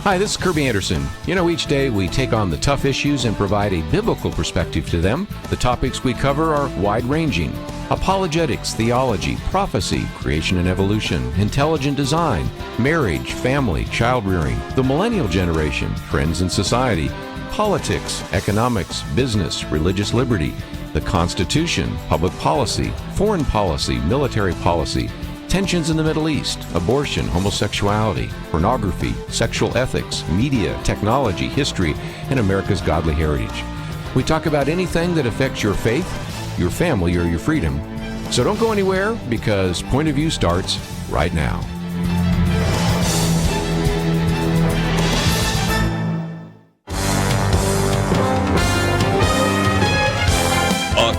Hi, this is Kirby Anderson. You know, each day we take on the tough issues and provide a biblical perspective to them. The topics we cover are wide-ranging: apologetics, theology, prophecy, creation and evolution, intelligent design, marriage, family, child-rearing, the millennial generation, trends in society, politics, economics, business, religious liberty, the Constitution, public policy, foreign policy, military policy, tensions in the Middle East, abortion, homosexuality, pornography, sexual ethics, media, technology, history, and America's godly heritage. We talk about anything that affects your faith, your family, or your freedom. So don't go anywhere, because Point of View starts right now.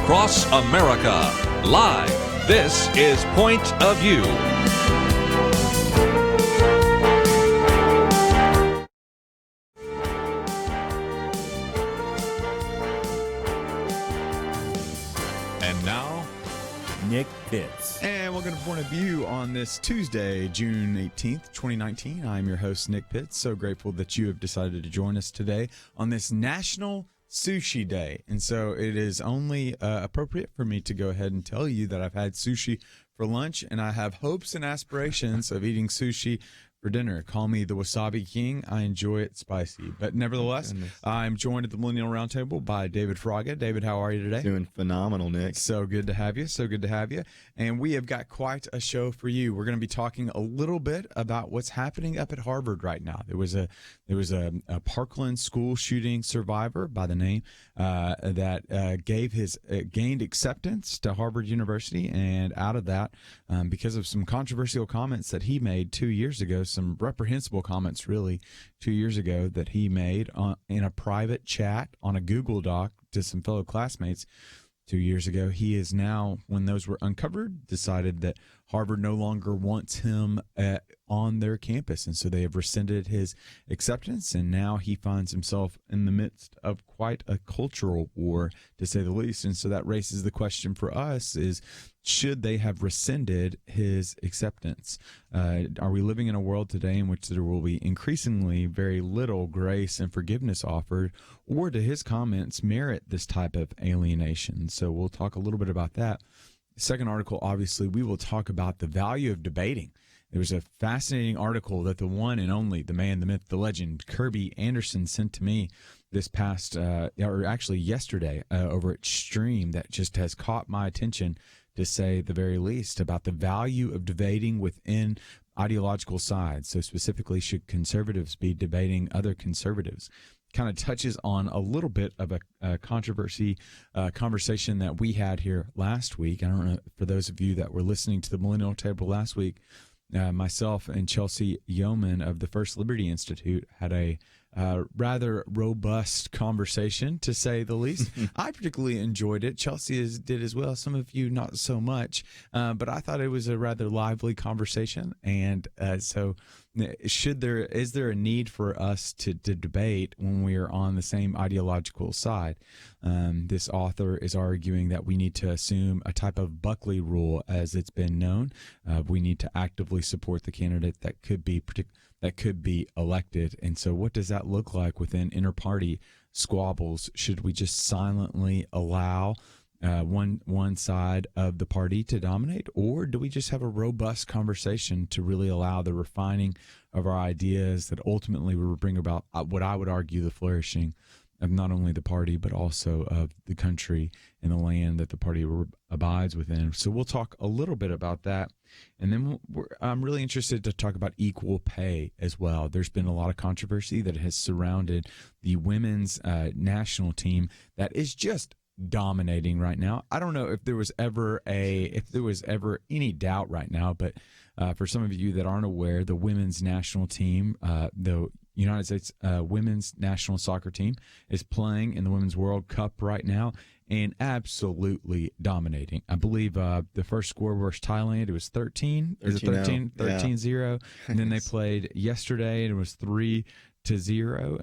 Across America, live. This is Point of View. And now, Nick Pitts. And welcome to Point of View on this Tuesday, June 18th, 2019. I'm your host, Nick Pitts. So grateful that you have decided to join us today on this National Sushi Day. And so it is only appropriate for me to go ahead and tell you that I've had sushi for lunch, and I have hopes and aspirations of eating sushi for dinner. Call me the Wasabi King. I enjoy it spicy. But nevertheless, I'm joined at the Millennial Roundtable by David Fraga. David, how are you today? Doing phenomenal, Nick. So good to have you. So good to have you. And we have got quite a show for you. We're going to be talking a little bit about what's happening up at Harvard right now. There was a Parkland school shooting survivor by the name that gained acceptance to Harvard University, and out of that, because of some controversial comments that he made 2 years ago, some reprehensible comments really 2 years ago that he made in a private chat on a Google Doc to some fellow classmates 2 years ago. He is now, when those were uncovered, decided that Harvard no longer wants him on their campus, and so they have rescinded his acceptance, and now he finds himself in the midst of quite a cultural war, to say the least. And so that raises the question for us is, should they have rescinded his acceptance? Are we living in a world today in which there will be increasingly very little grace and forgiveness offered, or do his comments merit this type of alienation? So we'll talk a little bit about that. The second article, obviously, we will talk about the value of debating. There was a fascinating article that the one and only, the man, the myth, the legend, Kirby Anderson sent to me this past, or actually yesterday, over at Stream, that just has caught my attention, to say the very least, about the value of debating within ideological sides. So specifically, should conservatives be debating other conservatives? Kind of touches on a little bit of a controversy conversation that we had here last week. I don't know, for those of you that were listening to the Millennial Table last week, myself and Chelsea Yeoman of the First Liberty Institute had a rather robust conversation, to say the least. I particularly enjoyed it. Chelsea did as well. Some of you not so much, but I thought it was a rather lively conversation. And so is there a need for us to debate when we are on the same ideological side? This author is arguing that we need to assume a type of Buckley rule, as it's been known. We need to actively support the candidate that could be elected. And so what does that look like within inter-party squabbles? Should we just silently allow one side of the party to dominate, or do we just have a robust conversation to really allow the refining of our ideas that ultimately will bring about what I would argue the flourishing of not only the party, but also of the country and the land that the party abides within? So we'll talk a little bit about that. And then I'm really interested to talk about equal pay as well. There's been a lot of controversy that has surrounded the women's national team that is just dominating right now. I don't know if there was ever any doubt right now, but for some of you that aren't aware, the women's national team, the United States women's national soccer team, is playing in the Women's World Cup right now and absolutely dominating. I believe the first score versus Thailand, it was 13. Is it 13? 13-0. And then they played yesterday, and it was 3-0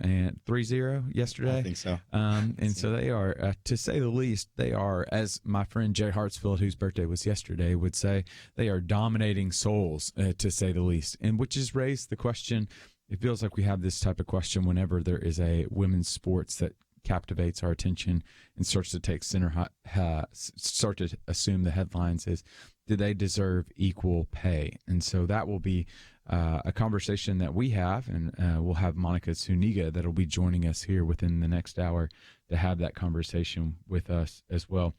and 3-0 yesterday. I think so. And so they are, to say the least, they are, as my friend Jay Hartsfield, whose birthday was yesterday, would say, they are dominating souls, to say the least. And which has raised the question, it feels like we have this type of question whenever there is a women's sports that captivates our attention and starts to take start to assume the headlines is, do they deserve equal pay? And so that will be a conversation that we have, and we'll have Monica Zuniga that'll be joining us here within the next hour to have that conversation with us as well.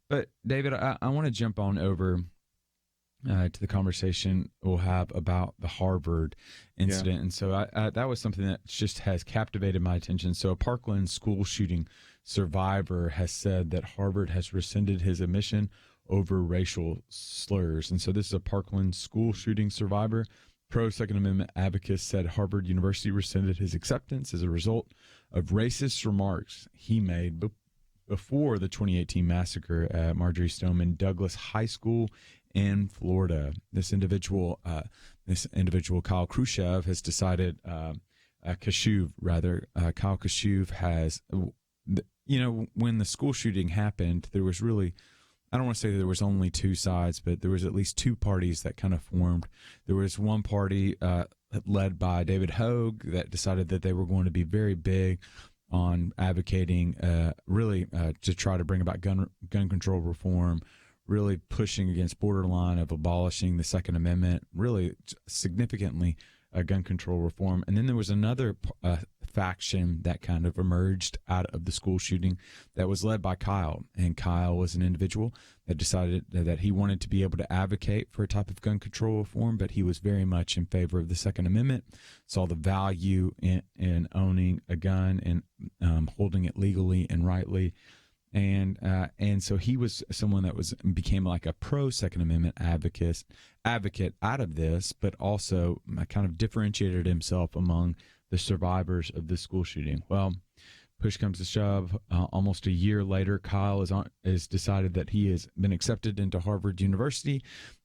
But David, I want to jump on over to the conversation we'll have about the Harvard incident. Yeah. And so that was something that just has captivated my attention. So a Parkland school shooting survivor has said that Harvard has rescinded his admission over racial slurs. And so this is a Parkland school shooting survivor. Pro-Second Amendment advocates said Harvard University rescinded his acceptance as a result of racist remarks he made before the 2018 massacre at Marjorie Stoneman Douglas High School in Florida. This individual, Kyle Khrushchev, has decided, Kyle Khrushchev has, when the school shooting happened, there was really, I don't want to say that there was only two sides, but there was at least two parties that kind of formed. There was one party led by David Hogue that decided that they were going to be very big on advocating to try to bring about gun control reform, really pushing against borderline of abolishing the Second Amendment, really significantly gun control reform. And then there was another faction that kind of emerged out of the school shooting that was led by Kyle. And Kyle was an individual that decided that he wanted to be able to advocate for a type of gun control reform, but he was very much in favor of the Second Amendment, saw the value in owning a gun and holding it legally and rightly. And so he was someone that became like a pro-Second Amendment advocate out of this, but also kind of differentiated himself among the survivors of the school shooting. Well, push comes to shove. Almost a year later, Kyle is decided that he has been accepted into Harvard University,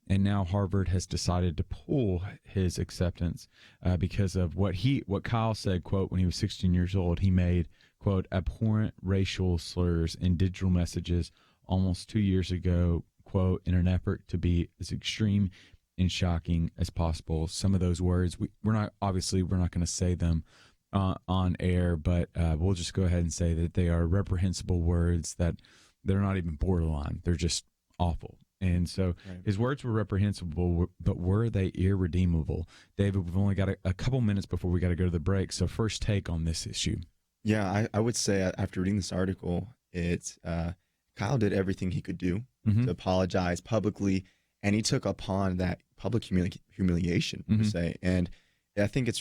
and now Harvard has decided to pull his acceptance because of what Kyle said, quote, when he was 16 years old, he made, quote, abhorrent racial slurs in digital messages almost 2 years ago, quote, in an effort to be as extreme and shocking as possible. Some of those words, we're not going to say them on air, but we'll just go ahead and say that they are reprehensible words, that they're not even borderline. They're just awful. And so his words were reprehensible, but were they irredeemable? David, we've only got a couple minutes before we got to go to the break. So first take on this issue. Yeah, I would say after reading this article, Kyle did everything he could do to apologize publicly, and he took upon that public humiliation, per se. And I think it's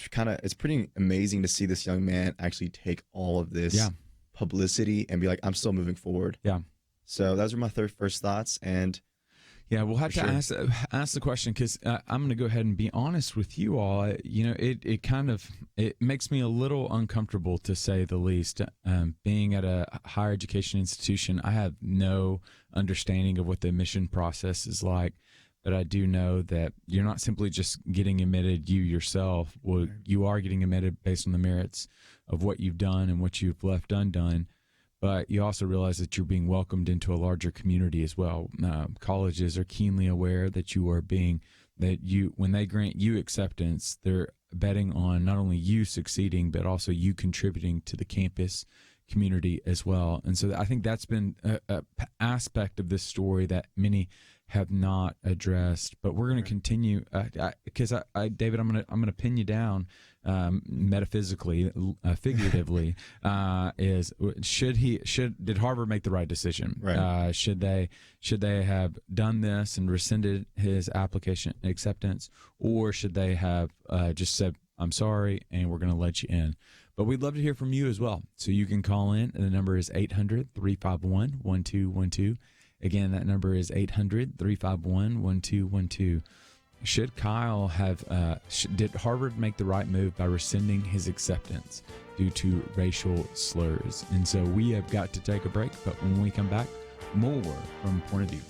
pretty amazing to see this young man actually take all of this publicity and be like, I'm still moving forward. Yeah. So those were my first thoughts. And yeah, we'll have to ask the question, because I'm going to go ahead and be honest with you all. It makes me a little uncomfortable, to say the least. Being at a higher education institution, I have no understanding of what the admission process is like, but I do know that you're not simply just getting admitted you yourself. Well, you are getting admitted based on the merits of what you've done and what you've left undone. But you also realize that you're being welcomed into a larger community as well. Colleges are keenly aware that when they grant you acceptance, they're betting on not only you succeeding, but also you contributing to the campus community as well. And so I think that's been an aspect of this story that many have not addressed. But we're going to continue because David, I'm going to pin you down metaphysically, figuratively. Did Harvard make the right decision? Right. Should they have done this and rescinded his application acceptance, or should they have just said, I'm sorry, and we're going to let you in? But we'd love to hear from you as well. So you can call in, and the number is 800-351-1212. Again, that number is 800-351-1212. Should Kyle did Harvard make the right move by rescinding his acceptance due to racial slurs? And so we have got to take a break, but when we come back, more from Point of View.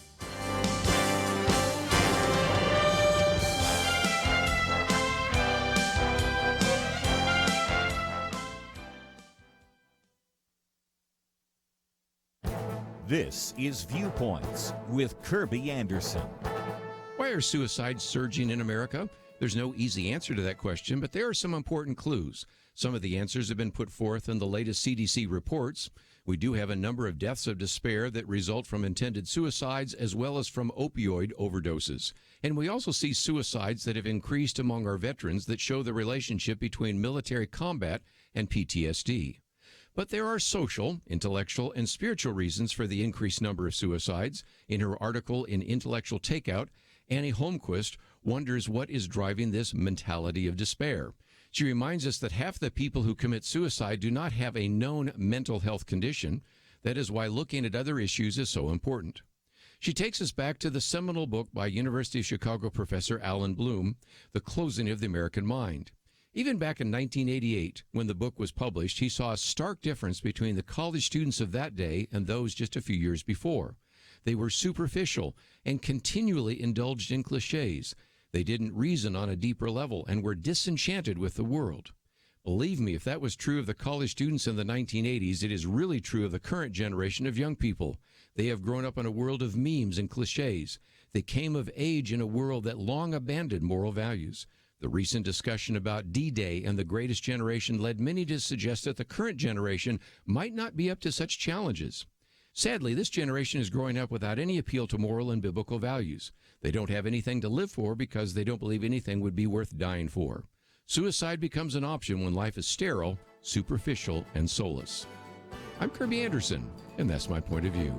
This is Viewpoints with Kirby Anderson. Why are suicides surging in America? There's no easy answer to that question, but there are some important clues. Some of the answers have been put forth in the latest CDC reports. We do have a number of deaths of despair that result from intended suicides as well as from opioid overdoses. And we also see suicides that have increased among our veterans that show the relationship between military combat and PTSD. But there are social, intellectual, and spiritual reasons for the increased number of suicides. In her article in Intellectual Takeout, Annie Holmquist wonders what is driving this mentality of despair. She reminds us that half the people who commit suicide do not have a known mental health condition. That is why looking at other issues is so important. She takes us back to the seminal book by University of Chicago professor Alan Bloom, The Closing of the American Mind. Even back in 1988, when the book was published, he saw a stark difference between the college students of that day and those just a few years before. They were superficial and continually indulged in cliches. They didn't reason on a deeper level and were disenchanted with the world. Believe me, if that was true of the college students in the 1980s, it is really true of the current generation of young people. They have grown up in a world of memes and cliches. They came of age in a world that long abandoned moral values. The recent discussion about D-Day and the greatest generation led many to suggest that the current generation might not be up to such challenges. Sadly, this generation is growing up without any appeal to moral and biblical values. They don't have anything to live for because they don't believe anything would be worth dying for. Suicide becomes an option when life is sterile, superficial, and soulless. I'm Kirby Anderson, and that's my point of view.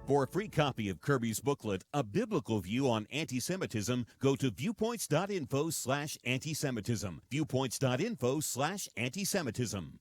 For a free copy of Kirby's booklet, A Biblical View on Anti-Semitism, go to viewpoints.info/antisemitism. Viewpoints.info/antisemitism.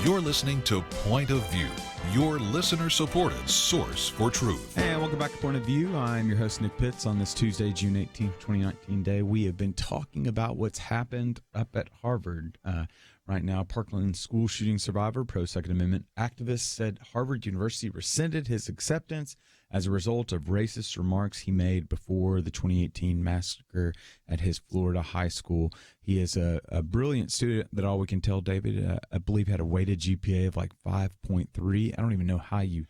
You're listening to Point of View, your listener-supported source for truth. And welcome back to Point of View. I'm your host, Nick Pitts. On this Tuesday, June 18th, 2019 day, we have been talking about what's happened up at Harvard. Right now, Parkland school shooting survivor, pro-Second Amendment activist, said Harvard University rescinded his acceptance as a result of racist remarks he made before the 2018 massacre at his Florida high school. He is a brilliant student that all we can tell, David, I believe had a weighted GPA of like 5.3. I don't even know how you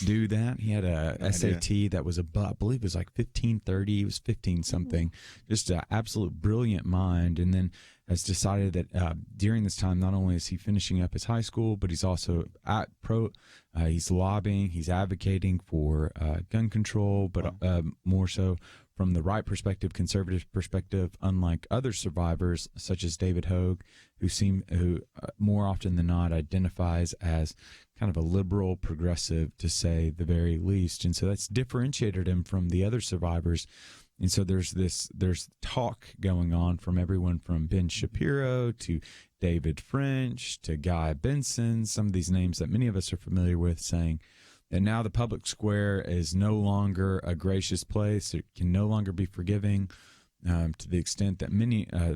do that. He had a SAT that was I believe it was like 1530. He was 15 something. Just an absolute brilliant mind. And then has decided that during this time, not only is he finishing up his high school, but he's also he's lobbying, he's advocating for gun control, but more so from the right perspective, conservative perspective, unlike other survivors such as David Hogue, who more often than not identifies as kind of a liberal progressive, to say the very least. And so that's differentiated him from the other survivors. And so there's talk going on from everyone from Ben Shapiro to David French to Guy Benson, some of these names that many of us are familiar with, saying that now the public square is no longer a gracious place. It can no longer be forgiving, to the extent that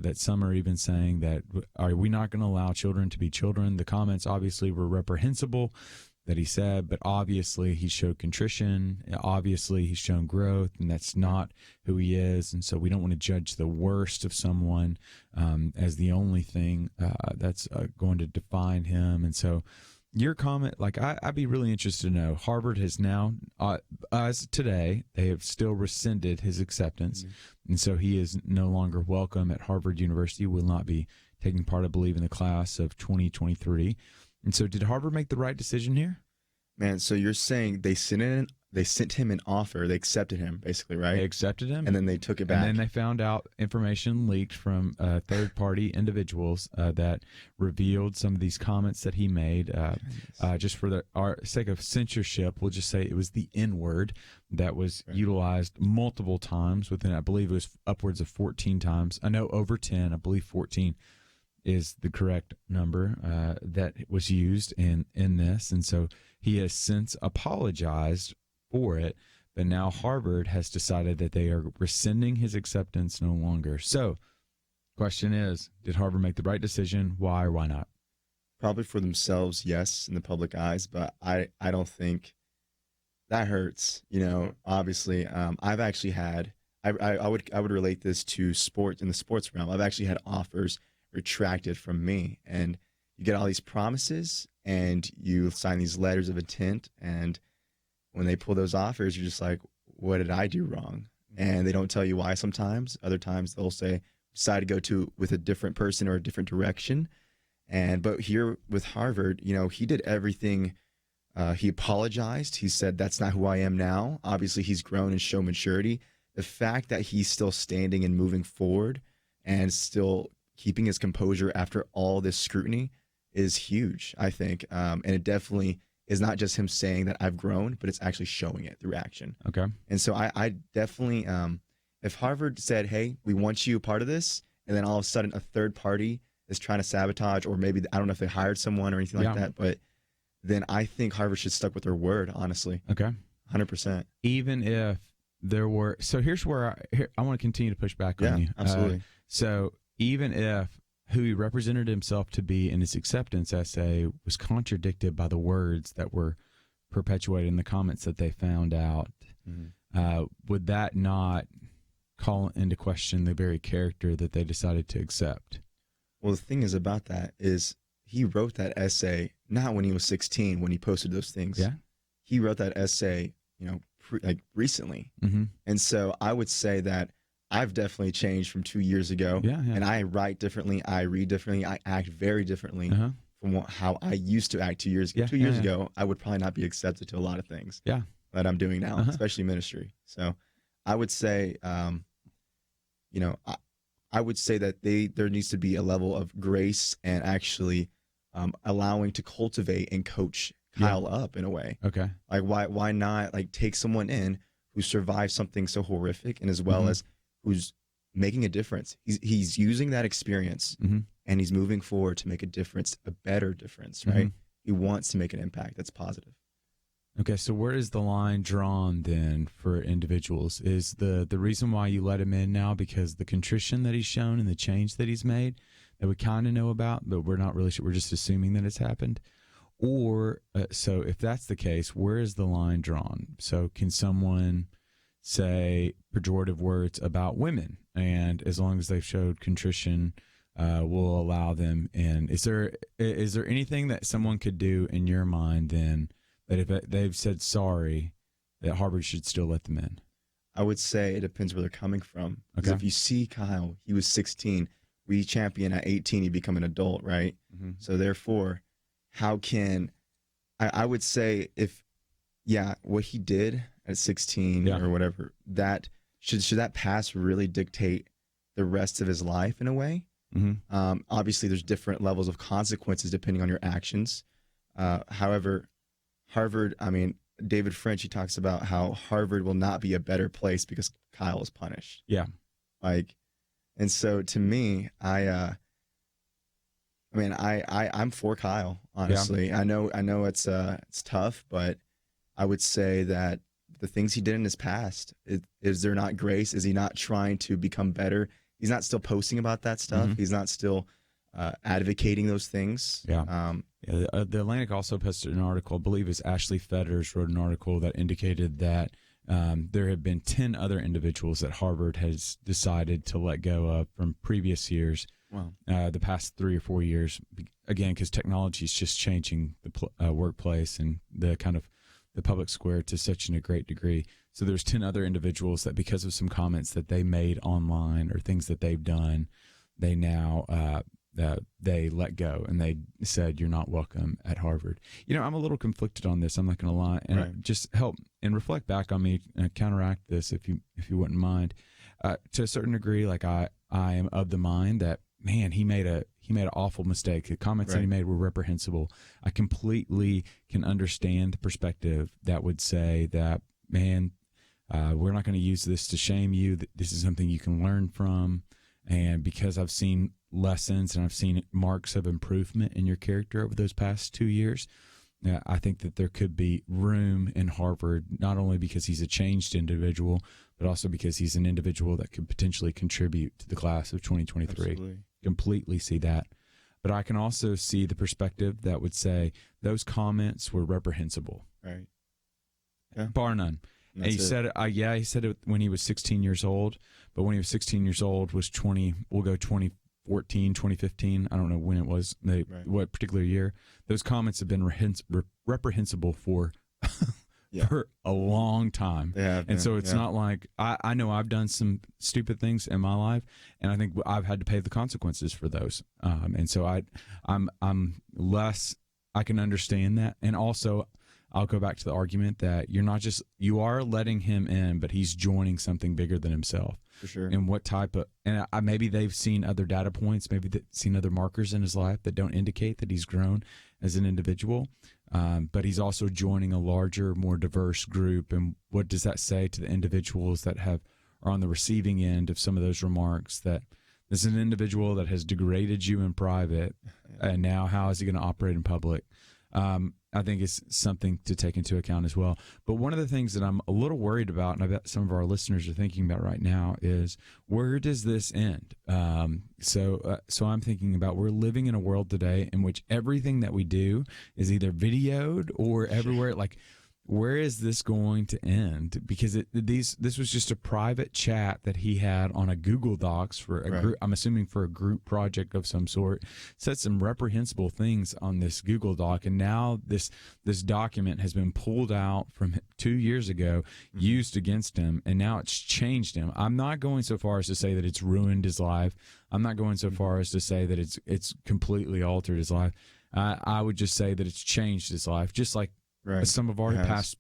that some are even saying that, are we not going to allow children to be children? The comments obviously were reprehensible that he said, but obviously he showed contrition. Obviously he's shown growth, and that's not who he is. And so we don't want to judge the worst of someone as the only thing that's going to define him. And so your comment, like I'd be really interested to know, Harvard has now, as today, they have still rescinded his acceptance. Mm-hmm. And so he is no longer welcome at Harvard University, will not be taking part, I believe, in the class of 2023. And so did Harvard make the right decision here? Man, so you're saying they sent they sent him an offer. They accepted him, basically, right? They accepted him, and then they took it back. And then they found out information leaked from third-party individuals that revealed some of these comments that he made. Just for our sake of censorship, we'll just say it was the N-word that was utilized multiple times within, I believe it was upwards of 14 times. I know over 10, I believe 14 is the correct number that was used in this. And so he has since apologized for it, but now Harvard has decided that they are rescinding his acceptance no longer. So question is, did Harvard make the right decision? Why or why not? Probably for themselves, yes, in the public eyes, but I don't think that hurts. You know, obviously, I've actually had, I would relate this to sports, in the sports realm. I've actually had offers retracted from me, and you get all these promises and you sign these letters of intent, and when they pull those offers, you're just like, what did I do wrong? And they don't tell you why sometimes. Other times they'll say, decide to go with a different person or a different direction. But here with Harvard, you know, he did everything. He apologized. He said, that's not who I am now. Obviously, he's grown and shown maturity. The fact that he's still standing and moving forward and still keeping his composure after all this scrutiny is huge, I think. And it definitely is not just him saying that I've grown, but it's actually showing it through action. Okay. And so I definitely, if Harvard said, hey, we want you a part of this, and then all of a sudden a third party is trying to sabotage, or maybe, I don't know if they hired someone or anything like that, but then I think Harvard should stuck with their word, honestly. Okay. 100%. Even if there were, so here's where I want to continue to push back on you. Absolutely. So even if who he represented himself to be in his acceptance essay was contradicted by the words that were perpetuated in the comments that they found out, would that not call into question the very character that they decided to accept? Well, the thing is about that is he wrote that essay not when he was 16, when he posted those things. Yeah. He wrote that essay, you know, recently. And so I would say that I've definitely changed from 2 years ago. And I write differently. I read differently. I act very differently from how I used to act 2 years ago. 2 years ago, I would probably not be accepted to a lot of things that I'm doing now, especially ministry. So I would say, you know, I would say that there needs to be a level of grace and actually allowing to cultivate and coach Kyle up in a way. Okay. Like why not like take someone in who survived something so horrific, and as well as who's making a difference. He's using that experience and he's moving forward to make a difference, a better difference, right? He wants to make an impact that's positive. Okay, so where is the line drawn then for individuals? Is the reason why you let him in now because the contrition that he's shown and the change that he's made that we kind of know about, but we're not really sure, we're just assuming that it's happened? Or, so if that's the case, where is the line drawn? So can someone say pejorative words about women, and as long as they've showed contrition, we'll allow them in? Is there anything that someone could do in your mind then that if they've said sorry, that Harvard should still let them in? I would say it depends where they're coming from. Because if you see Kyle, he was 16. We champion at 18, he become an adult, right? So therefore, how can I would say if what he did at 16 or whatever, that should that past really dictate the rest of his life in a way? Obviously, there's different levels of consequences depending on your actions. However, Harvard, I mean, David French, he talks about how Harvard will not be a better place because Kyle is punished. And so to me, I'm for Kyle, honestly. I know it's tough, but I would say that the things he did in his past, is there not grace? Is he not trying to become better? He's not still posting about that stuff. He's not still advocating those things. The Atlantic also posted an article, I believe it's Ashley Fetters wrote an article that indicated that there have been 10 other individuals that Harvard has decided to let go of from previous years. The past 3 or 4 years, again, because technology is just changing the workplace and the kind of the public square to such a great degree. So there's 10 other individuals that because of some comments that they made online or things that they've done, they now they let go and they said, "You're not welcome at Harvard." I'm a little conflicted on this. I'm not going to lie, and Right. just help and reflect back on me and counteract this if you wouldn't mind. To a certain degree, like I am of the mind that, man, he made an awful mistake. The comments that he made were reprehensible. I completely can understand the perspective that would say that, man, we're not going to use this to shame you. This is something you can learn from. And because I've seen lessons and I've seen marks of improvement in your character over those past 2 years, I think that there could be room in Harvard, not only because he's a changed individual, but also because he's an individual that could potentially contribute to the class of 2023. Absolutely. Completely see that. But I can also see the perspective that would say those comments were reprehensible. Right. Yeah. Bar none. And he said it, he said it when he was 16 years old, but when he was 16 years old was 2014, 2015. I don't know when it was, what particular year. Those comments have been reprehensible for for a long time. And so it's not like, I know I've done some stupid things in my life, and I think I've had to pay the consequences for those. And so I'm less, I can understand that. And also, I'll go back to the argument that you are letting him in, but he's joining something bigger than himself. For sure. And what type of, and maybe they've seen other data points, maybe they've seen other markers in his life that don't indicate that he's grown as an individual. But he's also joining a larger, more diverse group. And what does that say to the individuals that are on the receiving end of some of those remarks, that this is an individual that has degraded you in private, and now how is he going to operate in public? I think it's something to take into account as well. But one of the things that I'm a little worried about, and I bet some of our listeners are thinking about right now, is where does this end? So I'm thinking about, we're living in a world today in which everything that we do is either videoed or everywhere. Like, where is this going to end? Because this was just a private chat that he had on a Google Docs for a group. I'm assuming for a group project of some sort. Said some reprehensible things on this Google Doc, and now this document has been pulled out from 2 years ago, used against him, and now it's changed him. I'm not going so far as to say that it's ruined his life. I'm not going so far as to say that it's completely altered his life. I would just say that it's changed his life, just like some of our past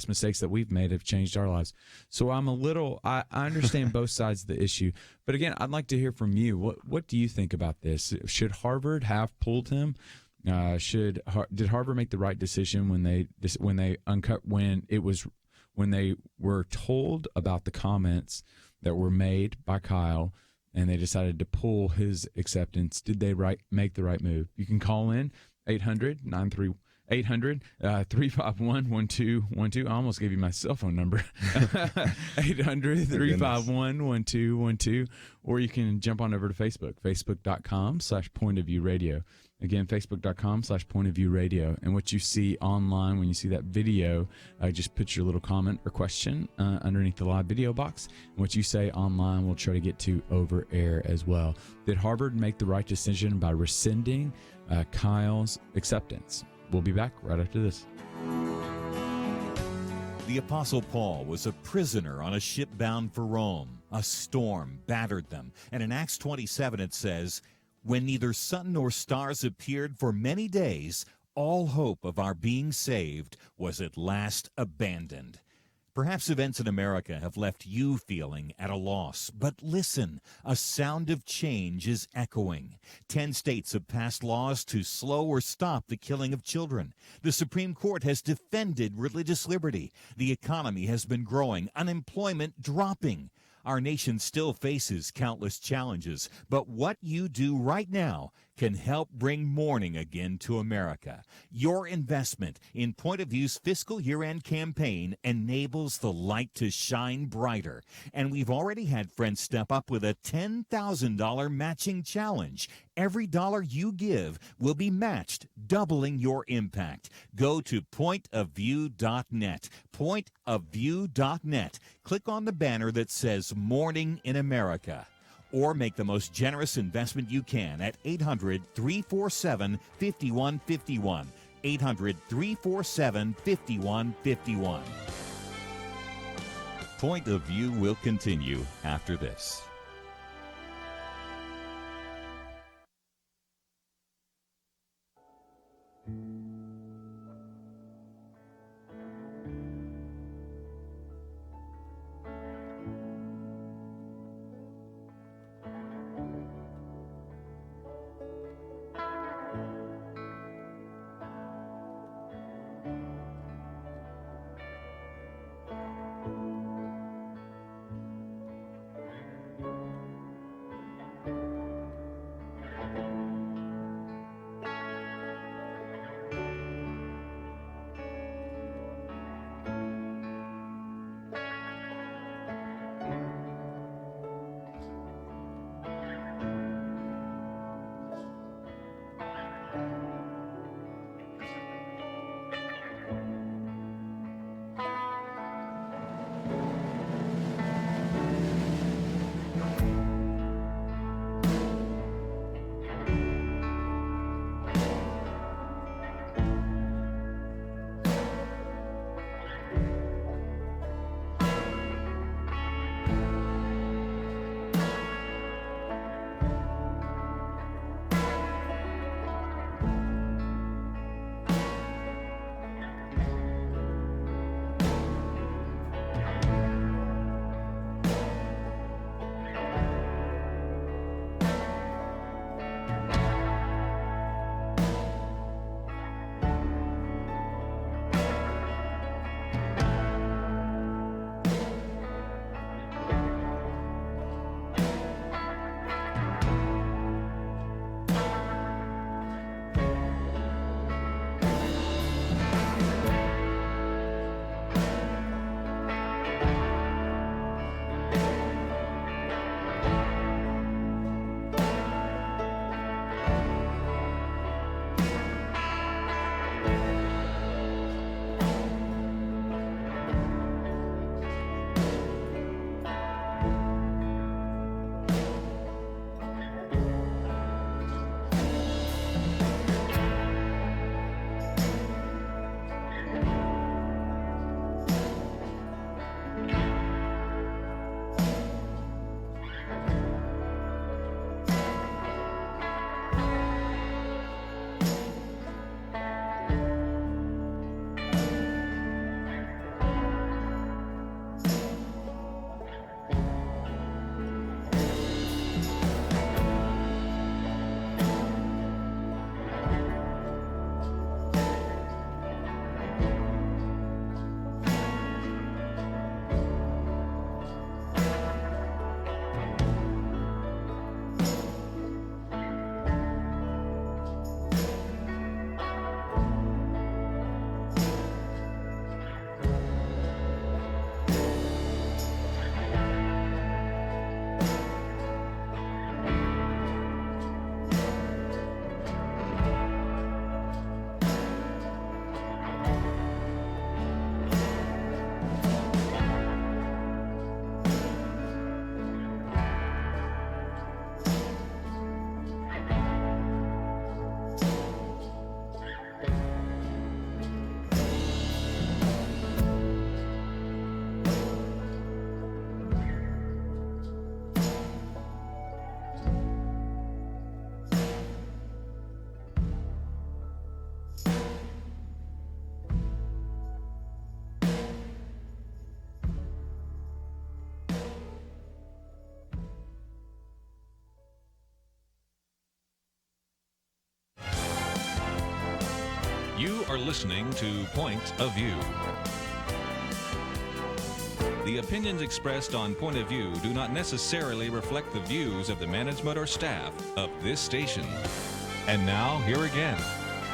mistakes that we've made have changed our lives. So I understand both sides of the issue. But again, I'd like to hear from you. What do you think about this? Should Harvard have pulled him? Did Harvard make the right decision when they were told about the comments that were made by Kyle, and they decided to pull his acceptance? Did they make the right move? You can call in 800-351-1212. I almost gave you my cell phone number. 800-351-1212. Or you can jump on over to Facebook, facebook.com/pointofviewradio. Again, facebook.com/pointofviewradio. And what you see online when you see that video, just put your little comment or question underneath the live video box. And what you say online, we'll try to get to over air as well. Did Harvard make the right decision by rescinding Kyle's acceptance? We'll be back right after this. The Apostle Paul was a prisoner on a ship bound for Rome. A storm battered them. And in Acts 27 it says, "When neither sun nor stars appeared for many days, all hope of our being saved was at last abandoned." Perhaps events in America have left you feeling at a loss. But listen, a sound of change is echoing. 10 states have passed laws to slow or stop the killing of children. The Supreme Court has defended religious liberty. The economy has been growing, unemployment dropping. Our nation still faces countless challenges, but what you do right now can help bring morning again to America. Your investment in Point of View's fiscal year-end campaign enables the light to shine brighter. And we've already had friends step up with a $10,000 matching challenge. Every dollar you give will be matched, doubling your impact. Go to pointofview.net. Pointofview.net. Click on the banner that says Morning in America. Or make the most generous investment you can at 800-347-5151. 800-347-5151. Point of View will continue after this. You are listening to Point of View. The opinions expressed on Point of View do not necessarily reflect the views of the management or staff of this station. And now, here again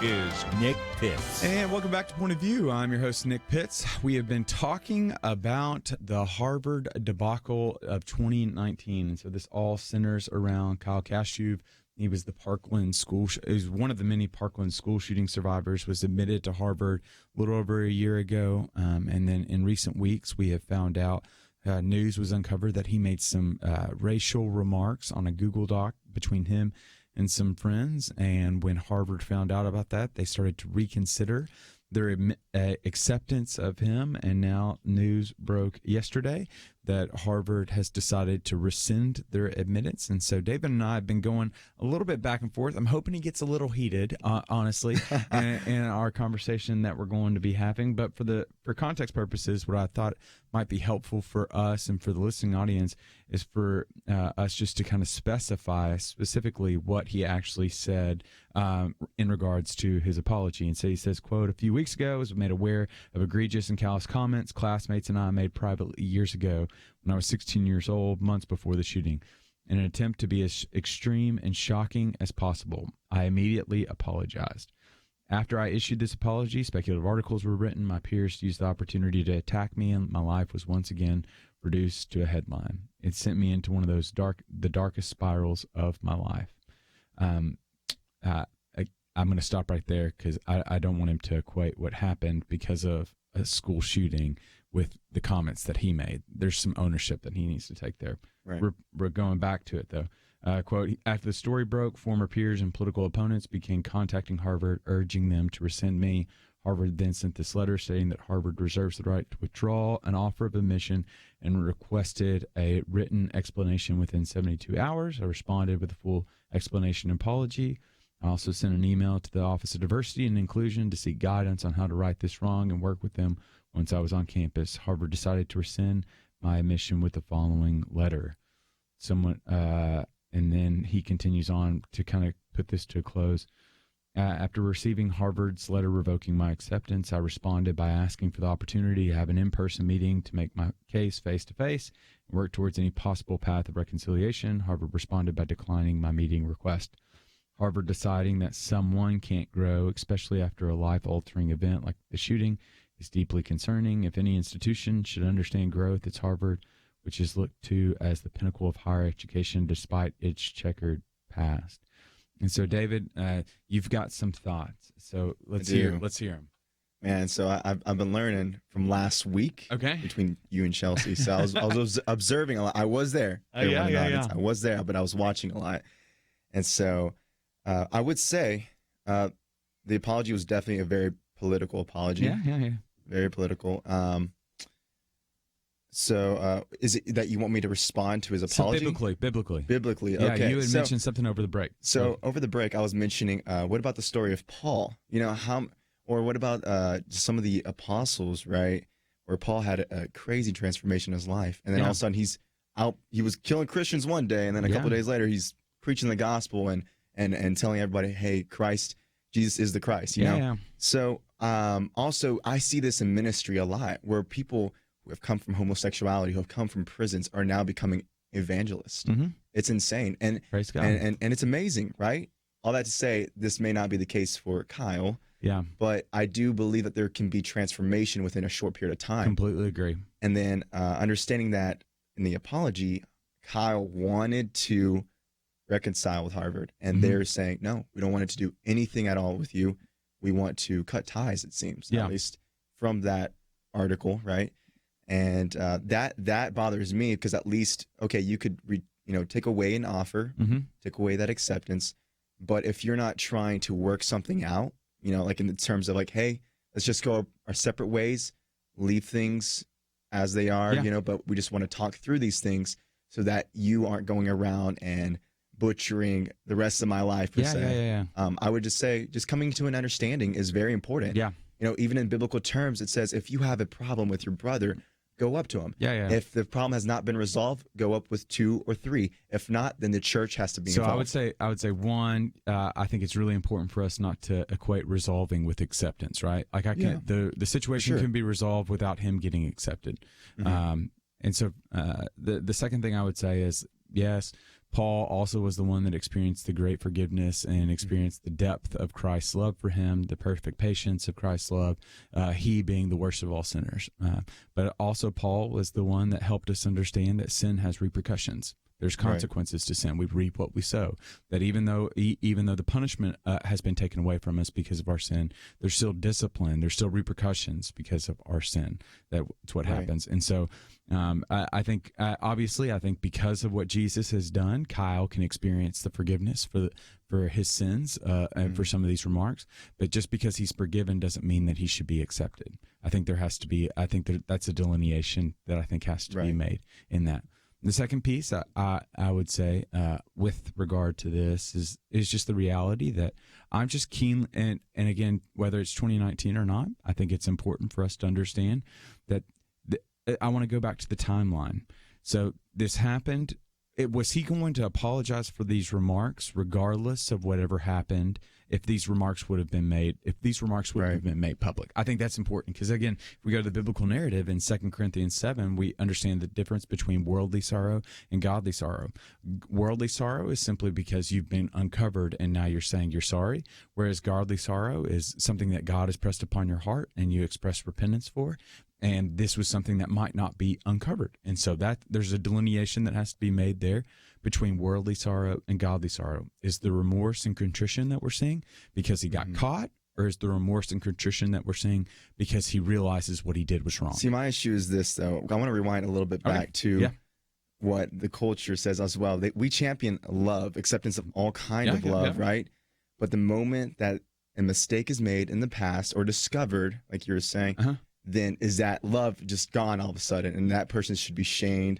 is Nick Pitts. And welcome back to Point of View. I'm your host, Nick Pitts. We have been talking about the Harvard debacle of 2019. And so this all centers around Kyle Kashuv. He was the Parkland school. He was one of the many Parkland school shooting survivors. Was admitted to Harvard a little over a year ago, and then in recent weeks we have found out news was uncovered that he made some racial remarks on a Google Doc between him and some friends. And when Harvard found out about that, they started to reconsider their acceptance of him. And now news broke yesterday that Harvard has decided to rescind their admittance. And so David and I have been going a little bit back and forth. I'm hoping he gets a little heated, honestly, in our conversation that we're going to be having. But for context purposes, what I thought might be helpful for us and for the listening audience is for us just to kind of specify specifically what he actually said in regards to his apology. And so he says, quote, "A few weeks ago, I was made aware of egregious and callous comments classmates and I made privately years ago when I was 16 years old, months before the shooting. In an attempt to be as extreme and shocking as possible, I immediately apologized. After I issued this apology, speculative articles were written. My peers used the opportunity to attack me, and my life was once again reduced to a headline. It sent me into one of the darkest spirals of my life." I'm going to stop right there because I don't want him to equate what happened because of a school shooting with the comments that he made. There's some ownership that he needs to take there. Right. We're going back to it, though. Quote, "After the story broke, former peers and political opponents began contacting Harvard, urging them to rescind me. Harvard then sent this letter stating that Harvard reserves the right to withdraw an offer of admission and requested a written explanation within 72 hours. I responded with a full explanation and apology. I also sent an email to the Office of Diversity and Inclusion to seek guidance on how to right this wrong and work with them once I was on campus. Harvard decided to rescind my admission with the following letter." And then he continues on to kind of put this to a close. "After receiving Harvard's letter revoking my acceptance, I responded by asking for the opportunity to have an in-person meeting to make my case face-to-face and work towards any possible path of reconciliation. Harvard responded by declining my meeting request. Harvard deciding that someone can't grow, especially after a life-altering event like the shooting, is deeply concerning. If any institution should understand growth, it's Harvard, which is looked to as the pinnacle of higher education despite its checkered past." And so, David, you've got some thoughts. So let's hear them. Man, so I've been learning from last week. Okay. Between you and Chelsea. So I was observing a lot. I was there. Yeah. I was there, but I was watching a lot. And so I would say the apology was definitely a very political apology. Yeah. Very political. So is it that you want me to respond to his apology? So biblically. Yeah, okay. You had mentioned something over the break. So over the break, I was mentioning, what about the story of Paul? Or what about some of the apostles, right? Where Paul had a crazy transformation in his life. And then all of a sudden he was killing Christians one day. And then a couple of days later, he's preaching the gospel and telling everybody, hey, Jesus is the Christ, you know? Yeah. So also I see this in ministry a lot where people who have come from homosexuality, who have come from prisons, are now becoming evangelists. Mm-hmm. It's insane. And praise God. And it's amazing, right? All that to say, this may not be the case for Kyle. Yeah. But I do believe that there can be transformation within a short period of time. Completely agree. And then understanding that in the apology, Kyle wanted to reconcile with Harvard. And they're saying, no, we don't want it to do anything at all with you. We want to cut ties, it seems, at least from that article, right? And that bothers me because at least, okay, you could take away an offer, take away that acceptance, but if you're not trying to work something out, like in the terms of like, hey, let's just go our separate ways, leave things as they are, but we just want to talk through these things so that you aren't going around and butchering the rest of my life per se. I would just say just coming to an understanding is very important. Yeah. Even in biblical terms, it says if you have a problem with your brother, go up to him. Yeah. If the problem has not been resolved, go up with 2 or 3. If not, then the church has to be involved. I would say one, I think it's really important for us not to equate resolving with acceptance, right? Like the situation can be resolved without him getting accepted. Mm-hmm. And so the second thing I would say is, yes, Paul also was the one that experienced the great forgiveness and experienced the depth of Christ's love for him, the perfect patience of Christ's love, he being the worst of all sinners. But also Paul was the one that helped us understand that sin has repercussions. There's consequences to sin. We reap what we sow. That even though the punishment has been taken away from us because of our sin, there's still discipline. There's still repercussions because of our sin. That's what happens. And so I think, obviously, because of what Jesus has done, Kyle can experience the forgiveness for his sins and for some of these remarks. But just because he's forgiven doesn't mean that he should be accepted. I think there has to be. I think that's a delineation that I think has to be made in that. The second piece I would say with regard to this is just the reality that I'm just keen, and again, whether it's 2019 or not, I think it's important for us to understand that I want to go back to the timeline. So this happened. Was he going to apologize for these remarks regardless of whatever happened if these remarks would have been made, have been made public? I think that's important because, again, if we go to the biblical narrative in 2 Corinthians 7, we understand the difference between worldly sorrow and godly sorrow. Worldly sorrow is simply because you've been uncovered and now you're saying you're sorry, whereas godly sorrow is something that God has pressed upon your heart and you express repentance for. And this was something that might not be uncovered. And so that there's a delineation that has to be made there between worldly sorrow and godly sorrow. Is the remorse and contrition that we're seeing because he got caught, or is the remorse and contrition that we're seeing because he realizes what he did was wrong? See, my issue is this, though. I want to rewind a little bit back to what the culture says as well. We champion love, acceptance of all kind of love, right? But the moment that a mistake is made in the past or discovered, like you were saying, then is that love just gone all of a sudden, and that person should be shamed,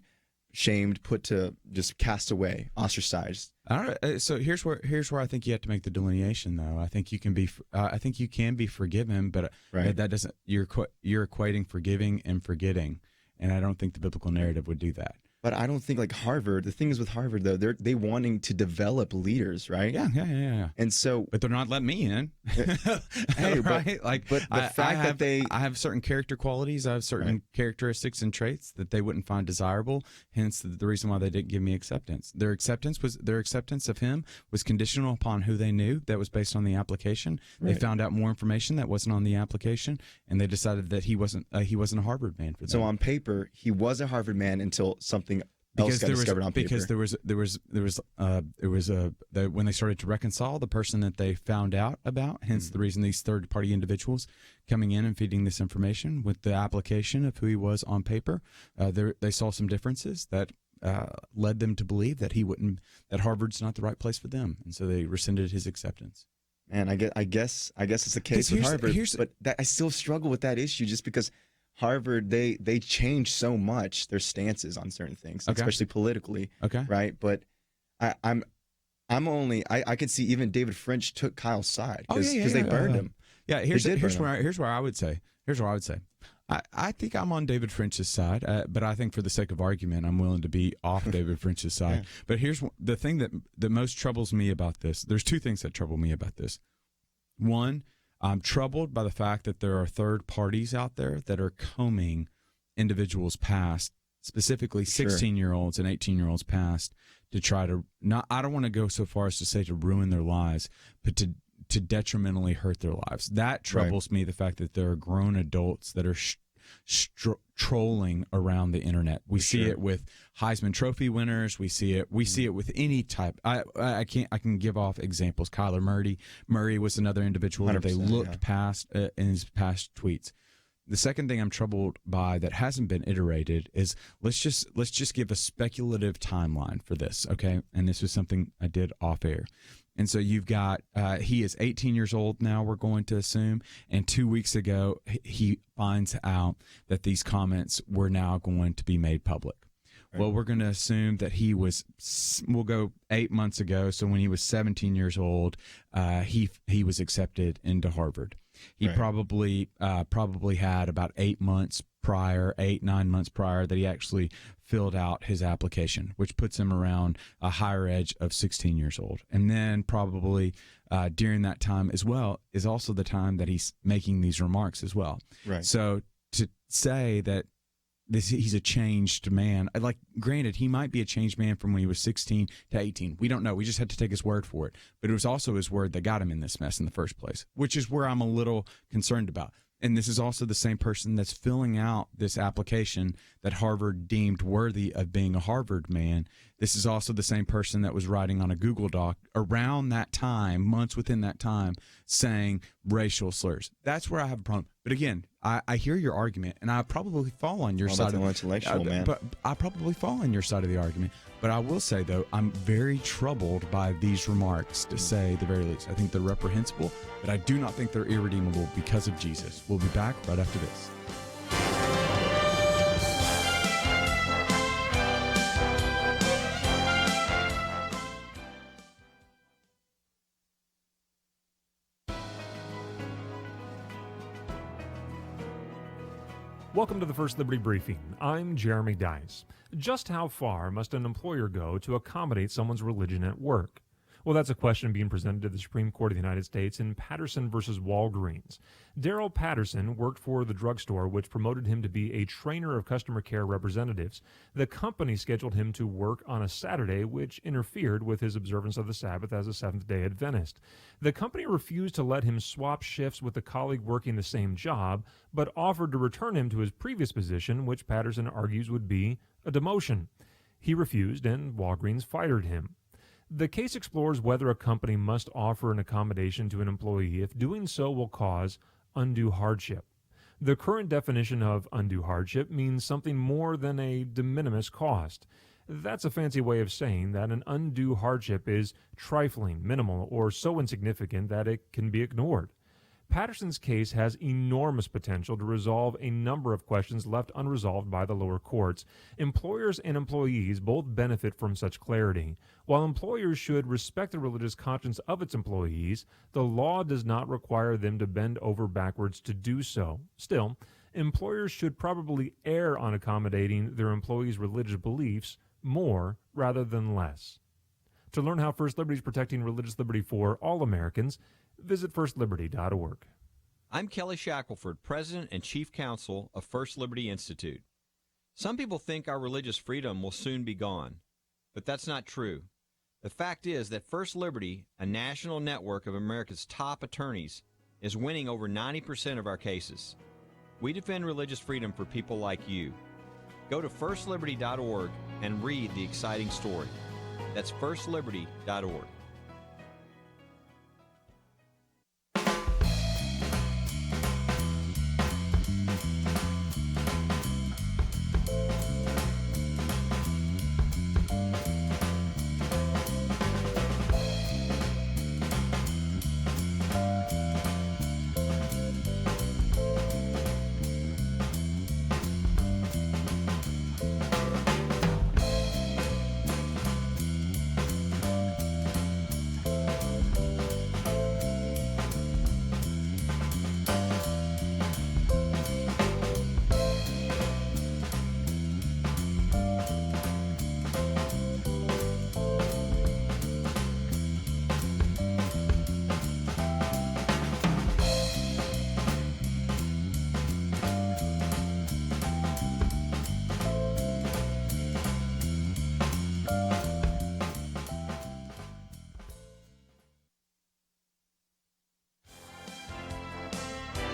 put to just cast away, ostracized. I don't know. So here's where I think you have to make the delineation, though. I think you can be forgiven, but that doesn't. You're equating forgiving and forgetting, and I don't think the biblical narrative would do that. But I don't think like Harvard. The thing is with Harvard though, they wanting to develop leaders, right? Yeah. And so, but they're not letting me in. Hey, right? but the fact that I have certain character qualities, I have certain characteristics and traits that they wouldn't find desirable. Hence, the reason why they didn't give me acceptance. Their acceptance of him was conditional upon who they knew. That was based on the application. They found out more information that wasn't on the application, and they decided that he wasn't a Harvard man for them. So on paper, he was a Harvard man until something else got discovered on paper. Because when they started to reconcile, the person that they found out about, hence the reason these third-party individuals coming in and feeding this information with the application of who he was on paper, they saw some differences that led them to believe that that Harvard's not the right place for them, and so they rescinded his acceptance. And I guess it's the case with Harvard, but I still struggle with that issue just because Harvard, they change so much their stances on certain things, especially politically. Right. But I could see even David French took Kyle's side because they burned him. Yeah. Here's where I would say. I think I'm on David French's side, but I think for the sake of argument, I'm willing to be off David French's side. But here's the thing that most troubles me about this. There's two things that trouble me about this. One, I'm troubled by the fact that there are third parties out there that are combing individuals past, specifically 16-year-olds and 18-year-olds past, to try to I don't want to go so far as to say to ruin their lives, but to detrimentally hurt their lives. That troubles me, the fact that there are grown adults that are trolling around the internet. We see it with Heisman Trophy winners. We see it with any type. I can give off examples. Kyler Murray was another individual that they looked past in his past tweets. The second thing I'm troubled by that hasn't been iterated is let's just give a speculative timeline for this, okay? And this was something I did off air. And so you've got, he is 18 years old now, we're going to assume. And 2 weeks ago, he finds out that these comments were now going to be made public. Well, we're going to assume that we'll go 8 months ago. So when he was 17 years old, he was accepted into Harvard. He probably had about 8 months prior, 8-9 months prior, that he actually filled out his application, which puts him around a higher age of 16 years old. And then probably during that time as well is also the time that he's making these remarks as well. Right. So to say that he's a changed man, like, granted, he might be a changed man from when he was 16 to 18. We don't know. We just had to take his word for it. But it was also his word that got him in this mess in the first place, which is where I'm a little concerned about. And this is also the same person that's filling out this application that Harvard deemed worthy of being a Harvard man. This is also the same person that was writing on a Google Doc around that time, months within that time, saying racial slurs. That's where I have a problem. But again, I hear your argument, and I probably fall on your side. Intellectual, man. But I probably fall on your side of the argument. But I will say, though, I'm very troubled by these remarks, to say the very least. I think they're reprehensible, but I do not think they're irredeemable because of Jesus. We'll be back right after this. Welcome to the First Liberty Briefing. I'm Jeremy Dice. Just how far must an employer go to accommodate someone's religion at work? Well, that's a question being presented to the Supreme Court of the United States in Patterson versus Walgreens. Darrell Patterson worked for the drugstore, which promoted him to be a trainer of customer care representatives. The company scheduled him to work on a Saturday, which interfered with his observance of the Sabbath as a Seventh-day Adventist. The company refused to let him swap shifts with a colleague working the same job, but offered to return him to his previous position, which Patterson argues would be a demotion. He refused, and Walgreens fired him. The case explores whether a company must offer an accommodation to an employee if doing so will cause undue hardship. The current definition of undue hardship means something more than a de minimis cost. That's a fancy way of saying that an undue hardship is trifling, minimal, or so insignificant that it can be ignored. Patterson's case has enormous potential to resolve a number of questions left unresolved by the lower courts. Employers and employees both benefit from such clarity. While employers should respect the religious conscience of its employees, the law does not require them to bend over backwards to do so. Still, employers should probably err on accommodating their employees' religious beliefs more rather than less. To learn how First Liberty is protecting religious liberty for all Americans, visit firstliberty.org. I'm Kelly Shackelford, President and Chief Counsel of First Liberty Institute. Some people think our religious freedom will soon be gone, but that's not true. The fact is that First Liberty, a national network of America's top attorneys, is winning over 90% of our cases. We defend religious freedom for people like you. Go to firstliberty.org and read the exciting story. That's firstliberty.org.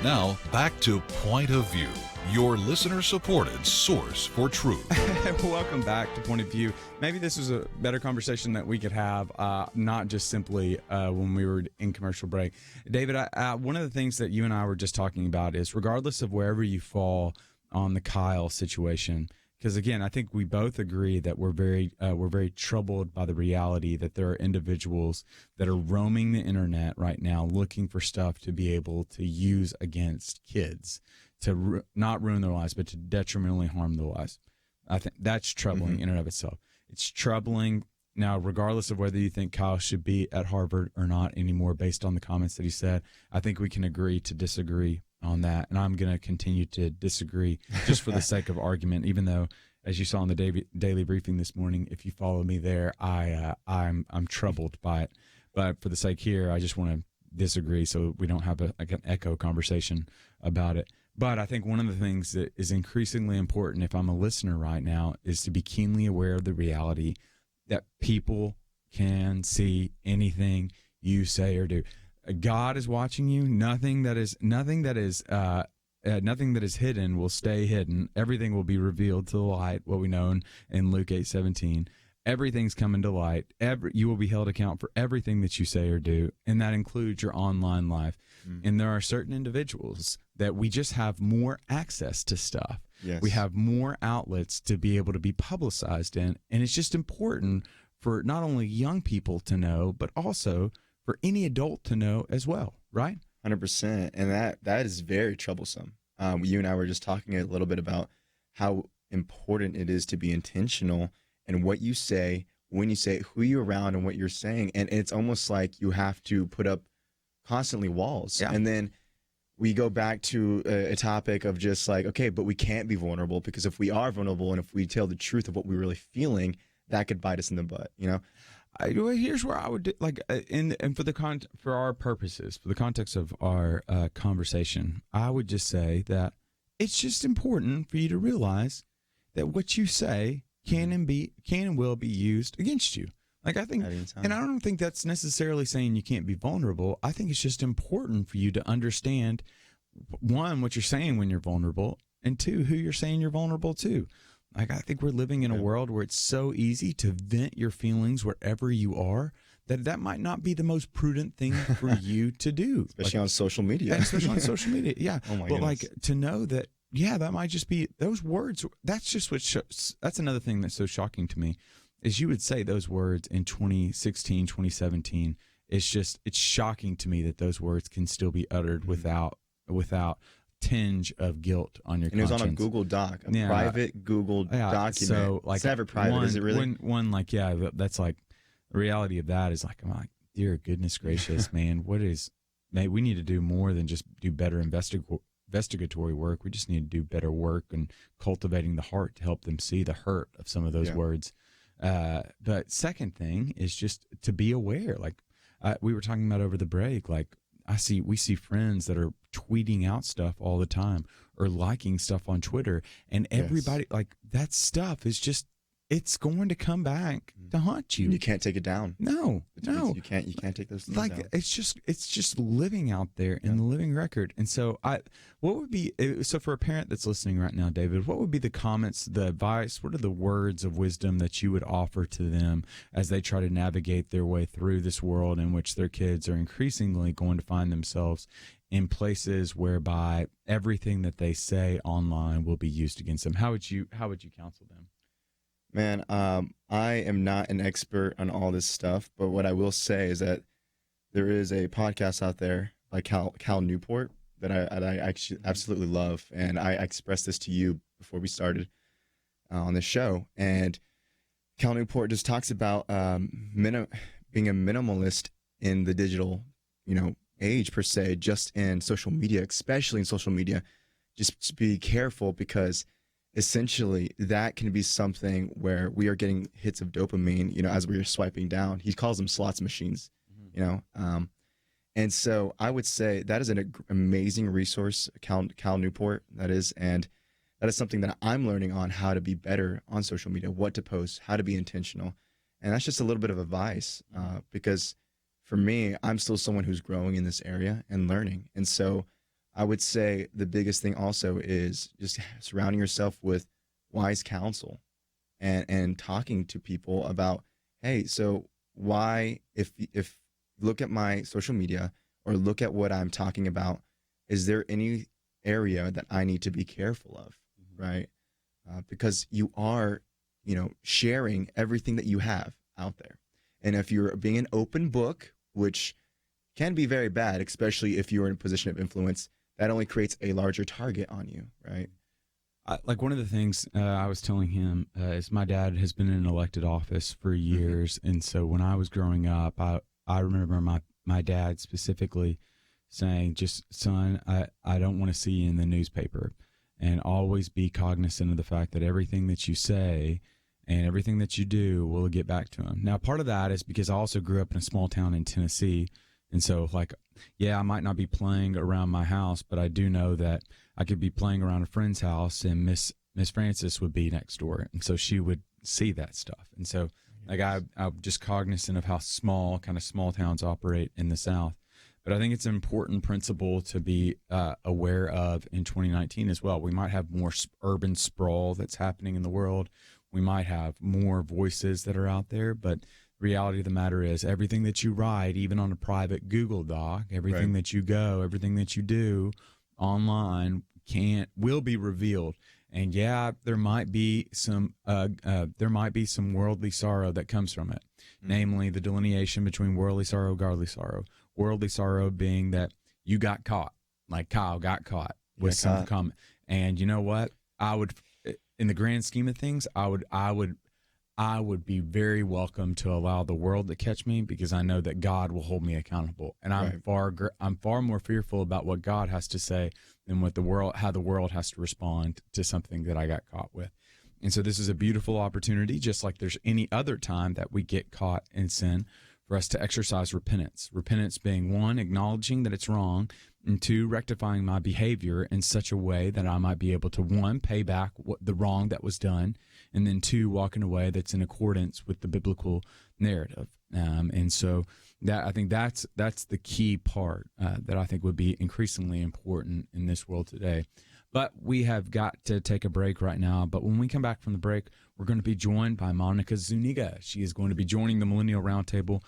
Now, back to Point of View, your listener-supported source for truth. Welcome back to Point of View. Maybe this is a better conversation that we could have, not just simply when we were in commercial break. David, one of the things that you and I were just talking about is, regardless of wherever you fall on the Kyle situation, because again, I think we both agree that we're very troubled by the reality that there are individuals that are roaming the internet right now looking for stuff to be able to use against kids, to not ruin their lives, but to detrimentally harm their lives. I think that's troubling in and of itself. It's troubling. Now, regardless of whether you think Kyle should be at Harvard or not anymore, based on the comments that he said, I think we can agree to disagree on that, and I'm going to continue to disagree just for the sake of argument, even though, as you saw in the daily briefing this morning, if you follow me there, I'm troubled by it. But for the sake here, I just want to disagree so we don't have an echo conversation about it. But I think one of the things that is increasingly important if I'm a listener right now is to be keenly aware of the reality that people can see anything you say or do. God is watching you. Nothing that is hidden will stay hidden. Everything will be revealed to the light, what we know in Luke 8:17. Everything's coming to light. You will be held account for everything that you say or do, and that includes your online life. And there are certain individuals that we just have more access to stuff. Yes. We have more outlets to be able to be publicized in, and it's just important for not only young people to know, but also for any adult to know as well, right? 100%. And that is very troublesome. You and I were just talking a little bit about how important it is to be intentional in what you say, when you say it, who you're around, and what you're saying. And it's almost like you have to put up constantly walls. Yeah. And then we go back to a topic of just like, okay, but we can't be vulnerable, because if we are vulnerable and if we tell the truth of what we're really feeling, that could bite us in the butt, you know? Well, here's where I would like, and for our purposes, for the context of our conversation, I would just say that it's just important for you to realize that what you say can and will be used against you. Like, I think, and I don't think that's necessarily saying you can't be vulnerable. I think it's just important for you to understand, one, what you're saying when you're vulnerable, and two, who you're saying you're vulnerable to. Like, I think we're living in a world where it's so easy to vent your feelings wherever you are that might not be the most prudent thing for you to do. Especially on social media. Especially on social media, yeah. Oh my but goodness. like, to know that, yeah, that might just be those words. That's just what that's another thing that's so shocking to me is you would say those words in 2016, 2017. It's shocking to me that those words can still be uttered without tinge of guilt on your conscience. And it was on a Google Doc, a private Google document. So, like, it's never private, is it really? That's like, the reality of that is like, I'm like, dear goodness gracious, man, we need to do more than just do better investigatory work. We just need to do better work and cultivating the heart to help them see the hurt of some of those words. But second thing is just to be aware. Like, we were talking about over the break, like, we see friends that are tweeting out stuff all the time or liking stuff on Twitter, and everybody, like, that stuff is just, it's going to come back to haunt you. You can't take it down. No. You can't take those things like down. it's just living out there in the living record. And so for a parent that's listening right now, David, what would be the comments, the advice, what are the words of wisdom that you would offer to them as they try to navigate their way through this world in which their kids are increasingly going to find themselves in places whereby everything that they say online will be used against them? How would you counsel them? Man, I am not an expert on all this stuff, but what I will say is that there is a podcast out there by Cal Newport that I actually absolutely love, and I expressed this to you before we started on this show. And Cal Newport just talks about being a minimalist in the digital, age per se, just in social media, especially in social media. Just be careful, because essentially that can be something where we are getting hits of dopamine, as we are swiping down. He calls them slots machines, and so I would say that is an amazing resource, Cal Newport, that is, and that is something that I'm learning on how to be better on social media, what to post, how to be intentional. And that's just a little bit of advice, because for me, I'm still someone who's growing in this area and learning. And so I would say the biggest thing also is just surrounding yourself with wise counsel and talking to people about, hey, so why, if look at my social media or look at what I'm talking about, is there any area that I need to be careful of, right? Because you are, sharing everything that you have out there. And if you're being an open book, which can be very bad, especially if you're in a position of influence, that only creates a larger target on you, right? Like, one of the things I was telling him is my dad has been in an elected office for years. And so when I was growing up, I remember my dad specifically saying, just, son, I don't want to see you in the newspaper. And always be cognizant of the fact that everything that you say and everything that you do will get back to him. Now, part of that is because I also grew up in a small town in Tennessee. And so, like, yeah, I might not be playing around my house, but I do know that I could be playing around a friend's house and Miss Francis would be next door. And so she would see that stuff. And so, like, I'm just cognizant of how small towns operate in the South. But I think it's an important principle to be aware of in 2019 as well. We might have more urban sprawl that's happening in the world. We might have more voices that are out there, but the reality of the matter is everything that you write, even on a private Google Doc, everything that you go, everything that you do online will be revealed. And yeah, there might be some worldly sorrow that comes from it, namely the delineation between worldly sorrow, godly sorrow. Worldly sorrow being that you got caught, like Kyle got caught with some comment. And you know what? I would, in the grand scheme of things, I would be very welcome to allow the world to catch me, because I know that God will hold me accountable. And I'm far more fearful about what God has to say than how the world has to respond to something that I got caught with. And so this is a beautiful opportunity, just like there's any other time that we get caught in sin, for us to exercise repentance. Repentance being, 1, acknowledging that it's wrong, and 2, rectifying my behavior in such a way that I might be able to, 1, pay back the wrong that was done, and then 2, walk in a way that's in accordance with the biblical narrative. And so that, I think that's the key part that I think would be increasingly important in this world today. But we have got to take a break right now. But when we come back from the break, we're going to be joined by Monica Zuniga. She is going to be joining the Millennial Roundtable.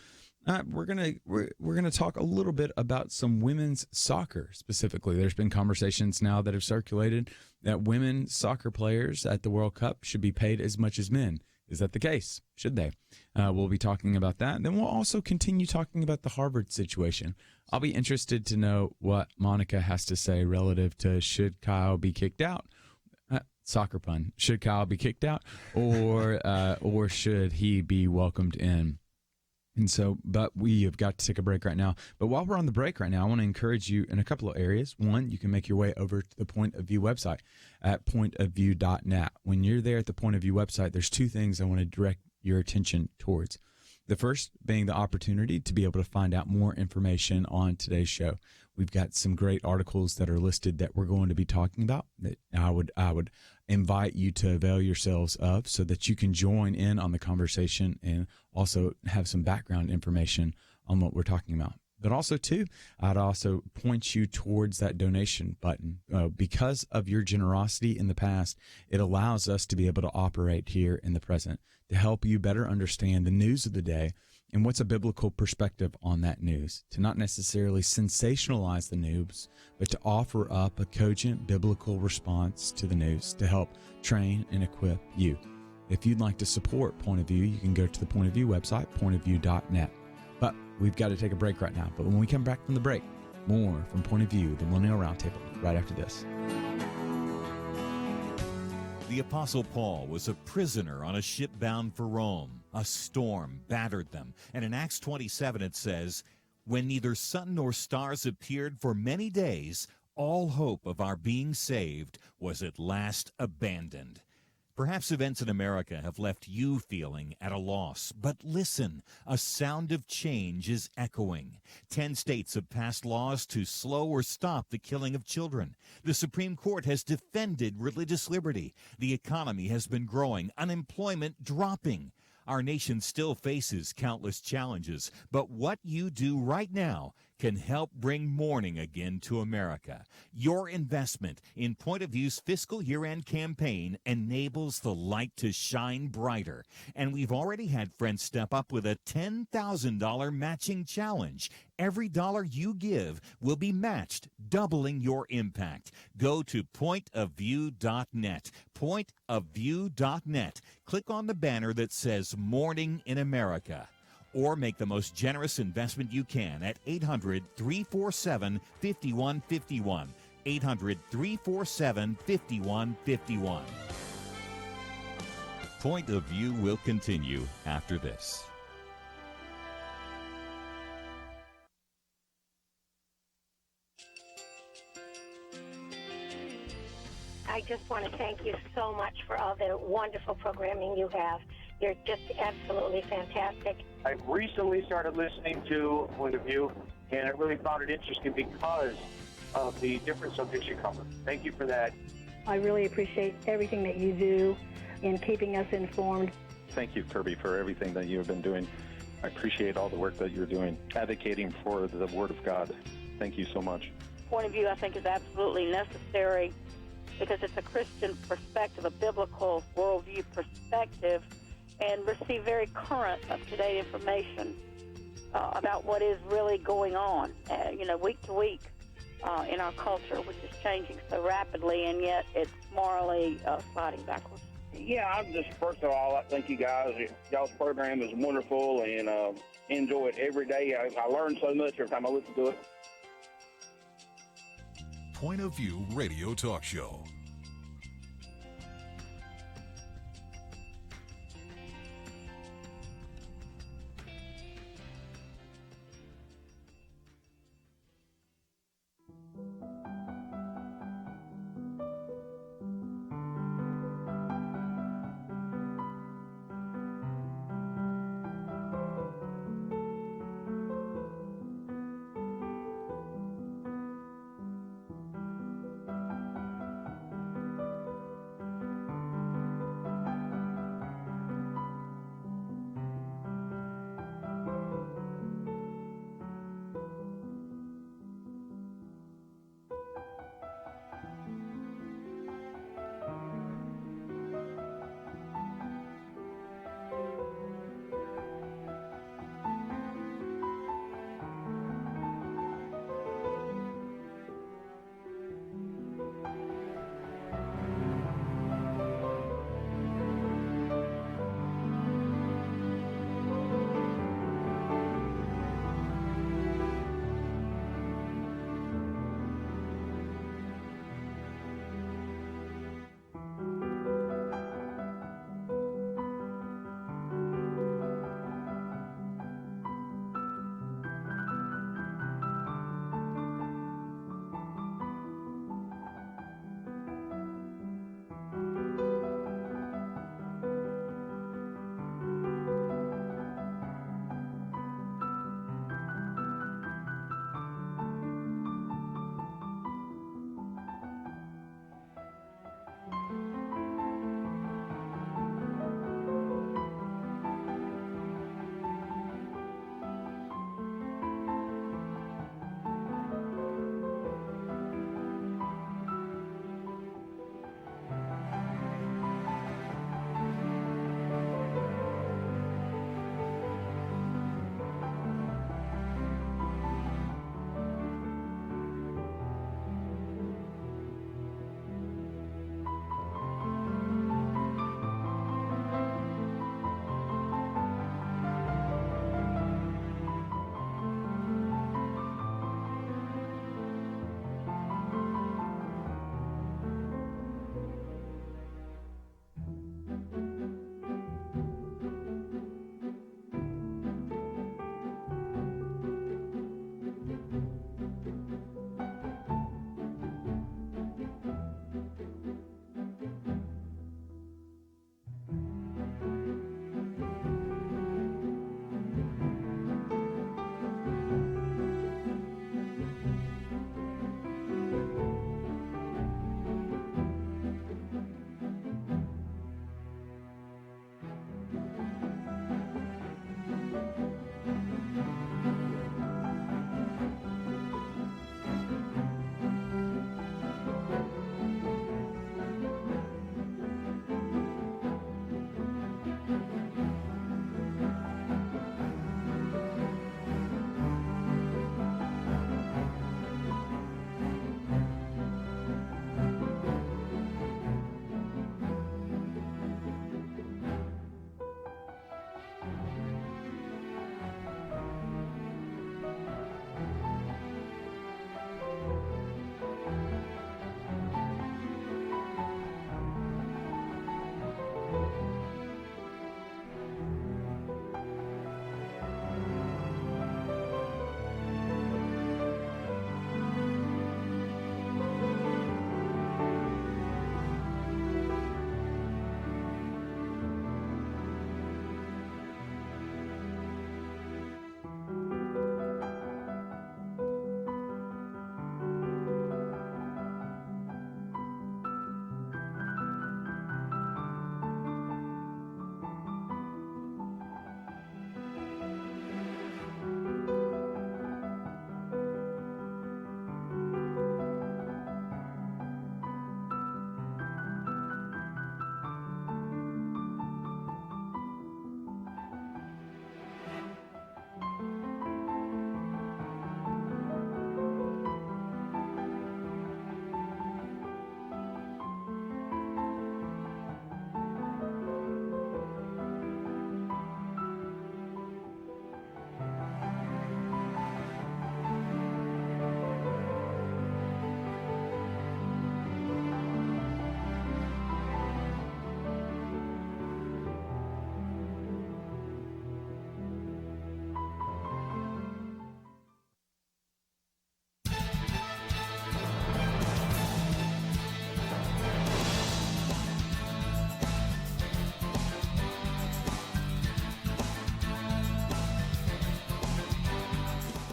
We're gonna talk a little bit about some women's soccer specifically. There's been conversations now that have circulated that women soccer players at the World Cup should be paid as much as men. Is that the case? Should they? We'll be talking about that. And then we'll also continue talking about the Harvard situation. I'll be interested to know what Monica has to say relative to, should Kyle be kicked out? Soccer pun. Should Kyle be kicked out, or should he be welcomed in? And so, but we have got to take a break right now. But while we're on the break right now, I want to encourage you in a couple of areas. 1, you can make your way over to the Point of View website at pointofview.net. When you're there at the Point of View website, there's 2 things I want to direct your attention towards. The first being the opportunity to be able to find out more information on today's show. We've got some great articles that are listed that we're going to be talking about that I would invite you to avail yourselves of, so that you can join in on the conversation and also have some background information on what we're talking about. But also, too, I'd also point you towards that donation button. Because of your generosity in the past, it allows us to be able to operate here in the present, to help you better understand the news of the day and what's a biblical perspective on that news, to not necessarily sensationalize the news, but to offer up a cogent biblical response to the news to help train and equip you. If you'd like to support Point of View, you can go to the Point of View website, pointofview.net. But we've got to take a break right now. But when we come back from the break, more from Point of View, the Millennial Roundtable, right after this. The Apostle Paul was a prisoner on a ship bound for Rome. A storm battered them. And in Acts 27 it says, "When neither sun nor stars appeared for many days, all hope of our being saved was at last abandoned." Perhaps events in America have left you feeling at a loss. But listen, a sound of change is echoing. 10 states have passed laws to slow or stop the killing of children. The Supreme Court has defended religious liberty. The economy has been growing, unemployment dropping. Our nation still faces countless challenges, but what you do right now can help bring morning again to America. Your investment in Point of View's fiscal year-end campaign enables the light to shine brighter. And we've already had friends step up with a $10,000 matching challenge. Every dollar you give will be matched, doubling your impact. Go to pointofview.net. Pointofview.net. Click on the banner that says Morning in America. Or make the most generous investment you can at 800-347-5151. 800-347-5151. Point of View will continue after this. I just want to thank you so much for all the wonderful programming you have. You're just absolutely fantastic. I recently started listening to Point of View, and I really found it interesting because of the different subjects you cover. Thank you for that. I really appreciate everything that you do in keeping us informed. Thank you, Kirby, for everything that you have been doing. I appreciate all the work that you're doing, advocating for the Word of God. Thank you so much. Point of View, I think, is absolutely necessary because it's a Christian perspective, a biblical worldview perspective, and receive very current, up-to-date information about what is really going on, week to week in our culture, which is changing so rapidly, and yet it's morally sliding backwards. Yeah, I'm just, first of all, I thank you guys. Y'all's program is wonderful, and enjoy it every day. I learn so much every time I listen to it. Point of View Radio Talk Show.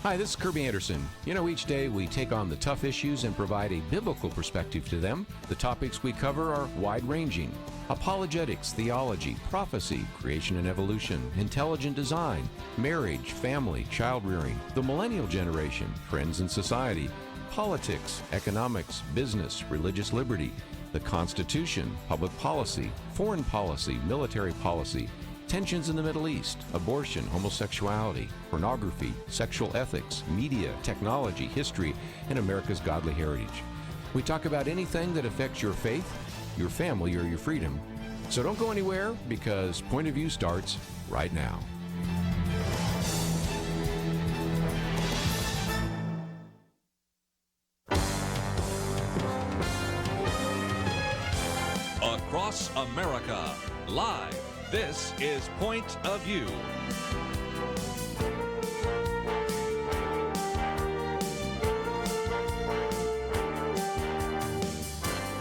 Hi, this is Kirby Anderson. Each day we take on the tough issues and provide a biblical perspective to them. The topics we cover are wide-ranging: apologetics, theology, prophecy, creation and evolution, intelligent design, marriage, family, child-rearing, the millennial generation, trends in society, politics, economics, business, religious liberty, the Constitution, public policy, foreign policy, military policy, tensions in the Middle East, abortion, homosexuality, pornography, sexual ethics, media, technology, history, and America's godly heritage. We talk about anything that affects your faith, your family, or your freedom. So don't go anywhere, because Point of View starts right now. Across America, live. This is Point of View.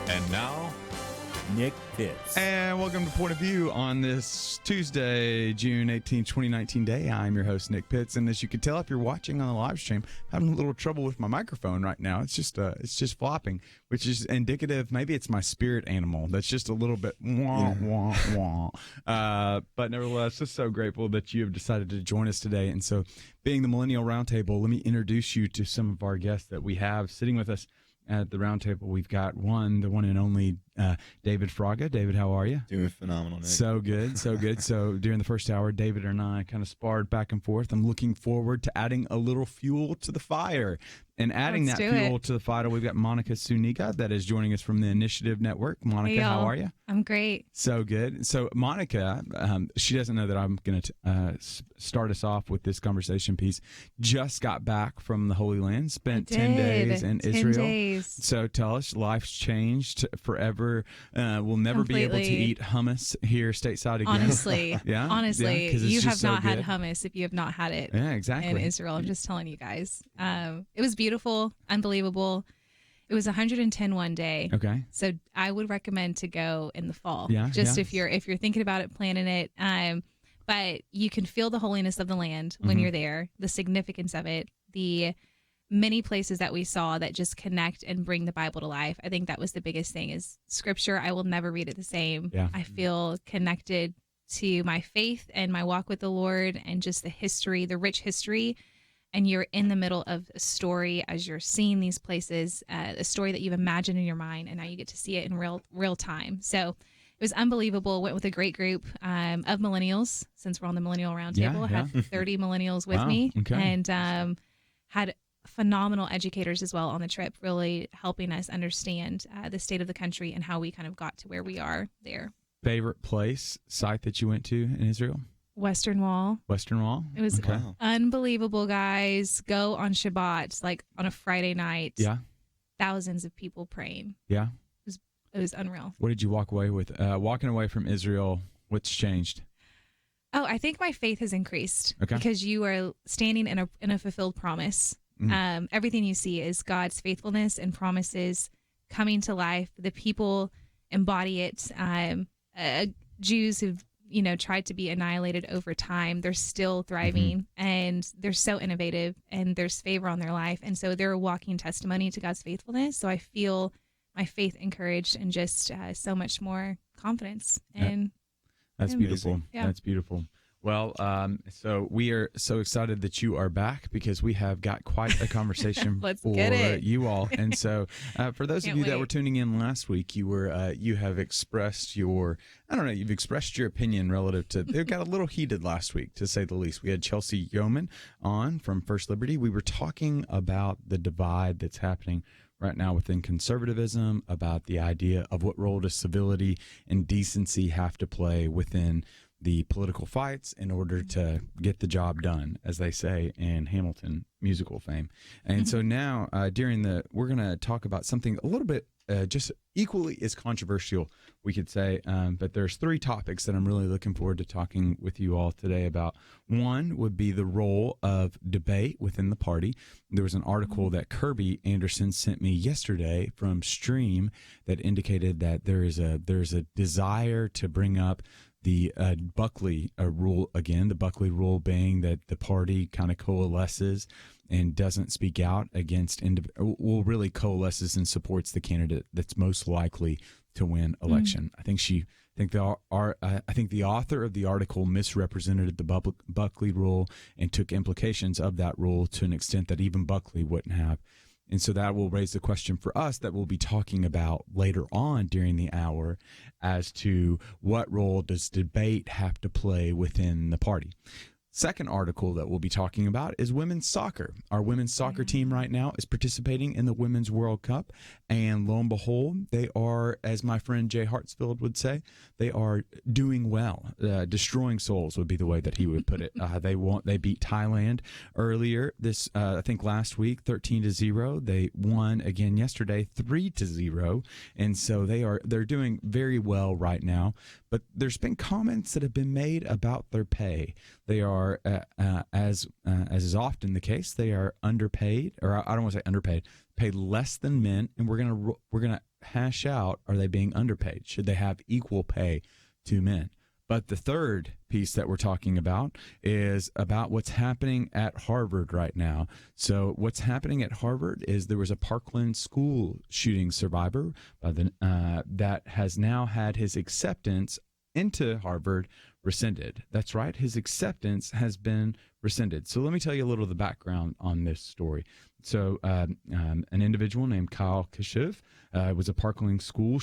And now, Nick Pitts. And welcome to Point of View on this Tuesday, June 18, 2019 day. I'm your host, Nick Pitts. And as you can tell, if you're watching on the live stream, I'm having a little trouble with my microphone right now. It's just flopping, which is indicative. Maybe it's my spirit animal that's just a little bit wah, wah, wah. But nevertheless, just so grateful that you have decided to join us today. And so, being the Millennial Roundtable, let me introduce you to some of our guests that we have sitting with us at the roundtable. We've got the one and only David Fraga. David, how are you? Doing phenomenal, Nick. So good, so good. So during the first hour, David and I kind of sparred back and forth. I'm looking forward to adding a little fuel to the fire. And adding that fuel to the fire, we've got Monica Zuniga that is joining us from the Initiative Network. Monica, how are you? I'm great. So good. So Monica, she doesn't know that I'm going to start us off with this conversation piece. Just got back from the Holy Land, spent 10 days in Israel. 10 days. So tell us, life's changed forever. We'll never be able to eat hummus here stateside again. Honestly. Yeah? Honestly, Yeah, you have so not had good. hummus if you have not had it Yeah, exactly. in Israel. I'm just telling you guys. It was beautiful, unbelievable. It was 110 one day. Okay. So I would recommend to go in the fall. Yeah, Just yeah. if you're thinking about it, planning it. But you can feel the holiness of the land when you're there, the significance of it, the many places that we saw that just connect and bring the Bible to life. I think that was the biggest thing is scripture. I will never read it the same. Yeah. I feel connected to my faith and my walk with the Lord and just the history, the rich history. And you're in the middle of a story as you're seeing these places, a story that you've imagined in your mind, and now you get to see it in real time. So it was unbelievable. Went with a great group of millennials, since we're on the Millennial Roundtable. Yeah, Had 30 millennials with me, and had phenomenal educators as well on the trip, really helping us understand the state of the country and how we kind of got to where we are there. Favorite site that you went to in Israel? Western Wall. Western Wall? It was Okay. unbelievable, guys. Go on Shabbat, like on a Friday night. Yeah. Thousands of people praying. Yeah. It was unreal. What did you walk away with? Walking away from Israel, what's changed? Oh, I think my faith has increased because you are standing in a fulfilled promise. Everything you see is God's faithfulness and promises coming to life. The people embody it. Jews who've tried to be annihilated over time, they're still thriving and they're so innovative and there's favor on their life. And so they're a walking testimony to God's faithfulness. So I feel my faith encouraged and just so much more confidence. And that's beautiful. Yeah. That's beautiful. Well, so we are so excited that you are back because we have got quite a conversation Let's for get it. you all. And so for those of Can't you that wait. were tuning in last week, you have expressed you've expressed your opinion relative to, it got a little heated last week, to say the least. We had Chelsea Yeoman on from First Liberty. We were talking about the divide that's happening right now within conservatism, about the idea of what role does civility and decency have to play within the political fights in order to get the job done, as they say in Hamilton musical fame. And so now we're going to talk about something a little bit just equally as controversial, we could say, but there's three topics that I'm really looking forward to talking with you all today about. One would be the role of debate within the party. There was an article that Kirby Anderson sent me yesterday from Stream that indicated that there is a desire to bring up the Buckley rule again. The Buckley rule being that the party kind of coalesces and doesn't speak out against really coalesces and supports the candidate that's most likely to win election. I think the author of the article misrepresented the Buckley rule and took implications of that rule to an extent that even Buckley wouldn't have. And so that will raise the question for us that we'll be talking about later on during the hour as to what role does debate have to play within the party. Second article that we'll be talking about is women's soccer. Our women's soccer team right now is participating in the Women's World Cup, and lo and behold, they are, as my friend Jay Hartsfield would say, they are doing well. Destroying souls would be the way that he would put it. They beat Thailand earlier this, I think last week, 13-0. They won again yesterday, 3-0, and so they're doing very well right now. But there's been comments that have been made about their pay. They are, as is often the case, they are underpaid, or I don't want to say underpaid, paid less than men. And we're gonna hash out: are they being underpaid? Should they have equal pay to men? But the third piece that we're talking about is about what's happening at Harvard right now. So what's happening at Harvard is there was a Parkland school shooting survivor that has now had his acceptance into Harvard rescinded. That's right. His acceptance has been rescinded. So let me tell you a little of the background on this story. So an individual named Kyle Kashuv was a Parkland school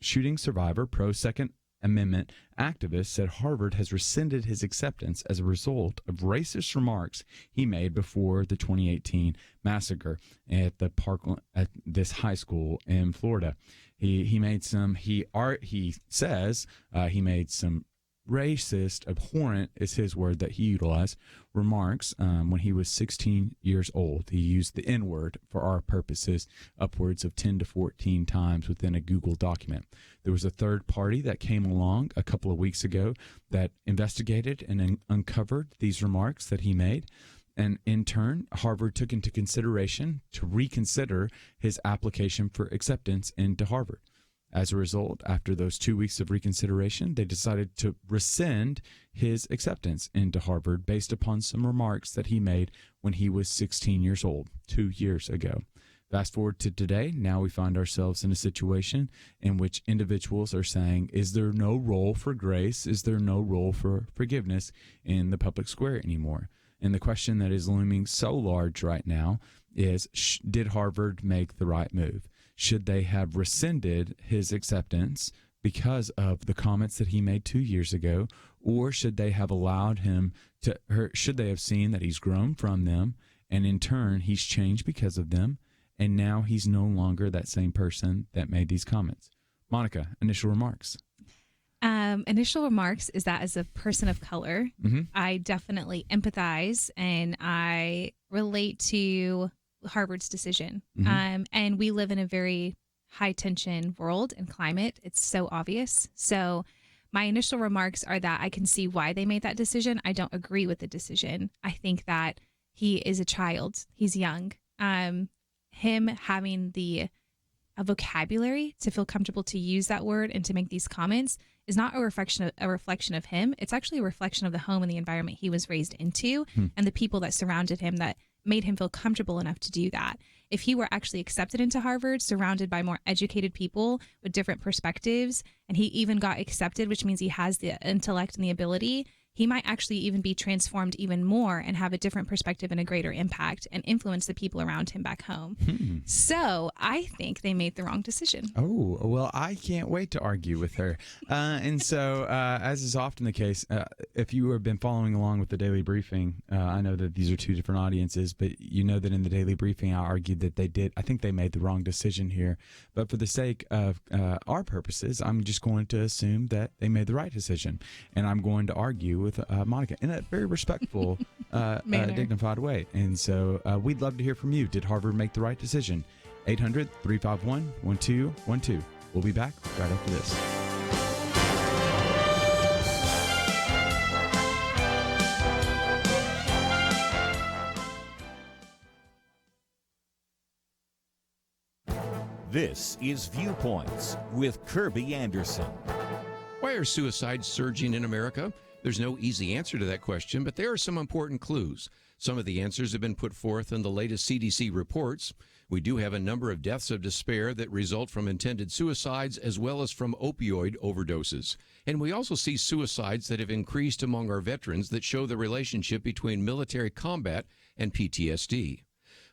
shooting survivor, pro-Second Amendment activist, said Harvard has rescinded his acceptance as a result of racist remarks he made before the 2018 massacre at this high school in Florida. He made some racist, abhorrent is his word that he utilized, remarks when he was 16 years old. He used the N-word for our purposes upwards of 10 to 14 times within a Google document. There was a third party that came along a couple of weeks ago that investigated and uncovered these remarks that he made. And in turn, Harvard took into consideration to reconsider his application for acceptance into Harvard. As a result, after those 2 weeks of reconsideration, they decided to rescind his acceptance into Harvard based upon some remarks that he made when he was 16 years old, 2 years ago. Fast forward to today, now we find ourselves in a situation in which individuals are saying, is there no role for grace? Is there no role for forgiveness in the public square anymore? And the question that is looming so large right now is, did Harvard make the right move? Should they have rescinded his acceptance because of the comments that he made 2 years ago? Or should they have allowed him should they have seen that he's grown from them and in turn he's changed because of them? And now he's no longer that same person that made these comments. Monica, initial remarks. Initial remarks is that as a person of color, I definitely empathize and I relate to Harvard's decision. And we live in a very high tension world and climate. It's so obvious. So my initial remarks are that I can see why they made that decision. I don't agree with the decision. I think that he is a child. He's young. Him having a vocabulary to feel comfortable to use that word and to make these comments is not a reflection of him. It's actually a reflection of the home and the environment he was raised into and the people that surrounded him that made him feel comfortable enough to do that. If he were actually accepted into Harvard, surrounded by more educated people with different perspectives, and he even got accepted, which means he has the intellect and the ability, he might actually even be transformed even more and have a different perspective and a greater impact and influence the people around him back home. So I think they made the wrong decision. Oh, well, I can't wait to argue with her. And so, as is often the case, if you have been following along with the Daily Briefing, I know that these are two different audiences, but you know that in the Daily Briefing, I argued that I think they made the wrong decision here. But for the sake of our purposes, I'm just going to assume that they made the right decision. And I'm going to argue with Monica in a very respectful, dignified way. And so we'd love to hear from you. Did Harvard make the right decision? 800-351-1212. We'll be back right after this. This is Viewpoints with Kirby Anderson. Why are suicides surging in America? There's no easy answer to that question, but there are some important clues. Some of the answers have been put forth in the latest CDC reports. We do have a number of deaths of despair that result from intended suicides as well as from opioid overdoses. And we also see suicides that have increased among our veterans that show the relationship between military combat and PTSD.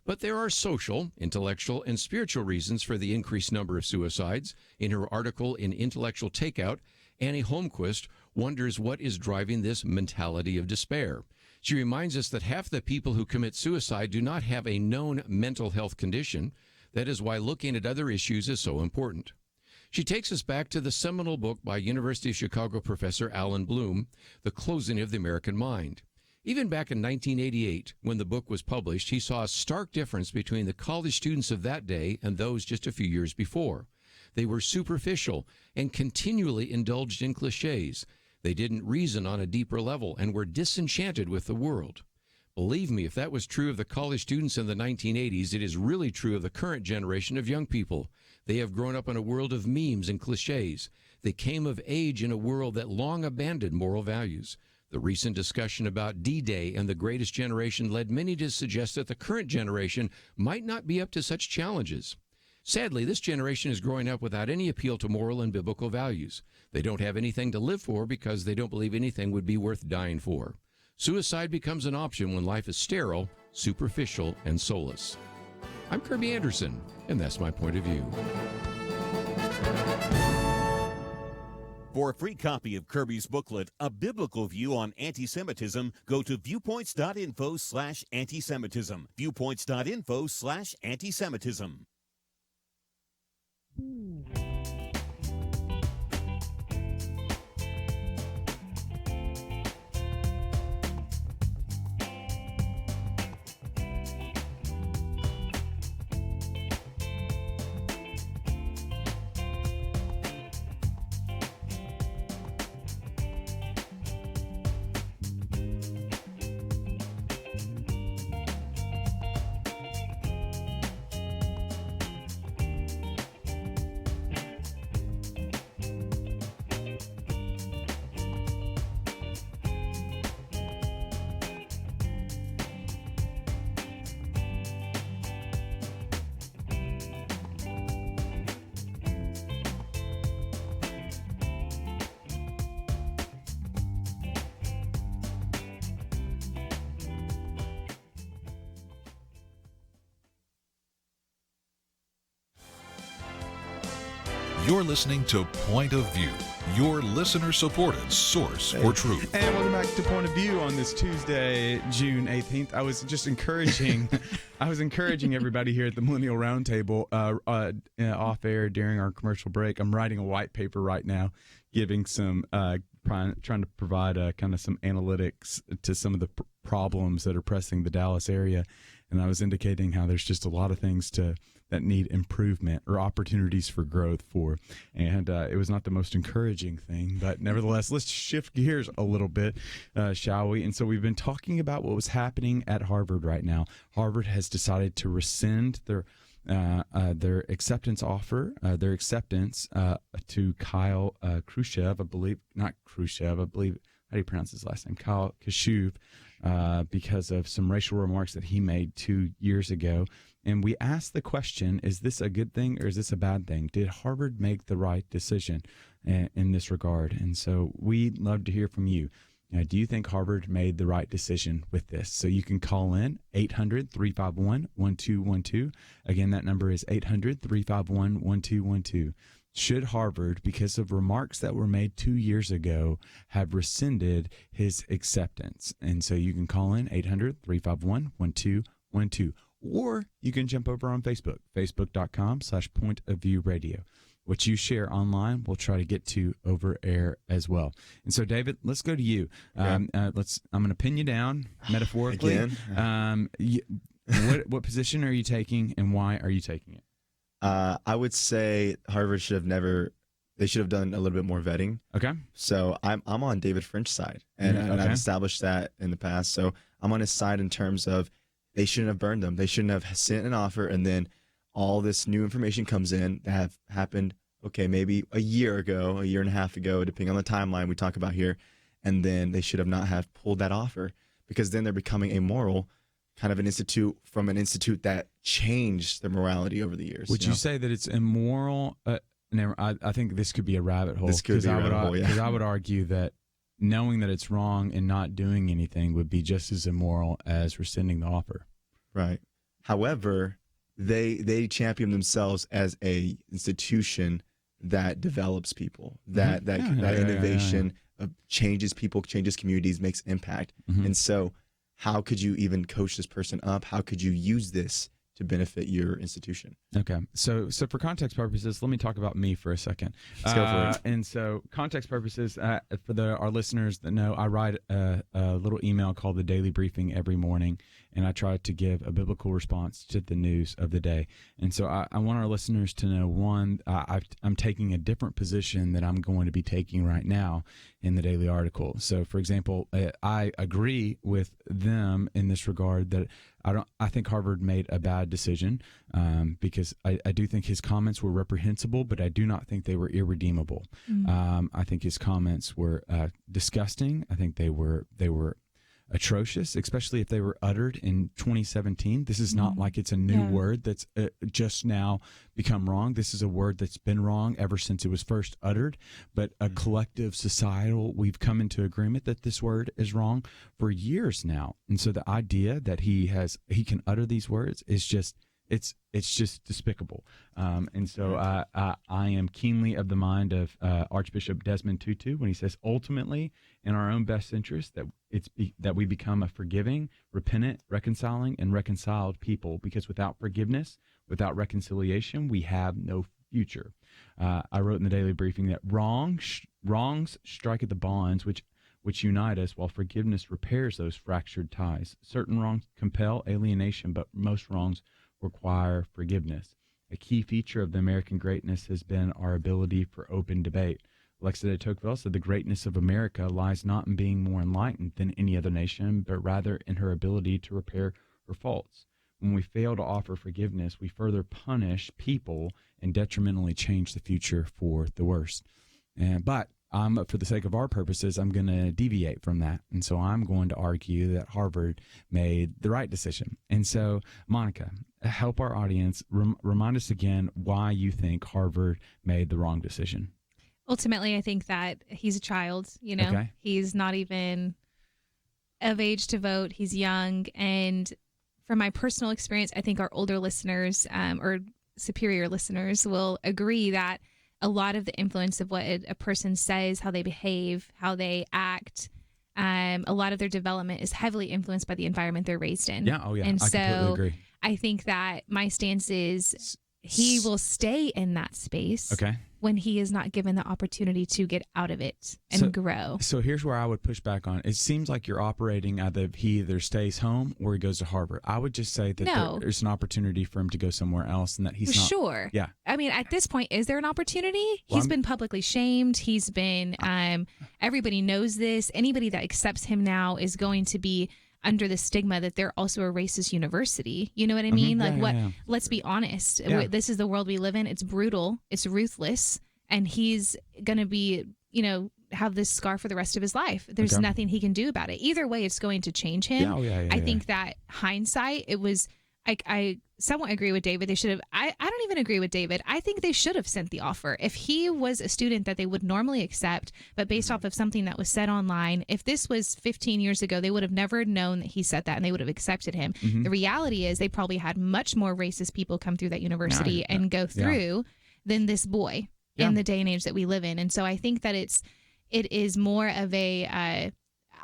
But there are social, intellectual, and spiritual reasons for the increased number of suicides. In her article in Intellectual Takeout, Annie Holmquist wonders what is driving this mentality of despair. She reminds us that half the people who commit suicide do not have a known mental health condition. That is why looking at other issues is so important. She takes us back to the seminal book by University of Chicago professor Alan Bloom, The Closing of the American Mind. Even back in 1988, when the book was published, he saw a stark difference between the college students of that day and those just a few years before. They were superficial and continually indulged in cliches. They didn't reason on a deeper level and were disenchanted with the world. Believe me, if that was true of the college students in the 1980s, it is really true of the current generation of young people. They have grown up in a world of memes and cliches. They came of age in a world that long abandoned moral values. The recent discussion about D-Day and the greatest generation led many to suggest that the current generation might not be up to such challenges. Sadly, this generation is growing up without any appeal to moral and biblical values. They don't have anything to live for because they don't believe anything would be worth dying for. Suicide becomes an option when life is sterile, superficial, and soulless. I'm Kirby Anderson, and that's my point of view. For a free copy of Kirby's booklet, A Biblical View on Anti-Semitism, go to viewpoints.info/antisemitism. Viewpoints.info/antisemitism. You're listening to Point of View, your listener-supported source for truth. And welcome back to Point of View on this Tuesday, June 18th. I was just encouraging, everybody here at the Millennial Roundtable off air during our commercial break. I'm writing a white paper right now, giving some, trying to provide kind of some analytics to some of the problems that are pressing the Dallas area. And I was indicating how there's just a lot of things that need improvement or opportunities for growth for. And it was not the most encouraging thing, but nevertheless, let's shift gears a little bit, shall we? And so we've been talking about what was happening at Harvard right now. Harvard has decided to rescind their acceptance offer, their acceptance to Kyle Khrushchev, I believe, how do you pronounce his last name? Kyle Kashuv, because of some racial remarks that he made 2 years ago. And we asked the question, is this a good thing or is this a bad thing? Did Harvard make the right decision in this regard? And so we'd love to hear from you. Do you think Harvard made the right decision with this? So you can call in 800-351-1212. Again, that number is 800-351-1212. Should Harvard, because of remarks that were made 2 years ago, have rescinded his acceptance? And so you can call in 800-351-1212. Or you can jump over on Facebook, facebook.com/pointofviewradio. What you share online, we'll try to get to over air as well. And so, David, let's go to you. Okay. I'm going to pin you down metaphorically. What position are you taking, and why are you taking it? I would say Harvard should have done a little bit more vetting. Okay. So I'm on David French's side, and I've established that in the past. So I'm on his side in terms of they shouldn't have burned them. They shouldn't have sent an offer, and then all this new information comes in that have happened okay, maybe a year and a half ago, depending on the timeline we talk about here, and then they should have not have pulled that offer, because then they're becoming amoral, kind of an institute that changed their morality over the years. Would you say that it's immoral? I think this could be a rabbit hole. This could be a rabbit hole, yeah. Because I would argue that knowing that it's wrong and not doing anything would be just as immoral as rescinding the offer. Right. However, they champion themselves as a institution that develops people, that innovation changes people, changes communities, makes impact. And so how could you even coach this person up? How could you use this to benefit your institution? Okay. So for context purposes, let me talk about me for a second. Let's go for it. And so context purposes, for our listeners that know, I write a little email called the Daily Briefing every morning, and I try to give a biblical response to the news of the day. And so I want our listeners to know, one, I'm taking a different position that I'm going to be taking right now in the daily article. So, for example, I agree with them in this regard that I think Harvard made a bad decision because I do think his comments were reprehensible, but I do not think they were irredeemable. I think his comments were disgusting. I think they were atrocious, especially if they were uttered in 2017. This is not like it's a new word that's just now become wrong. This is a word that's been wrong ever since it was first uttered, but a collective societal, we've come into agreement that this word is wrong for years now. And so the idea that he can utter these words is just, it's just despicable. And so I am keenly of the mind of Archbishop Desmond Tutu when he says, ultimately, in our own best interest, that we become a forgiving, repentant, reconciling, and reconciled people, because without forgiveness, without reconciliation, we have no future. I wrote in the Daily Briefing that wrongs strike at the bonds which unite us, while forgiveness repairs those fractured ties. Certain wrongs compel alienation, but most wrongs require forgiveness. A key feature of the American greatness has been our ability for open debate. Alexa de Tocqueville said the greatness of America lies not in being more enlightened than any other nation, but rather in her ability to repair her faults. When we fail to offer forgiveness, we further punish people and detrimentally change the future for the worse. But for the sake of our purposes, I'm going to deviate from that. And so I'm going to argue that Harvard made the right decision. And so, Monica, help our audience, remind us again why you think Harvard made the wrong decision. Ultimately, I think that he's a child, Okay. He's not even of age to vote. He's young. And from my personal experience, I think our older listeners or superior listeners will agree that a lot of the influence of what a person says, how they behave, how they act, a lot of their development is heavily influenced by the environment they're raised in. Yeah, oh yeah, and I completely agree. I think that my stance is he will stay in that space when he is not given the opportunity to get out of it and grow. So here's where I would push back on. It seems like you're operating either he either stays home or he goes to Harvard. I would just say that there's an opportunity for him to go somewhere else, and that he's not. Sure. Yeah. I mean, at this point, is there an opportunity? He's been publicly shamed. He's been, everybody knows this. Anybody that accepts him now is going to be under the stigma that they're also a racist university. You know what I mean? Let's be honest. Yeah. This is the world we live in. It's brutal. It's ruthless. And he's going to be, have this scar for the rest of his life. There's nothing he can do about it. Either way, it's going to change him. I think that hindsight, it was, I somewhat agree with David. They should have, I don't even agree with David. I think they should have sent the offer. If he was a student that they would normally accept, but based off of something that was said online, if this was 15 years ago, they would have never known that he said that and they would have accepted him. The reality is they probably had much more racist people come through that university and go through than this boy in the day and age that we live in. And so I think that it is more of a,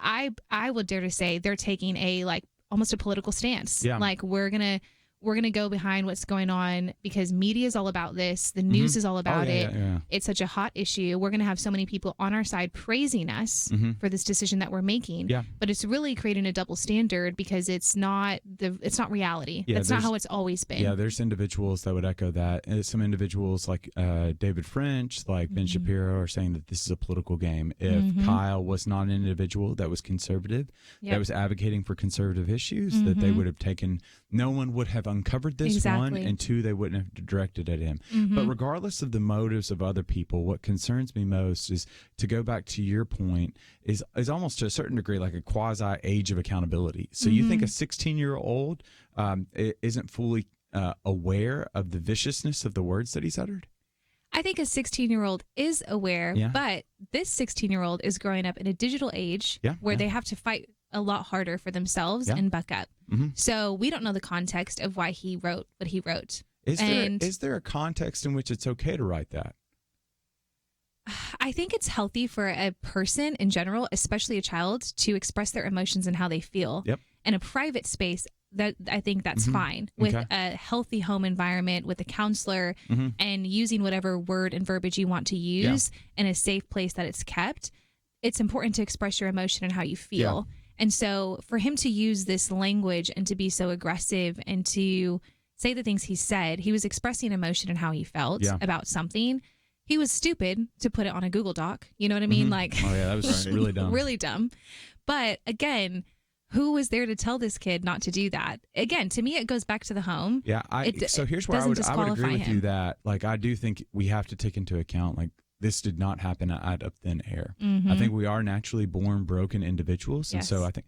I would dare to say they're taking a almost a political stance. Yeah. Like we're gonna go behind what's going on because media is all about this. The news is all about it. Yeah. It's such a hot issue. We're gonna have so many people on our side praising us for this decision that we're making. Yeah. But it's really creating a double standard because it's not reality. Yeah, That's not how it's always been. Yeah, there's individuals that would echo that. Some individuals like David French, like Ben Shapiro, are saying that this is a political game. If Kyle was not an individual that was conservative, that was advocating for conservative issues, that they would have taken. No one would have uncovered this, Exactly. one, and two, they wouldn't have directed at him. But regardless of the motives of other people, what concerns me most is, to go back to your point, is almost to a certain degree like a quasi age of accountability. So you think a 16-year-old isn't fully aware of the viciousness of the words that he's uttered? I think a 16-year-old is aware, Yeah. but this 16-year-old is growing up in a digital age where they have to fight a lot harder for themselves and buck up. So we don't know the context of why he wrote what he wrote. Is there a context in which it's okay to write that? I think it's healthy for a person in general, especially a child, to express their emotions and how they feel. In a private space, that I think that's fine. With a healthy home environment, with a counselor, and using whatever word and verbiage you want to use in a safe place that it's kept, it's important to express your emotion and how you feel. And so for him to use this language and to be so aggressive and to say the things he said, he was expressing emotion and how he felt about something. He was stupid to put it on a Google Doc. You know what I mean? Like, oh yeah, that was really dumb. Really dumb. But again, who was there to tell this kid not to do that? Again, to me, it goes back to the home. Yeah. So here's where I would agree with you that, like, I do think we have to take into account, like, this did not happen out of thin air. I think we are naturally born broken individuals. And so I think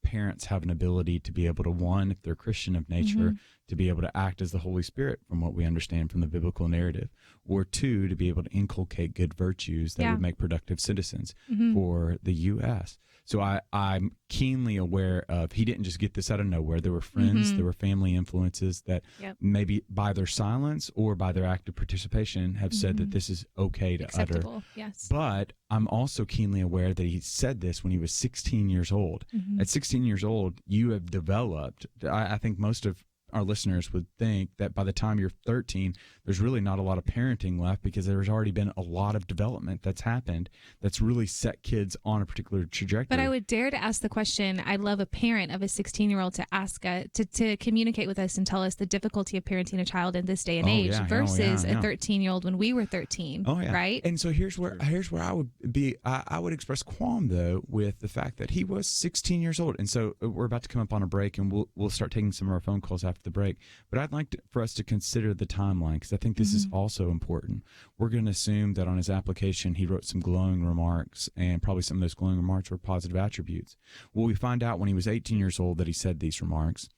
parents have an ability to be able to, one, if they're Christian of nature, to be able to act as the Holy Spirit from what we understand from the biblical narrative, or two, to be able to inculcate good virtues that would make productive citizens for the U.S. So I'm keenly aware of, he didn't just get this out of nowhere. There were friends, there were family influences that maybe by their silence or by their active participation have said that this is okay to acceptable. utter. Yes. But I'm also keenly aware that he said this when he was 16 years old. At 16 years old, you have developed, I think most of our listeners would think that by the time you're 13, there's really not a lot of parenting left, because there's already been a lot of development that's happened that's really set kids on a particular trajectory. But I would dare to ask the question. I'd love a parent of a 16-year-old to ask to communicate with us and tell us the difficulty of parenting a child in this day and age versus a 13-year-old when we were 13. Right? And so here's where I would be. I would express qualm though with the fact that he was 16 years old, and so we're about to come up on a break, and we'll start taking some of our phone calls after the break. But I'd like for us to consider the timeline, because I think this is also important. We're going to assume that on his application he wrote some glowing remarks, and probably some of those glowing remarks were positive attributes. Well, we find out when he was 18 years old that he said these remarks.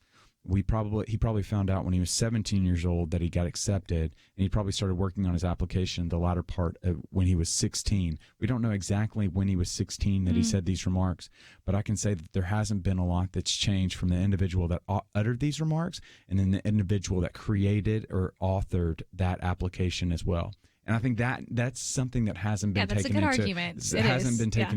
He probably found out when he was 17 years old that he got accepted, and he probably started working on his application the latter part of when he was 16. We don't know exactly when he was 16 that he said these remarks, but I can say that there hasn't been a lot that's changed from the individual that uttered these remarks and then the individual that created or authored that application as well. And I think that's something that hasn't been taken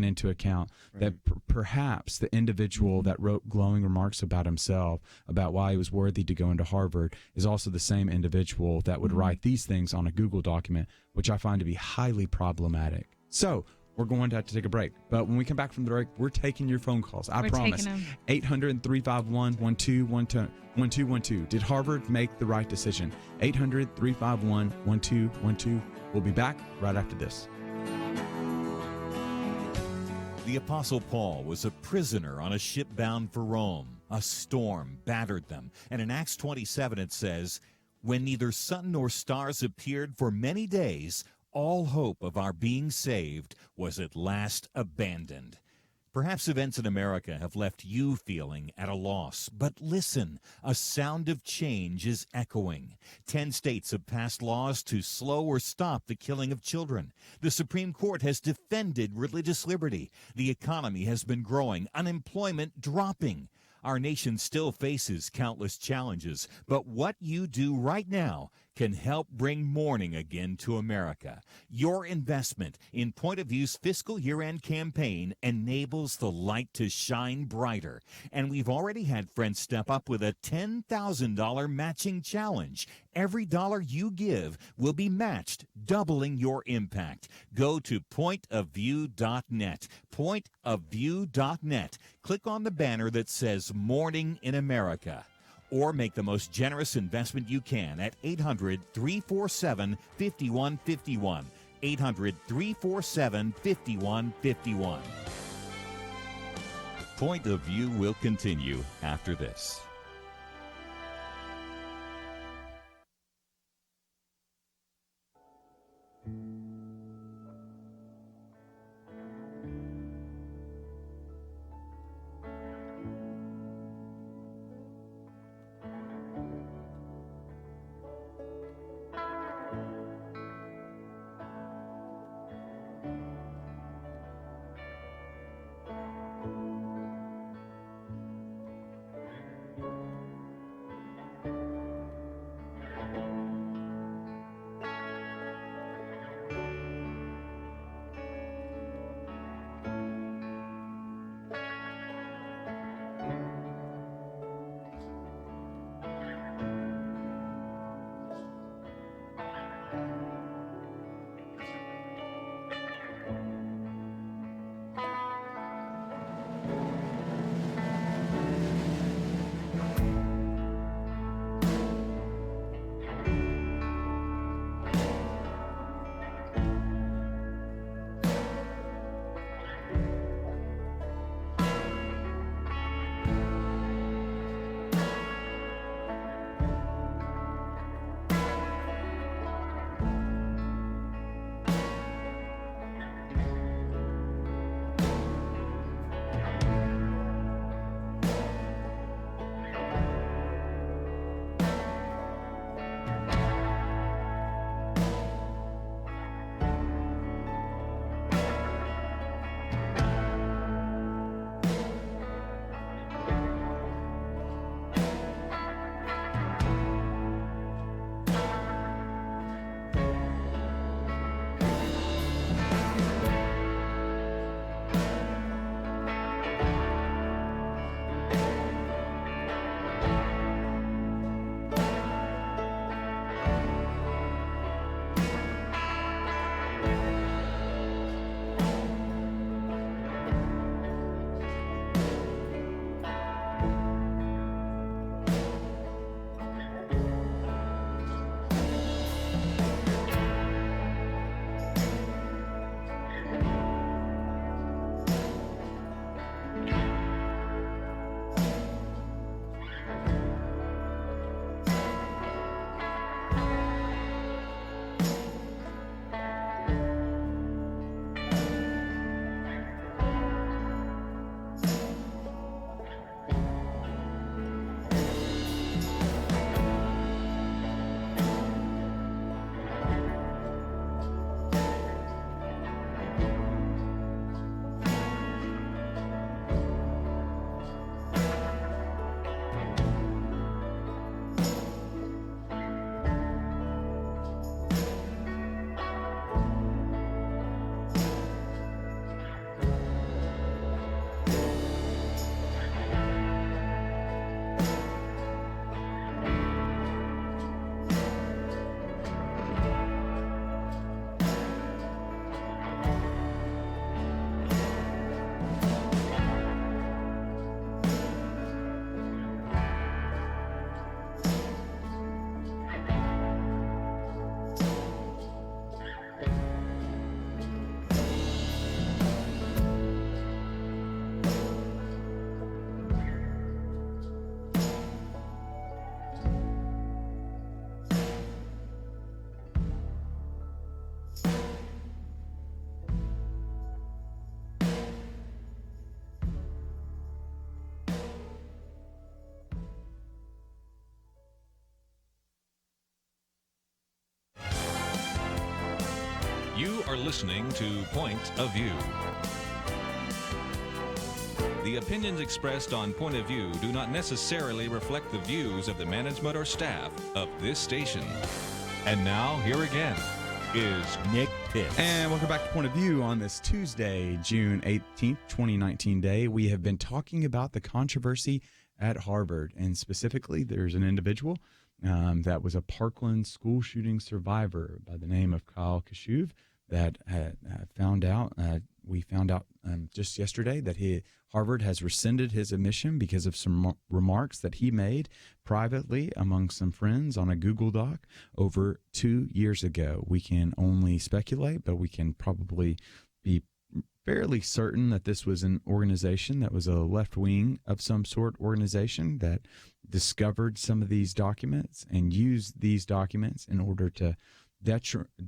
into account. Right. That perhaps the individual that wrote glowing remarks about himself, about why he was worthy to go into Harvard, is also the same individual that would write these things on a Google document, which I find to be highly problematic. So we're going to have to take a break. But when we come back from the break, we're taking your phone calls. I promise. 800-351-1212. Did Harvard make the right decision? 800-351-1212. We'll be back right after this. The Apostle Paul was a prisoner on a ship bound for Rome. A storm battered them. And in Acts 27 it says, "When neither sun nor stars appeared for many days, all hope of our being saved was at last abandoned." Perhaps events in America have left you feeling at a loss. But listen, a sound of change is echoing. 10 states have passed laws to slow or stop the killing of children. The Supreme Court has defended religious liberty. The economy has been growing, unemployment dropping. Our nation still faces countless challenges, but what you do right now can help bring morning again to America. Your investment in Point of View's fiscal year-end campaign enables the light to shine brighter. And we've already had friends step up with a $10,000 matching challenge. Every dollar you give will be matched, doubling your impact. Go to pointofview.net. Pointofview.net. Click on the banner that says Morning in America. Or make the most generous investment you can at 800-347-5151. 800-347-5151. Point of View will continue after this. are listening to Point of View. The opinions expressed on Point of View do not necessarily reflect the views of the management or staff of this station. And now, here again is Nick Pitts. And welcome back to Point of View on this Tuesday, June 18th, 2019 day. We have been talking about the controversy at Harvard, and specifically there's an individual that was a Parkland school shooting survivor by the name of Kyle Kashuv that we found out just yesterday that Harvard has rescinded his admission because of some remarks that he made privately among some friends on a Google Doc over 2 years ago. We can only speculate, but we can probably be fairly certain that this was an organization that was a left wing of some sort organization that discovered some of these documents and used these documents in order to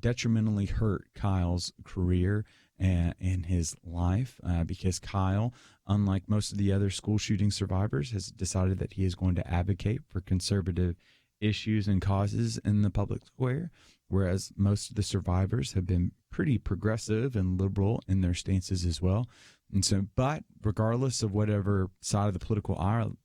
detrimentally hurt Kyle's career and his life, because Kyle, unlike most of the other school shooting survivors, has decided that he is going to advocate for conservative issues and causes in the public square, whereas most of the survivors have been pretty progressive and liberal in their stances as well. And so, but regardless of whatever side of the political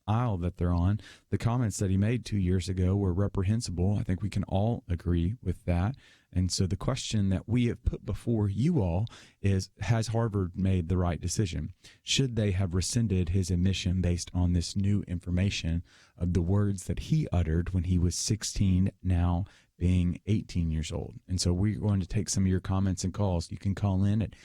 aisle that they're on, the comments that he made 2 years ago were reprehensible. I think we can all agree with that. And so the question that we have put before you all is, has Harvard made the right decision? Should they have rescinded his admission based on this new information of the words that he uttered when he was 16, now being 18 years old? And so we're going to take some of your comments and calls. You can call in at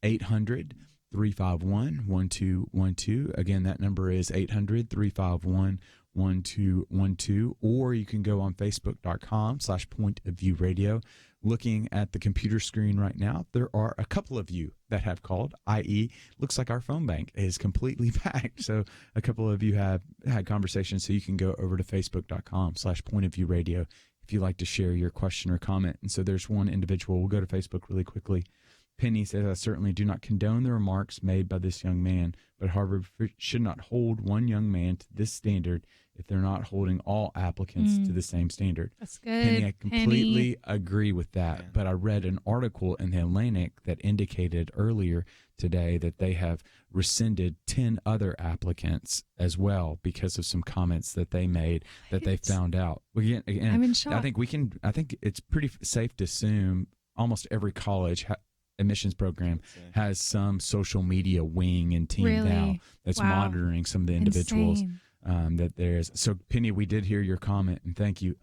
800-351-1212. Again, that number is 800-351-1212. Or you can go on Facebook.com/PointOfViewRadio. Looking at the computer screen right now, there are a couple of you that have called, i.e., looks like our phone bank is completely packed. So a couple of you have had conversations, so you can go over to Facebook.com/PointOfViewRadio if you'd like to share your question or comment. And so there's one individual. We'll go to Facebook really quickly. Penny says, I certainly do not condone the remarks made by this young man, but Harvard should not hold one young man to this standard if they're not holding all applicants to the same standard. That's good. Penny, I completely agree with that. But I read an article in the Atlantic that indicated earlier today that they have rescinded 10 other applicants as well because of some comments that they made that they found out. Again, I'm in shock. I think it's pretty safe to assume almost every college admissions program has some social media wing and team now that's monitoring some of the individuals. That there's. So Penny, we did hear your comment and thank you.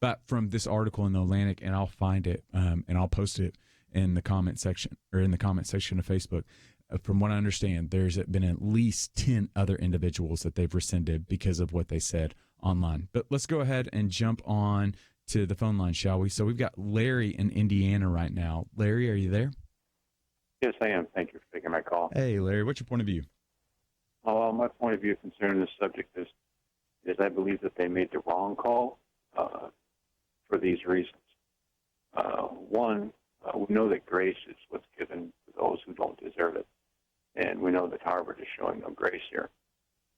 But from this article in the Atlantic, and I'll find it and I'll post it in the comment section of Facebook. From what I understand, there's been at least 10 other individuals that they've rescinded because of what they said online. But let's go ahead and jump on to the phone line, shall we? So we've got Larry in Indiana right now. Larry, are you there? Yes, I am. Thank you for taking my call. Hey, Larry, what's your point of view? Well, my point of view concerning this subject is I believe that they made the wrong call for these reasons. One, we know that grace is what's given to those who don't deserve it, and we know that Harvard is showing no grace here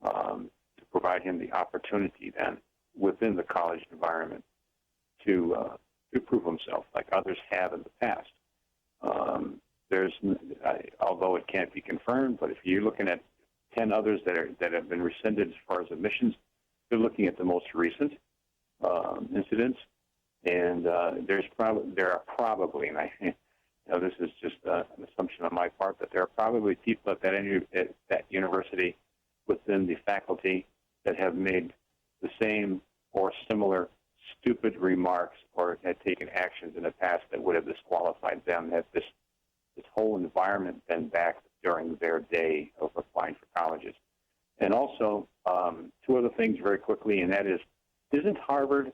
to provide him the opportunity then within the college environment to prove himself like others have in the past. Although it can't be confirmed, but if you're looking at 10 others that have been rescinded as far as admissions, they're looking at the most recent incidents, and there are probably, and this is just an assumption on my part, that there are probably people at that university within the faculty that have made the same or similar stupid remarks or had taken actions in the past that would have disqualified them had this whole environment been back during their day of applying for colleges. And also, two other things very quickly, and that is, isn't Harvard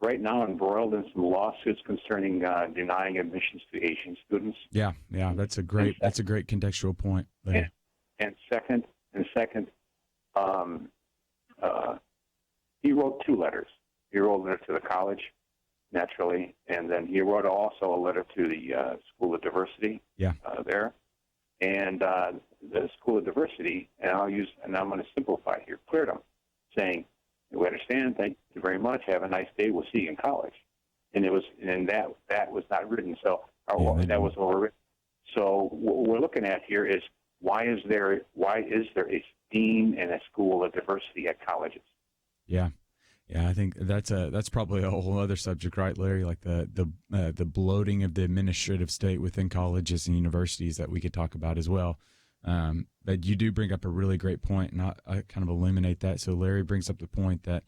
right now embroiled in some lawsuits concerning denying admissions to Asian students? Yeah, that's a great contextual point there. And second, he wrote two letters. He wrote a letter to the college, naturally, and then he wrote also a letter to the School of Diversity there. And the School of Diversity, and I'm going to simplify here, cleared them, saying, we understand, thank you very much, have a nice day, we'll see you in college. And that was not written. So that was overwritten. So what we're looking at here is why is there a dean and a school of diversity at colleges? Yeah. I think that's probably a whole other subject, right, Larry? Like the bloating of the administrative state within colleges and universities that we could talk about as well. But you do bring up a really great point, and I kind of illuminate that. So Larry brings up the point that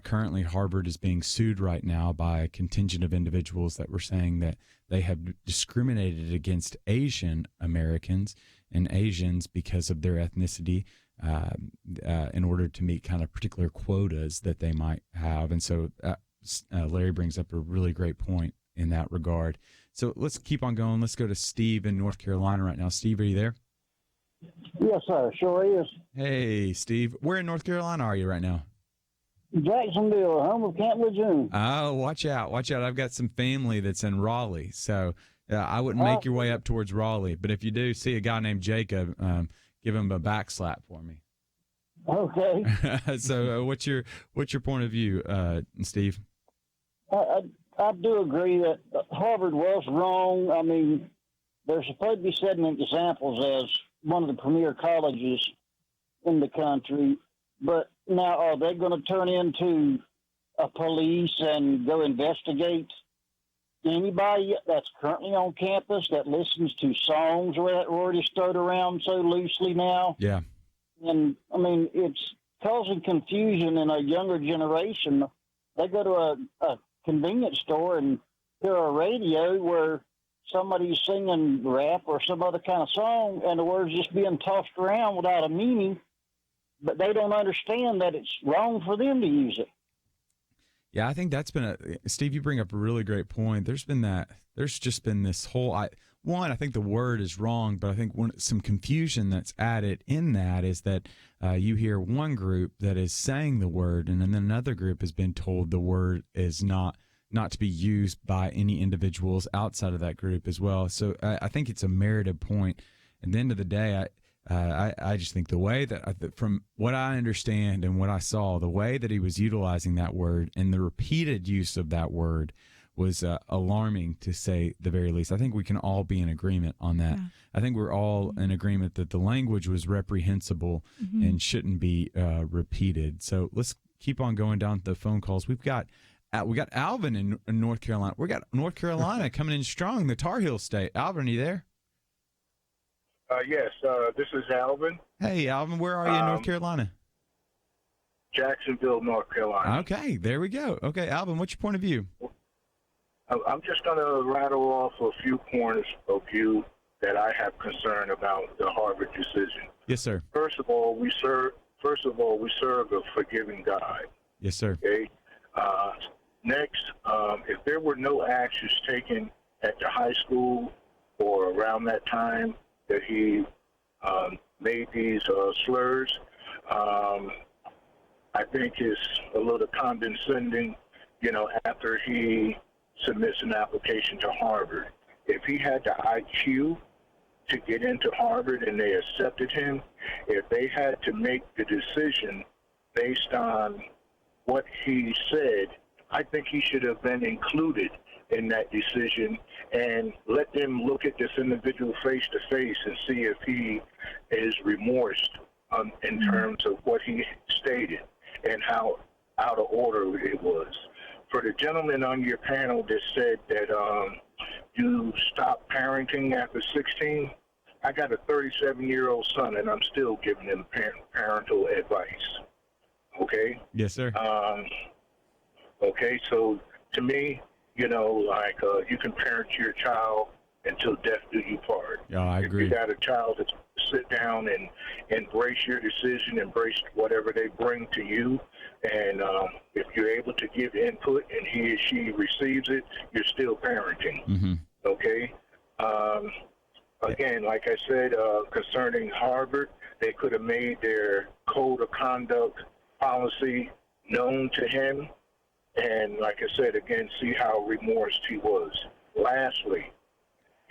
currently Harvard is being sued right now by a contingent of individuals that were saying that they have discriminated against Asian Americans and Asians because of their ethnicity in order to meet kind of particular quotas that they might have. And so Larry brings up a really great point in that regard. So let's keep on going. Let's go to Steve in North Carolina right now. Steve, are you there? Yes, sir. Sure is. Hey, Steve. Where in North Carolina are you right now? Jacksonville, home of Camp Lejeune. Oh, watch out. Watch out. I've got some family that's in Raleigh. So I wouldn't make your way up towards Raleigh. But if you do see a guy named Jacob, give him a back slap for me. Okay. So what's your point of view, Steve? I do agree that Harvard was wrong. I mean, they're supposed to be setting examples as one of the premier colleges in the country. But now, are they going to turn into a police and go investigate anybody that's currently on campus that listens to songs that are already stirred around so loosely now? Yeah. And, I mean, it's causing confusion in a younger generation. They go to a convenience store and hear a radio where somebody's singing rap or some other kind of song, and the words just being tossed around without a meaning, but they don't understand that it's wrong for them to use it. Yeah, I think that's been Steve, you bring up a really great point. There's just been this whole, I think the word is wrong, but I think some confusion that's added in that is that you hear one group that is saying the word, and then another group has been told the word is not to be used by any individuals outside of that group as well. So I think it's a merited point. At the end of the day, I just think the way that, from what I understand and what I saw, the way that he was utilizing that word and the repeated use of that word was alarming, to say the very least. I think we can all be in agreement on that. Yeah. I think we're all in agreement that the language was reprehensible and shouldn't be repeated. So let's keep on going down the phone calls. We got Alvin in North Carolina. We got North Carolina coming in strong, the Tar Heel state. Alvin, are you there? Yes, this is Alvin. Hey, Alvin, where are you in North Carolina? Jacksonville, North Carolina. Okay, there we go. Okay, Alvin, what's your point of view? I'm just going to rattle off a few points of view that I have concern about the Harvard decision. Yes, sir. First of all, we serve a forgiving God. Yes, sir. Okay. Next, if there were no actions taken at the high school or around that time that he made these slurs, I think it's a little condescending, after he submits an application to Harvard. If he had the IQ to get into Harvard and they accepted him, if they had to make the decision based on what he said, I think he should have been included in that decision and let them look at this individual face to face and see if he is remorsed in terms of what he stated and how out of order it was. For the gentleman on your panel that said that you stopped parenting after 16, I got a 37-year-old son, and I'm still giving him parental advice. Okay? Yes, sir. Okay, so to me, you can parent your child until death do you part. Yeah, I agree. If you got a child that's sit down and embrace your decision, embrace whatever they bring to you, and if you're able to give input and he or she receives it, you're still parenting. Mm-hmm. Okay? Again, like I said, concerning Harvard, they could have made their code of conduct policy known to him, and like I said, again, see how remorsed he was. Lastly,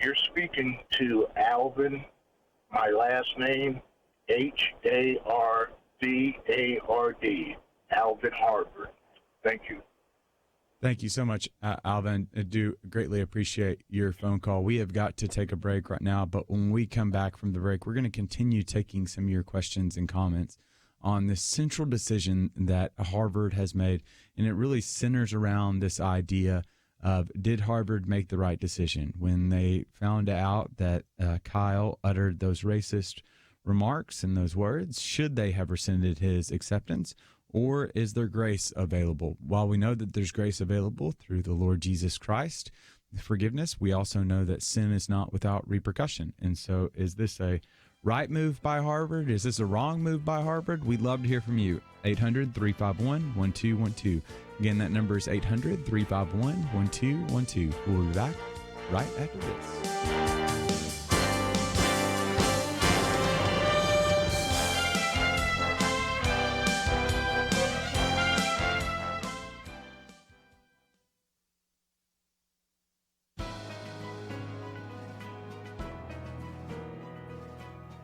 you're speaking to Alvin, my last name, Hardvard, Alvin Harvard. Thank you. Thank you so much, Alvin. I do greatly appreciate your phone call. We have got to take a break right now, but when we come back from the break, we're going to continue taking some of your questions and comments on this central decision that Harvard has made. And it really centers around this idea of, did Harvard make the right decision when they found out that Kyle uttered those racist remarks and those words? Should they have rescinded his acceptance? Or is there grace available? While we know that there's grace available through the Lord Jesus Christ, forgiveness, we also know that sin is not without repercussion. And so is this a right move by Harvard? Is this a wrong move by Harvard? We'd love to hear from you. 800-351-1212. Again, that number is 800-351-1212. We'll be back right after this.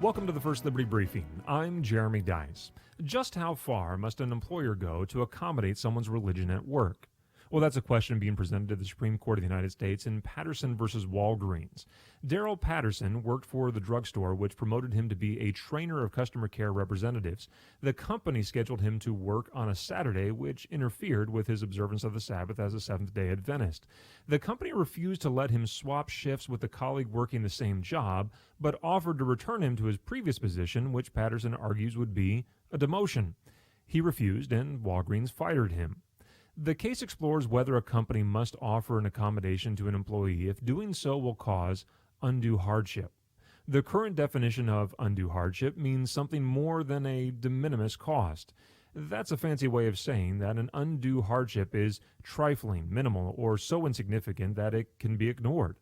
Welcome to the First Liberty Briefing. I'm Jeremy Dice. Just how far must an employer go to accommodate someone's religion at work? Well, that's a question being presented to the Supreme Court of the United States in Patterson versus Walgreens. Darrell Patterson worked for the drugstore, which promoted him to be a trainer of customer care representatives. The company scheduled him to work on a Saturday, which interfered with his observance of the Sabbath as a Seventh-day Adventist. The company refused to let him swap shifts with a colleague working the same job, but offered to return him to his previous position, which Patterson argues would be a demotion. He refused, and Walgreens fired him. The case explores whether a company must offer an accommodation to an employee if doing so will cause undue hardship. The current definition of undue hardship means something more than a de minimis cost. That's a fancy way of saying that an undue hardship is trifling, minimal, or so insignificant that it can be ignored.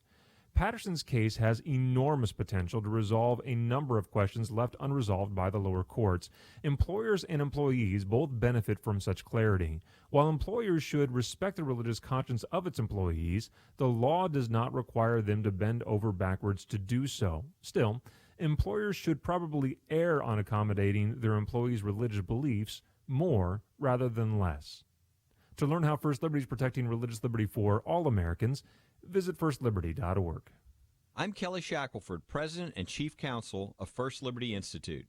Patterson's case has enormous potential to resolve a number of questions left unresolved by the lower courts. Employers and employees both benefit from such clarity. While employers should respect the religious conscience of its employees, the law does not require them to bend over backwards to do so. Still, employers should probably err on accommodating their employees' religious beliefs more rather than less. To learn how First Liberty is protecting religious liberty for all Americans, visit firstliberty.org. I'm Kelly Shackelford, President and Chief Counsel of First Liberty Institute.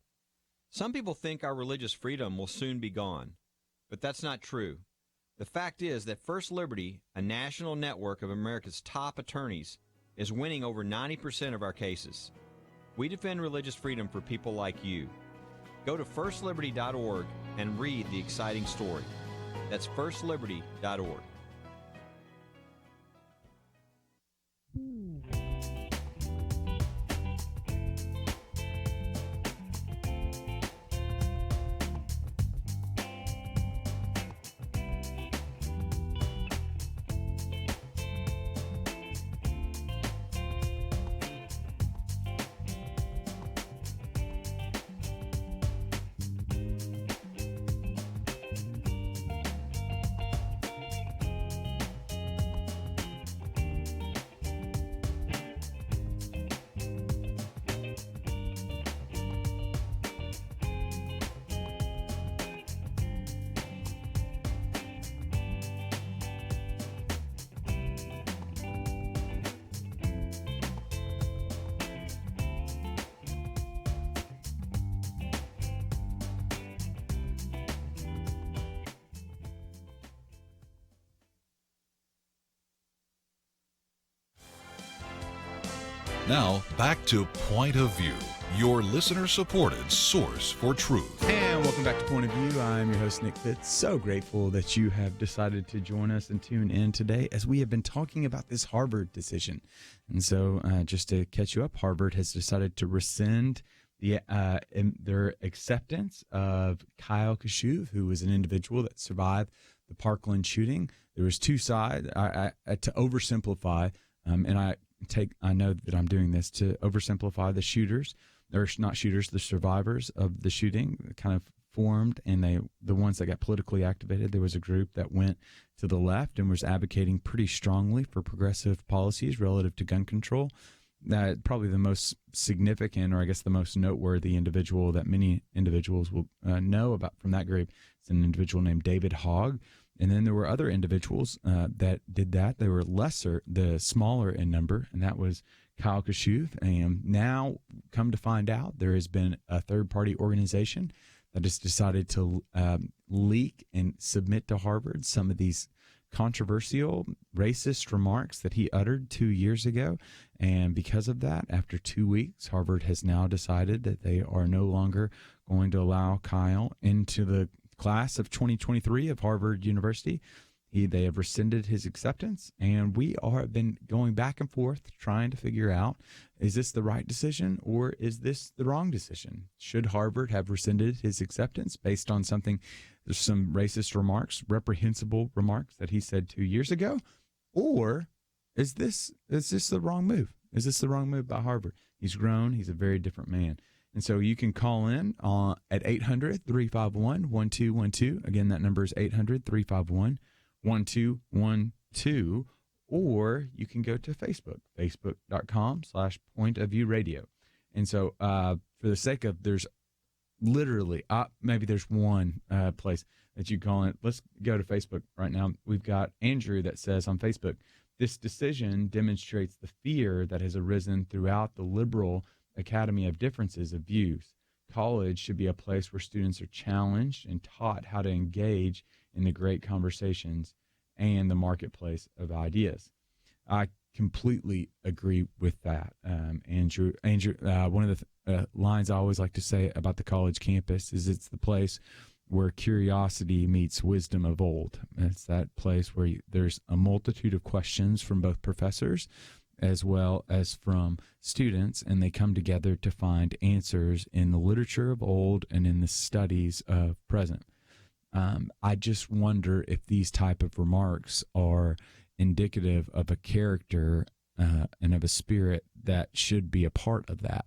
Some people think our religious freedom will soon be gone, but that's not true. The fact is that First Liberty, a national network of America's top attorneys, is winning over 90% of our cases. We defend religious freedom for people like you. Go to firstliberty.org and read the exciting story. That's firstliberty.org. Now, back to Point of View, your listener-supported source for truth. And welcome back to Point of View. I'm your host, Nick Fitz. So grateful that you have decided to join us and tune in today as we have been talking about this Harvard decision. And so just to catch you up, Harvard has decided to rescind their acceptance of Kyle Kashuv, who was an individual that survived the Parkland shooting. There was two sides. To oversimplify, and I know that I'm doing this to oversimplify the shooters, or not shooters, the survivors of the shooting kind of formed, and the ones that got politically activated. There was a group that went to the left and was advocating pretty strongly for progressive policies relative to gun control. That probably the most significant, or I guess the most noteworthy individual that many individuals will know about from that group is an individual named David Hogg. And then there were other individuals that did that. They were smaller in number, and that was Kyle Kashuv. And now, come to find out, there has been a third-party organization that has decided to leak and submit to Harvard some of these controversial racist remarks that he uttered 2 years ago. And because of that, after 2 weeks, Harvard has now decided that they are no longer going to allow Kyle into the class of 2023 of Harvard University. They have rescinded his acceptance, and we have been going back and forth trying to figure out, is this the right decision or is this the wrong decision? Should Harvard have rescinded his acceptance based on some racist remarks, reprehensible remarks that he said 2 years ago? Or is this the wrong move? Is this the wrong move by Harvard? He's grown. He's a very different man. And so you can call in at 800-351-1212. Again, that number is 800-351-1212. Or you can go to Facebook, facebook.com/pointofviewradio. And so for the sake of, there's literally, maybe there's one place that you call in. Let's go to Facebook right now. We've got Andrew that says on Facebook, this decision demonstrates the fear that has arisen throughout the liberal academy of differences of views. College should be a place where students are challenged and taught how to engage in the great conversations and the marketplace of ideas. I completely agree with that, Andrew. One of the lines I always like to say about the college campus is it's the place where curiosity meets wisdom of old. It's that place where there's a multitude of questions from both professors as well as from students, and they come together to find answers in the literature of old and in the studies of present. I just wonder if these type of remarks are indicative of a character and of a spirit that should be a part of that.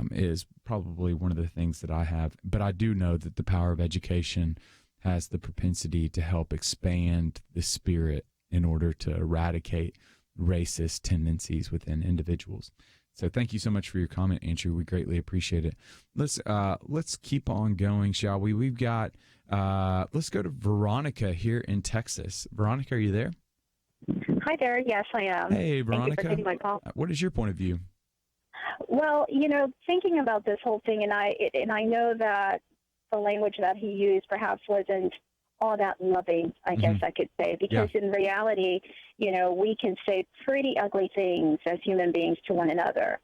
Is probably one of the things that I have. But I do know that the power of education has the propensity to help expand the spirit in order to eradicate racist tendencies within individuals. So thank you so much for your comment, Andrew. We greatly appreciate it. Let's keep on going, shall we? We've got let's go to Veronica here in Texas. Veronica, are you there? Hi there. Yes, I am. Hey, Veronica. Thank you for taking my call. What is your point of view? Well, thinking about this whole thing, and I know that the language that he used perhaps wasn't all that loving, I guess I could say, because in reality, we can say pretty ugly things as human beings to one another.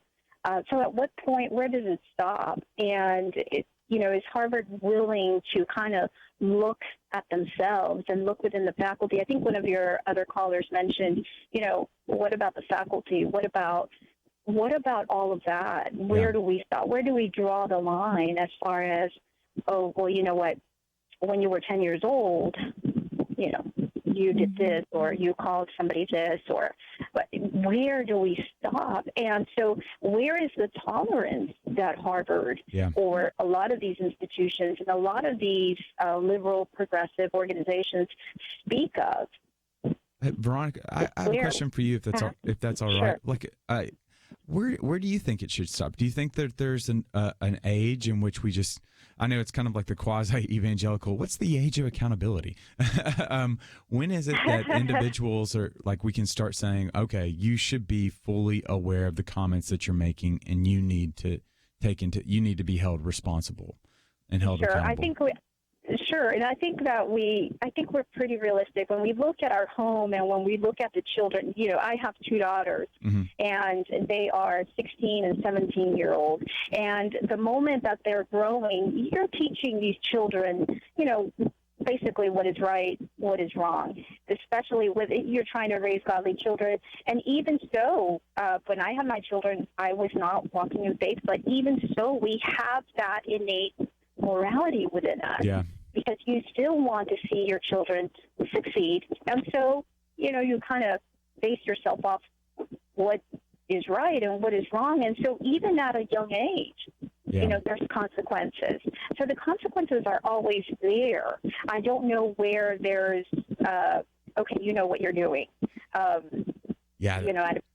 So at what point, where does it stop? And, is Harvard willing to kind of look at themselves and look within the faculty? I think one of your other callers mentioned, what about the faculty? What about all of that? Where do we stop? Where do we draw the line as far as, oh, well, you know what? When you were 10 years old, you did this, or you called somebody this, but where do we stop? And so where is the tolerance that Harvard or a lot of these institutions and a lot of these liberal progressive organizations speak of? Hey, Veronica, I have a question for you, if that's all right. Where do you think it should stop? Do you think that there's an age in which we just, I know it's kind of like the quasi-evangelical, what's the age of accountability? When is it that individuals are, like, we can start saying, okay, you should be fully aware of the comments that you're making, and you need to be held responsible and held accountable? Sure, and I think we're pretty realistic when we look at our home and when we look at the children. I have two daughters, and they are 16 and 17-year-old. And the moment that they're growing, you're teaching these children, basically what is right, what is wrong, especially with you're trying to raise godly children. And even so, when I had my children, I was not walking in faith, but even so, we have that innate morality within us, because you still want to see your children succeed. And so, you kind of base yourself off what is right and what is wrong. And so even at a young age, there's consequences. So the consequences are always there. I don't know where there's, okay, you know what you're doing.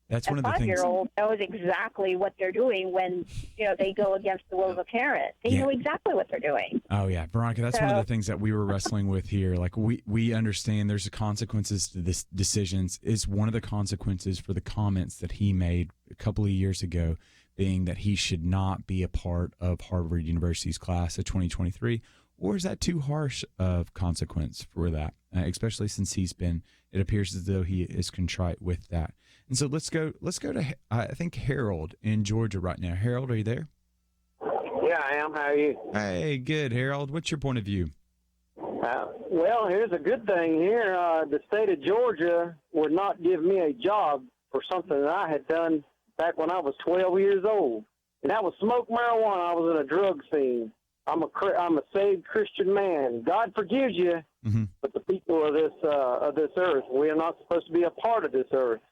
That's one of the things. 5-year-old knows exactly what they're doing when, they go against the will of a parent. They know exactly what they're doing. Oh, yeah. Veronica, that's one of the things that we were wrestling with here. Like, we understand there's consequences to this decisions. Is one of the consequences for the comments that he made a couple of years ago being that he should not be a part of Harvard University's class of 2023? Or is that too harsh of consequence for that, especially since it appears as though he is contrite with that. And so let's go to, I think, Harold in Georgia right now. Harold, are you there? Yeah, I am. How are you? Hey, good, Harold. What's your point of view? Well, here's a good thing here. The state of Georgia would not give me a job for something that I had done back when I was 12 years old. And that was smoke marijuana. I was in a drug scene. I'm a saved Christian man. God forgives you, but the people of this earth, we are not supposed to be a part of this earth.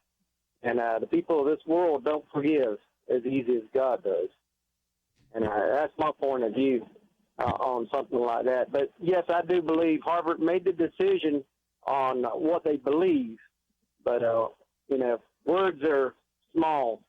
And the people of this world don't forgive as easy as God does. And that's my point of view on something like that. But, yes, I do believe Harvard made the decision on what they believe. But, words are small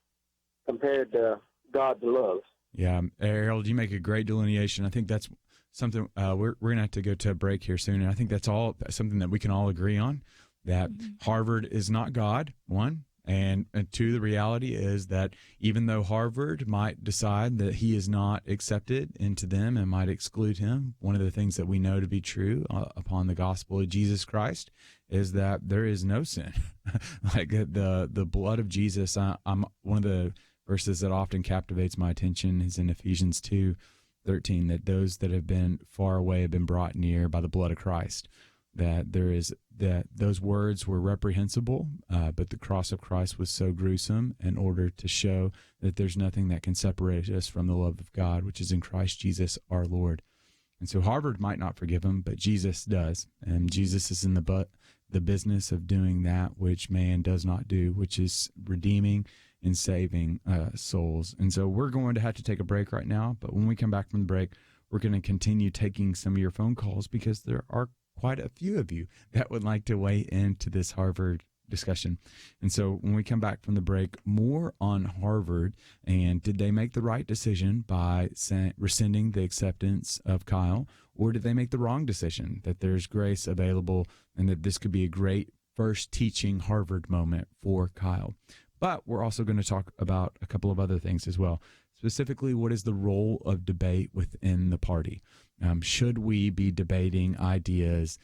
compared to God's love. Yeah, Harold, you make a great delineation. I think that's something we're going to have to go to a break here soon. And I think that's something that we can all agree on, that Harvard is not God, one. And two, the reality is that even though Harvard might decide that he is not accepted into them and might exclude him, one of the things that we know to be true upon the gospel of Jesus Christ is that there is no sin. Like the blood of Jesus, I'm one of the verses that often captivates my attention is in Ephesians 2:13, that those that have been far away have been brought near by the blood of Christ. That those words were reprehensible, but the cross of Christ was so gruesome in order to show that there's nothing that can separate us from the love of God, which is in Christ Jesus our Lord. And so Harvard might not forgive him, but Jesus does. And Jesus is in the business of doing that which man does not do, which is redeeming and saving souls. And so we're going to have to take a break right now. But when we come back from the break, we're going to continue taking some of your phone calls because there are quite a few of you that would like to weigh into this Harvard discussion. And so when we come back from the break, more on Harvard and did they make the right decision by rescinding the acceptance of Kyle, or did they make the wrong decision, that there's grace available and that this could be a great first teaching Harvard moment for Kyle. But we're also going to talk about a couple of other things as well. Specifically, what is the role of debate within the party? Should we be debating ideas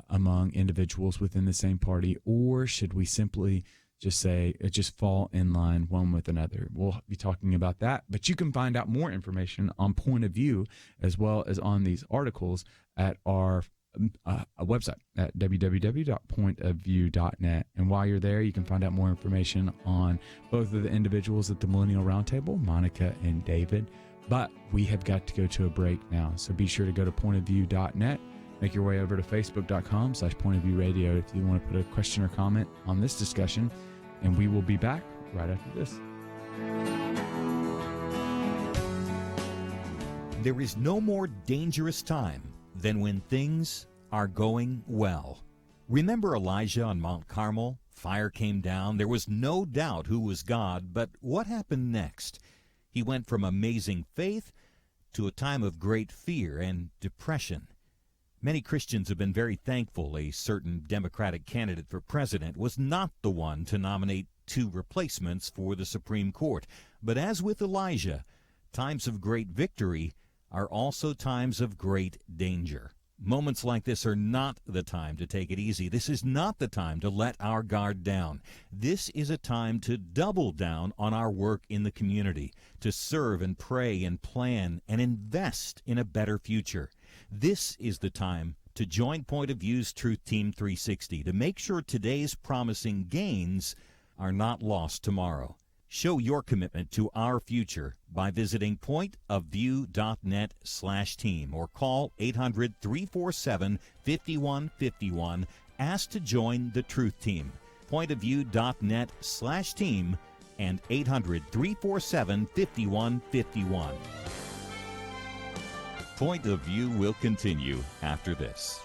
among individuals within the same party, or should we simply just fall in line one with another? We'll be talking about that, but you can find out more information on Point of View as well as on these articles at our website at www.pointofview.net. And while you're there, you can find out more information on both of the individuals at the Millennial Roundtable, Monica and David. But we have got to go to a break now, so be sure to go to pointofview.net. Make your way over to facebook.com/pointofviewradio if you want to put a question or comment on this discussion, and we will be back right after this. There is no more dangerous time than when things are going well. Remember Elijah on Mount Carmel? Fire came down. There was no doubt who was God, but what happened next? He went from amazing faith to a time of great fear and depression. Many Christians have been very thankful a certain Democratic candidate for president was not the one to nominate 2 replacements for the Supreme Court. But as with Elijah, times of great victory are also times of great danger. Moments like this are not the time to take it easy. This is not the time to let our guard down. This is a time to double down on our work in the community, to serve and pray and plan and invest in a better future. This is the time to join Point of View's Truth Team 360 to make sure today's promising gains are not lost tomorrow. Show your commitment to our future by visiting pointofview.net/team or call 800-347-5151. Ask to join the Truth Team. Pointofview.net/team and 800-347-5151. Point of View will continue after this.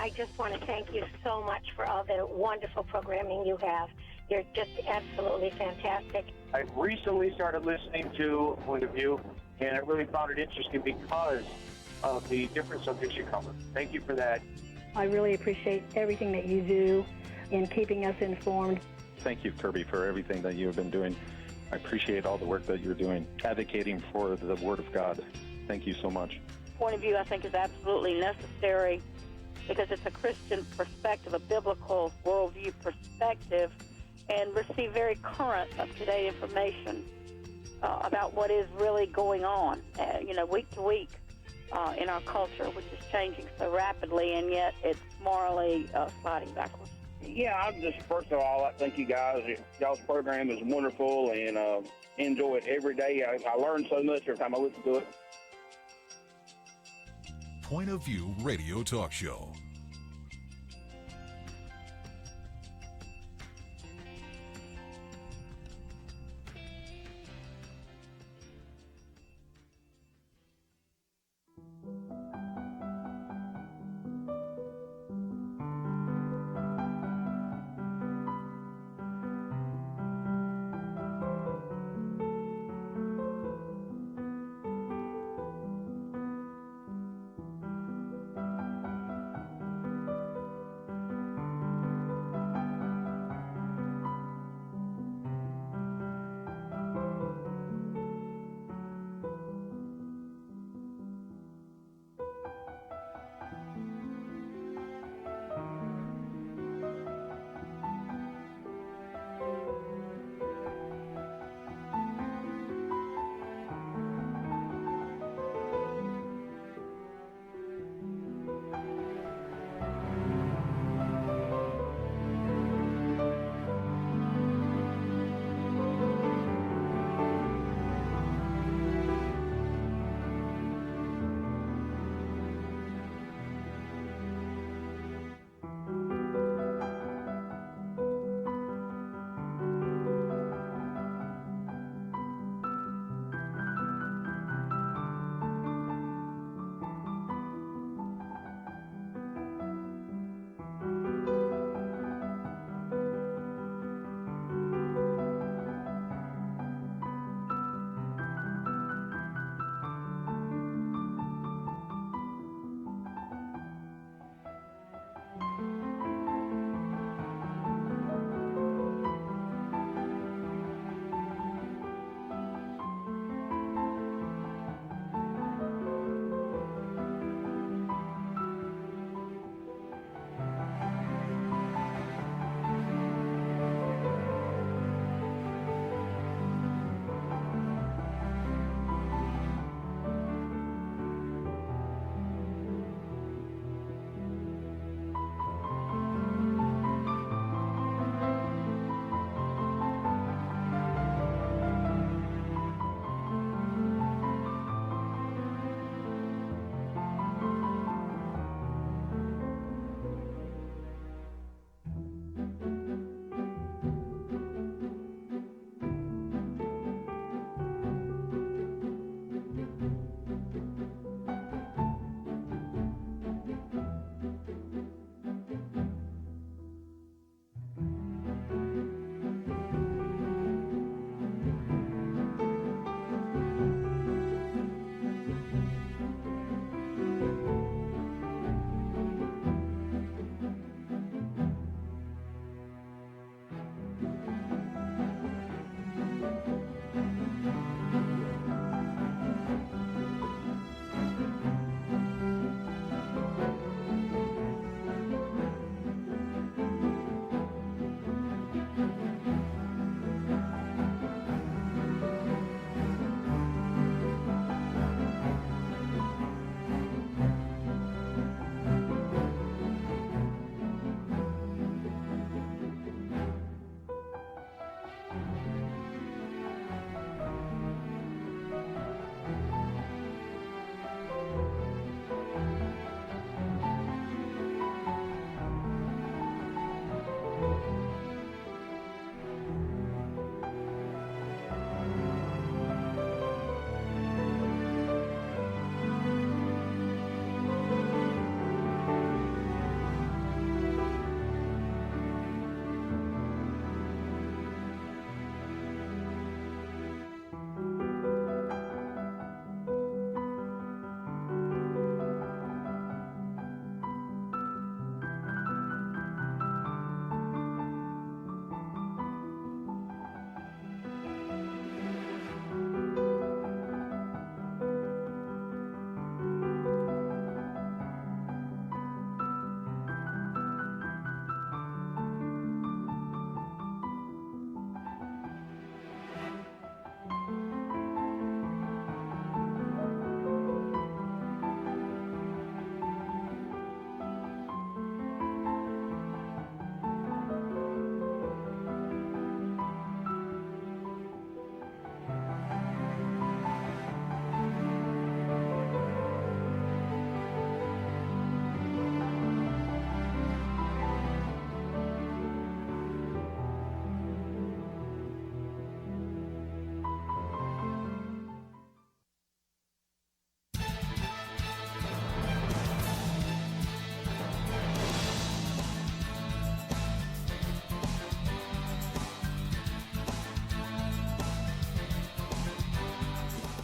I just want to thank you so much for all the wonderful programming you have. You're just absolutely fantastic. I recently started listening to Point of View, and I really found it interesting because of the different subjects you cover. Thank you for that. I really appreciate everything that you do in keeping us informed. Thank you, Kirby, for everything that you have been doing. I appreciate all the work that you're doing, advocating for the Word of God. Thank you so much. Point of view, I think, is absolutely necessary because it's a Christian perspective, a biblical worldview perspective, and receive very current, up-to-date information about what is really going on, week to week in our culture, which is changing so rapidly, and yet it's morally sliding backwards. Yeah, I'm just, first of all, I thank you guys. Y'all's program is wonderful, and enjoy it every day. I learn so much every time I listen to it. Point of View Radio Talk Show.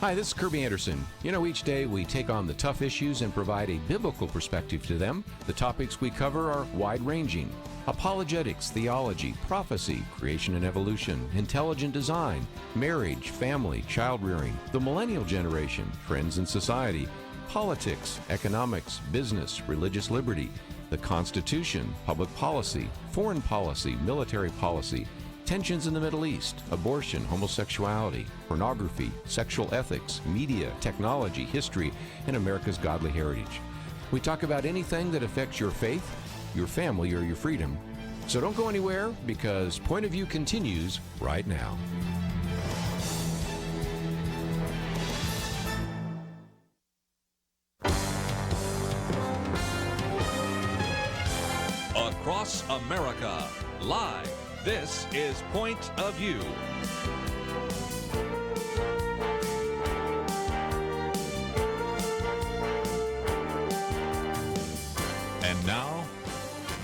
Hi, this is Kirby Anderson. Each day we take on the tough issues and provide a biblical perspective to them. The topics we cover are wide-ranging. Apologetics, theology, prophecy, creation and evolution, intelligent design, marriage, family, child-rearing, the millennial generation, trends in society, politics, economics, business, religious liberty, the Constitution, public policy, foreign policy, military policy, tensions in the Middle East, abortion, homosexuality, pornography, sexual ethics, media, technology, history, and America's godly heritage. We talk about anything that affects your faith, your family, or your freedom. So don't go anywhere, because Point of View continues right now. Across America, live. This is Point of View. And now,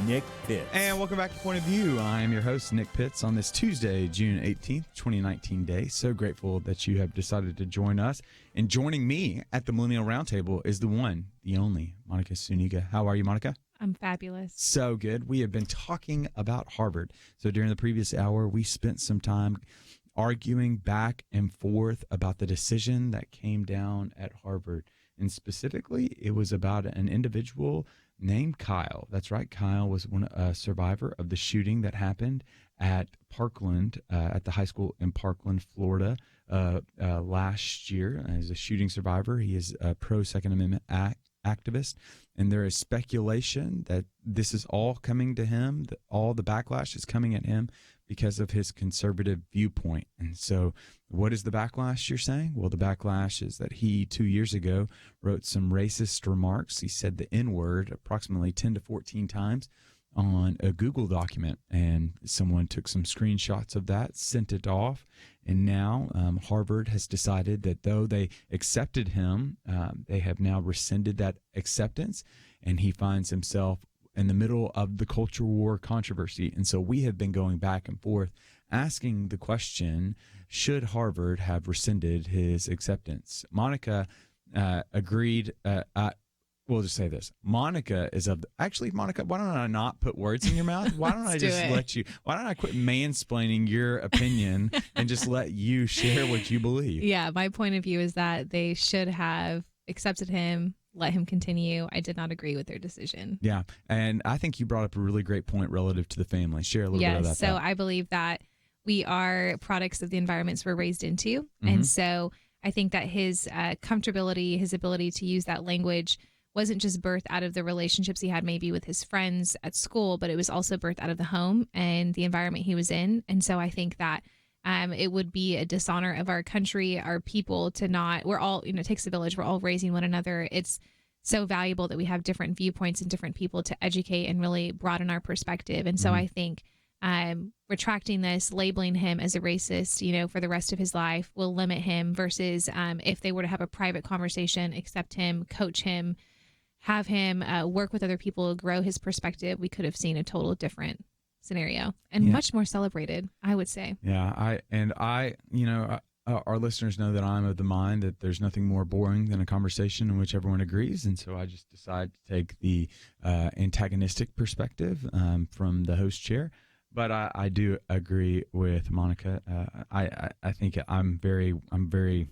Nick Pitts. And welcome back to Point of View. I am your host, Nick Pitts, on this Tuesday, June 18th, 2019 day. So grateful that you have decided to join us. And joining me at the Millennial Roundtable is the one, the only, Monica Zuniga. How are you, Monica? I'm fabulous. So good. We have been talking about Harvard. So during the previous hour, we spent some time arguing back and forth about the decision that came down at Harvard. And specifically, it was about an individual named Kyle. That's right. Kyle was a survivor of the shooting that happened at Parkland, at the high school in Parkland, Florida, last year. As a shooting survivor, he is a pro-Second Amendment activist, and there is speculation that this is all coming to him, that all the backlash is coming at him because of his conservative viewpoint. And so what is the backlash, you're saying? Well, the backlash is that he 2 years ago wrote some racist remarks. He said the N-word approximately 10 to 14 times on a Google document, and someone took some screenshots of that, sent it off, and now Harvard has decided that though they accepted him, they have now rescinded that acceptance, and he finds himself in the middle of the culture war controversy. And so we have been going back and forth asking the question, should Harvard have rescinded his acceptance? Monica agreed. We'll just say this. Monica is of actually, Monica, why don't I not put words in your mouth? Why don't I just let you, why don't I quit mansplaining your opinion and just let you share what you believe? Yeah, my point of view is that they should have accepted him, let him continue. I did not agree with their decision. Yeah, and I think you brought up a really great point relative to the family. Share a little bit about that. Yes, so I believe that we are products of the environments we're raised into. And so I think that his comfortability, his ability to use that language wasn't just birthed out of the relationships he had maybe with his friends at school, but it was also birthed out of the home and the environment he was in. And so I think that it would be a dishonor of our country, our people, to not, we're all, it takes a village. We're all raising one another. It's so valuable that we have different viewpoints and different people to educate and really broaden our perspective. And so I think retracting this, labeling him as a racist, for the rest of his life will limit him versus if they were to have a private conversation, accept him, coach him, have him work with other people, grow his perspective, we could have seen a total different scenario and much more celebrated, I would say. Yeah, our listeners know that I'm of the mind that there's nothing more boring than a conversation in which everyone agrees, and so I just decided to take the antagonistic perspective from the host chair. But I do agree with Monica. I think I'm very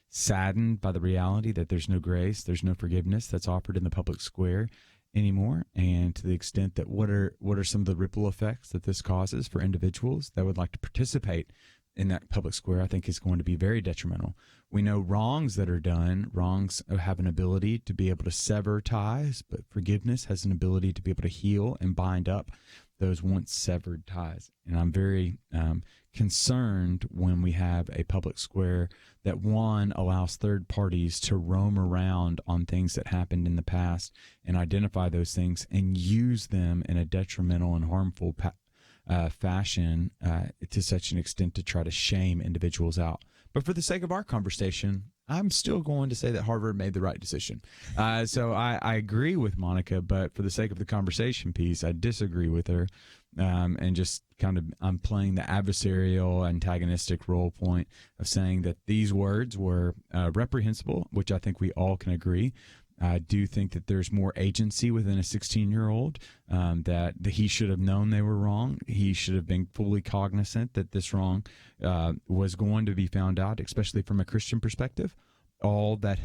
saddened by the reality that there's no grace, there's no forgiveness that's offered in the public square anymore, and to the extent that what are some of the ripple effects that this causes for individuals that would like to participate in that public square, I think is going to be very detrimental. We know wrongs that are done, wrongs have an ability to be able to sever ties, but forgiveness has an ability to be able to heal and bind up those once severed ties. And I'm very concerned when we have a public square that, one, allows third parties to roam around on things that happened in the past and identify those things and use them in a detrimental and harmful fashion to such an extent to try to shame individuals out. But for the sake of our conversation, I'm still going to say that Harvard made the right decision. So I agree with Monica, but for the sake of the conversation piece, I disagree with her. and just kind of I'm playing the adversarial, antagonistic role point of saying that these words were reprehensible, which I think we all can agree. I do think that there's more agency within a 16-year-old, that he should have known they were wrong. He should have been fully cognizant that this wrong was going to be found out, especially from a Christian perspective. All that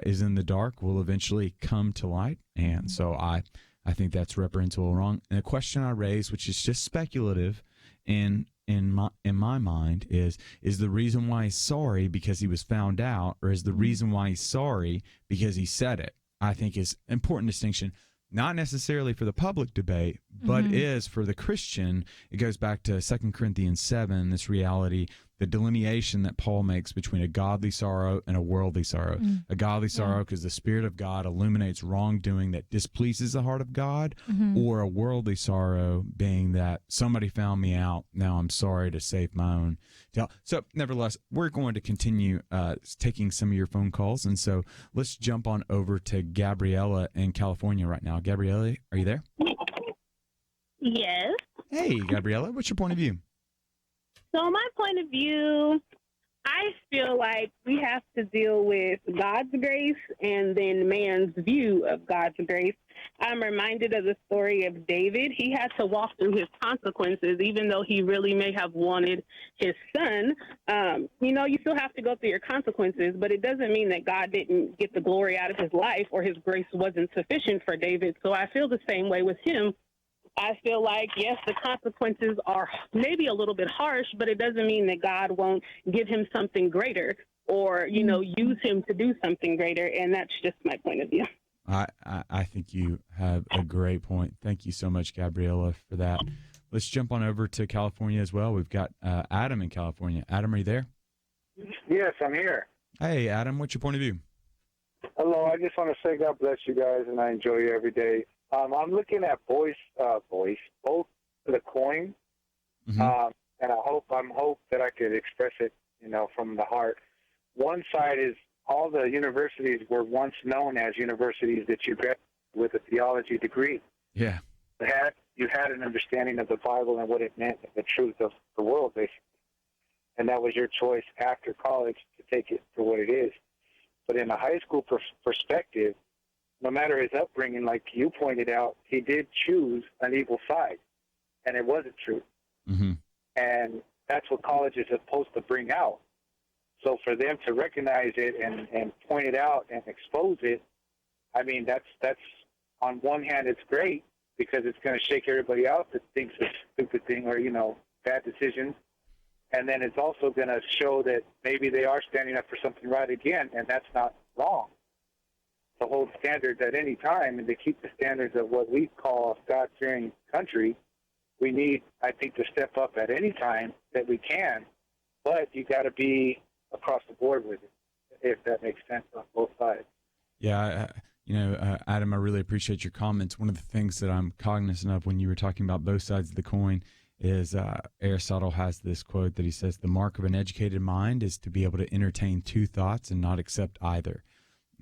is in the dark will eventually come to light. And so I think that's reprehensible wrong. And the question I raise, which is just speculative in my mind, is the reason why he's sorry because he was found out, or is the reason why he's sorry because he said it? I think is important distinction, not necessarily for the public debate, but is for the Christian. It goes back to 2 Corinthians 7, this reality, the delineation that Paul makes between a godly sorrow and a worldly sorrow. A godly sorrow because the Spirit of God illuminates wrongdoing that displeases the heart of God, or a worldly sorrow being that somebody found me out, now I'm sorry to save my own. So nevertheless, we're going to continue taking some of your phone calls, and so let's jump on over to Gabriella in California right now. Gabriella, are you there? Yes. Hey, Gabriella, what's your point of view? So my point of view, I feel like we have to deal with God's grace and then man's view of God's grace. I'm reminded of the story of David. He had to walk through his consequences, even though he really may have wanted his son. You still have to go through your consequences, but it doesn't mean that God didn't get the glory out of his life or his grace wasn't sufficient for David. So I feel the same way with him. I feel like, yes, the consequences are maybe a little bit harsh, but it doesn't mean that God won't give him something greater or, use him to do something greater. And that's just my point of view. I think you have a great point. Thank you so much, Gabriella, for that. Let's jump on over to California as well. We've got Adam in California. Adam, are you there? Yes, I'm here. Hey, Adam, what's your point of view? Hello, I just want to say God bless you guys, and I enjoy you every day. I'm looking at both of the coin, and I hope that I could express it, from the heart. One side is all the universities were once known as universities that you graduated with a theology degree. Yeah. You had an understanding of the Bible and what it meant and the truth of the world, basically. And that was your choice after college to take it for what it is. But in a high school perspective, no matter his upbringing, like you pointed out, he did choose an evil side, and it wasn't true. And that's what college is supposed to bring out. So for them to recognize it and point it out and expose it, I mean, that's on one hand, it's great because it's going to shake everybody out that thinks it's a stupid thing or, bad decisions. And then it's also going to show that maybe they are standing up for something right again, and that's not wrong. To hold standards at any time and to keep the standards of what we call a God-fearing country, we need, I think, to step up at any time that we can. But you got to be across the board with it, if that makes sense on both sides. Yeah, Adam, I really appreciate your comments. One of the things that I'm cognizant of when you were talking about both sides of the coin is Aristotle has this quote that he says, the mark of an educated mind is to be able to entertain two thoughts and not accept either.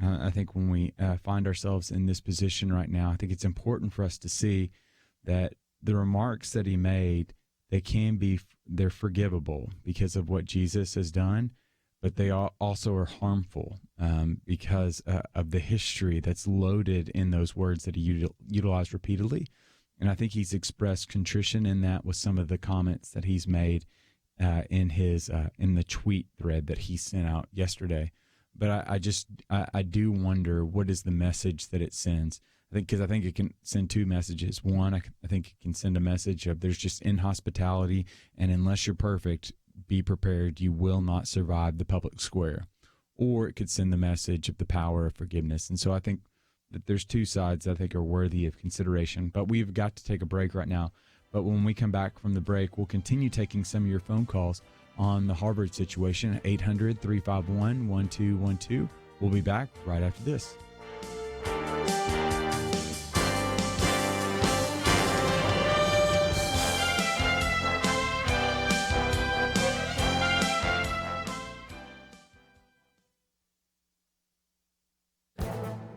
I think when we find ourselves in this position right now, I think it's important for us to see that the remarks that he made, they're forgivable because of what Jesus has done, but they also are harmful because of the history that's loaded in those words that he utilized repeatedly. And I think he's expressed contrition in that with some of the comments that he's made in the tweet thread that he sent out yesterday. But I do wonder, what is the message that it sends? I think it can send two messages. One, I think it can send a message of there's just inhospitality, and unless you're perfect, be prepared, you will not survive the public square. Or it could send the message of the power of forgiveness. And so I think that there's two sides that I think are worthy of consideration. But we've got to take a break right now. But when we come back from the break, we'll continue taking some of your phone calls on the Harvard situation at 800-351-1212. We'll be back right after this.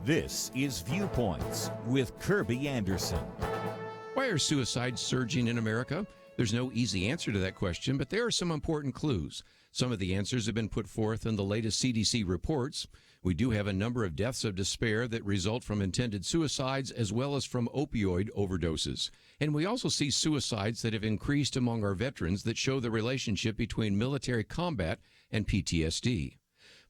This is Viewpoints with Kirby Anderson. Why are suicides surging in America? There's no easy answer to that question, but there are some important clues. Some of the answers have been put forth in the latest CDC reports. We do have a number of deaths of despair that result from intended suicides as well as from opioid overdoses. And we also see suicides that have increased among our veterans that show the relationship between military combat and PTSD.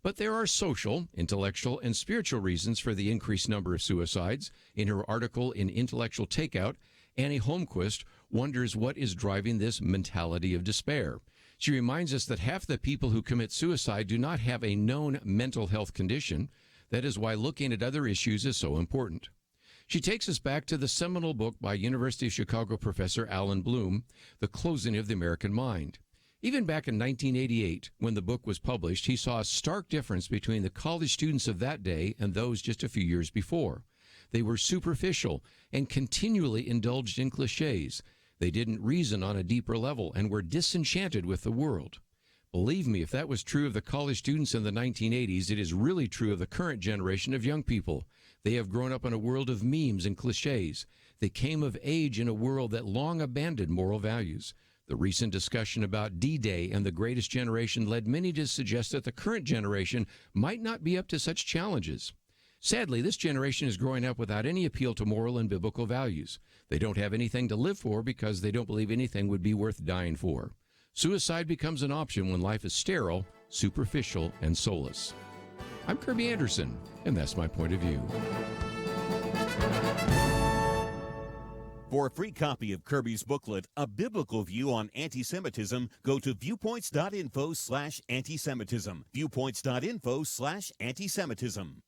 But there are social, intellectual, and spiritual reasons for the increased number of suicides. In her article in Intellectual Takeout, Annie Holmquist wonders what is driving this mentality of despair. She reminds us that half the people who commit suicide do not have a known mental health condition. That is why looking at other issues is so important. She takes us back to the seminal book by University of Chicago professor Alan Bloom, The Closing of the American Mind. Even back in 1988, when the book was published, he saw a stark difference between the college students of that day and those just a few years before. They were superficial and continually indulged in cliches. They didn't reason on a deeper level and were disenchanted with the world. Believe me, if that was true of the college students in the 1980s, it is really true of the current generation of young people. They have grown up in a world of memes and cliches. They came of age in a world that long abandoned moral values. The recent discussion about D-Day and the greatest generation led many to suggest that the current generation might not be up to such challenges. Sadly, this generation is growing up without any appeal to moral and biblical values. They don't have anything to live for because they don't believe anything would be worth dying for. Suicide becomes an option when life is sterile, superficial, and soulless. I'm Kirby Anderson, and that's my point of view. For a free copy of Kirby's booklet, A Biblical View on Anti-Semitism, go to viewpoints.info/antisemitism. Viewpoints.info/antisemitism.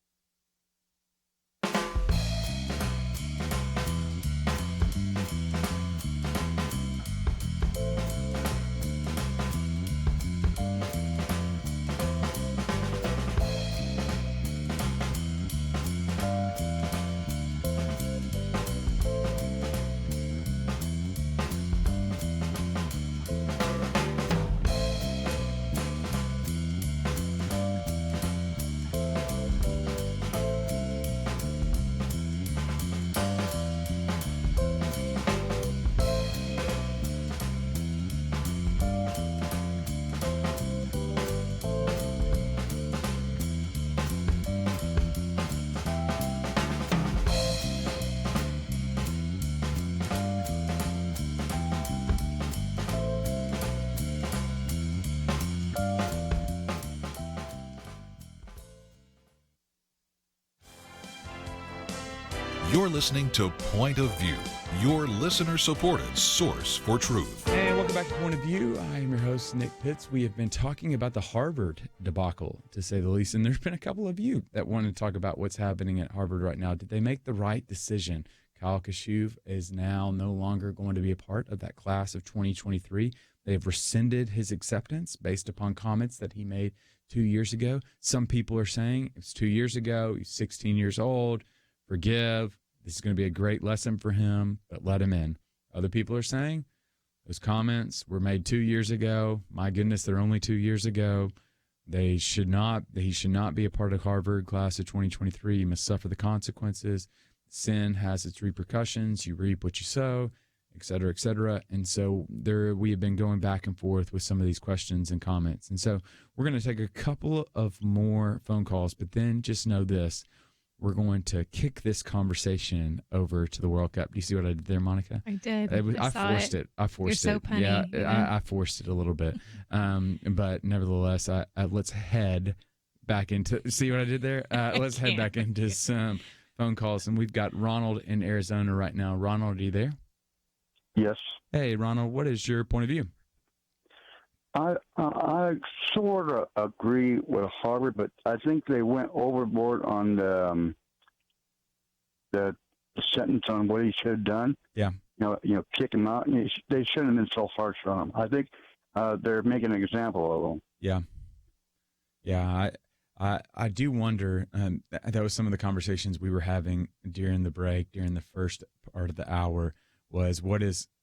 You're listening to Point of View, your listener-supported source for truth. And welcome back to Point of View. I am your host, Nick Pitts. We have been talking about the Harvard debacle, to say the least, and there's been a couple of you that want to talk about what's happening at Harvard right now. Did they make the right decision? Kyle Kashuv is now no longer going to be a part of that class of 2023. They've rescinded his acceptance based upon comments that he made 2 years ago. Some people are saying it's 2 years ago, he's 16 years old, forgive. This is going to be a great lesson for him, but let him in. Other people are saying those comments were made 2 years ago. My goodness, they're only 2 years ago. He should not be a part of Harvard class of 2023. You must suffer the consequences. Sin has its repercussions. You reap what you sow, et cetera, et cetera. And so we have been going back and forth with some of these questions and comments. And so we're going to take a couple of more phone calls, but then just know this. We're going to kick this conversation over to the World Cup. Do you see what I did there, Monica? I did. I forced it. I forced You're it. so punny. Yeah, I forced it a little bit. But nevertheless, let's head back into. See what I did there? Let's head back into some phone calls, and we've got Ronald in Arizona right now. Ronald, are you there? Yes. Hey, Ronald. What is your point of view? I sort of agree with Harvard, but I think they went overboard on the sentence on what he should have done. Yeah. You know, kick him out. They shouldn't have been so harsh on him. I think they're making an example of him. Yeah. Yeah. I do wonder. That was some of the conversations we were having during the break, during the first part of the hour. Was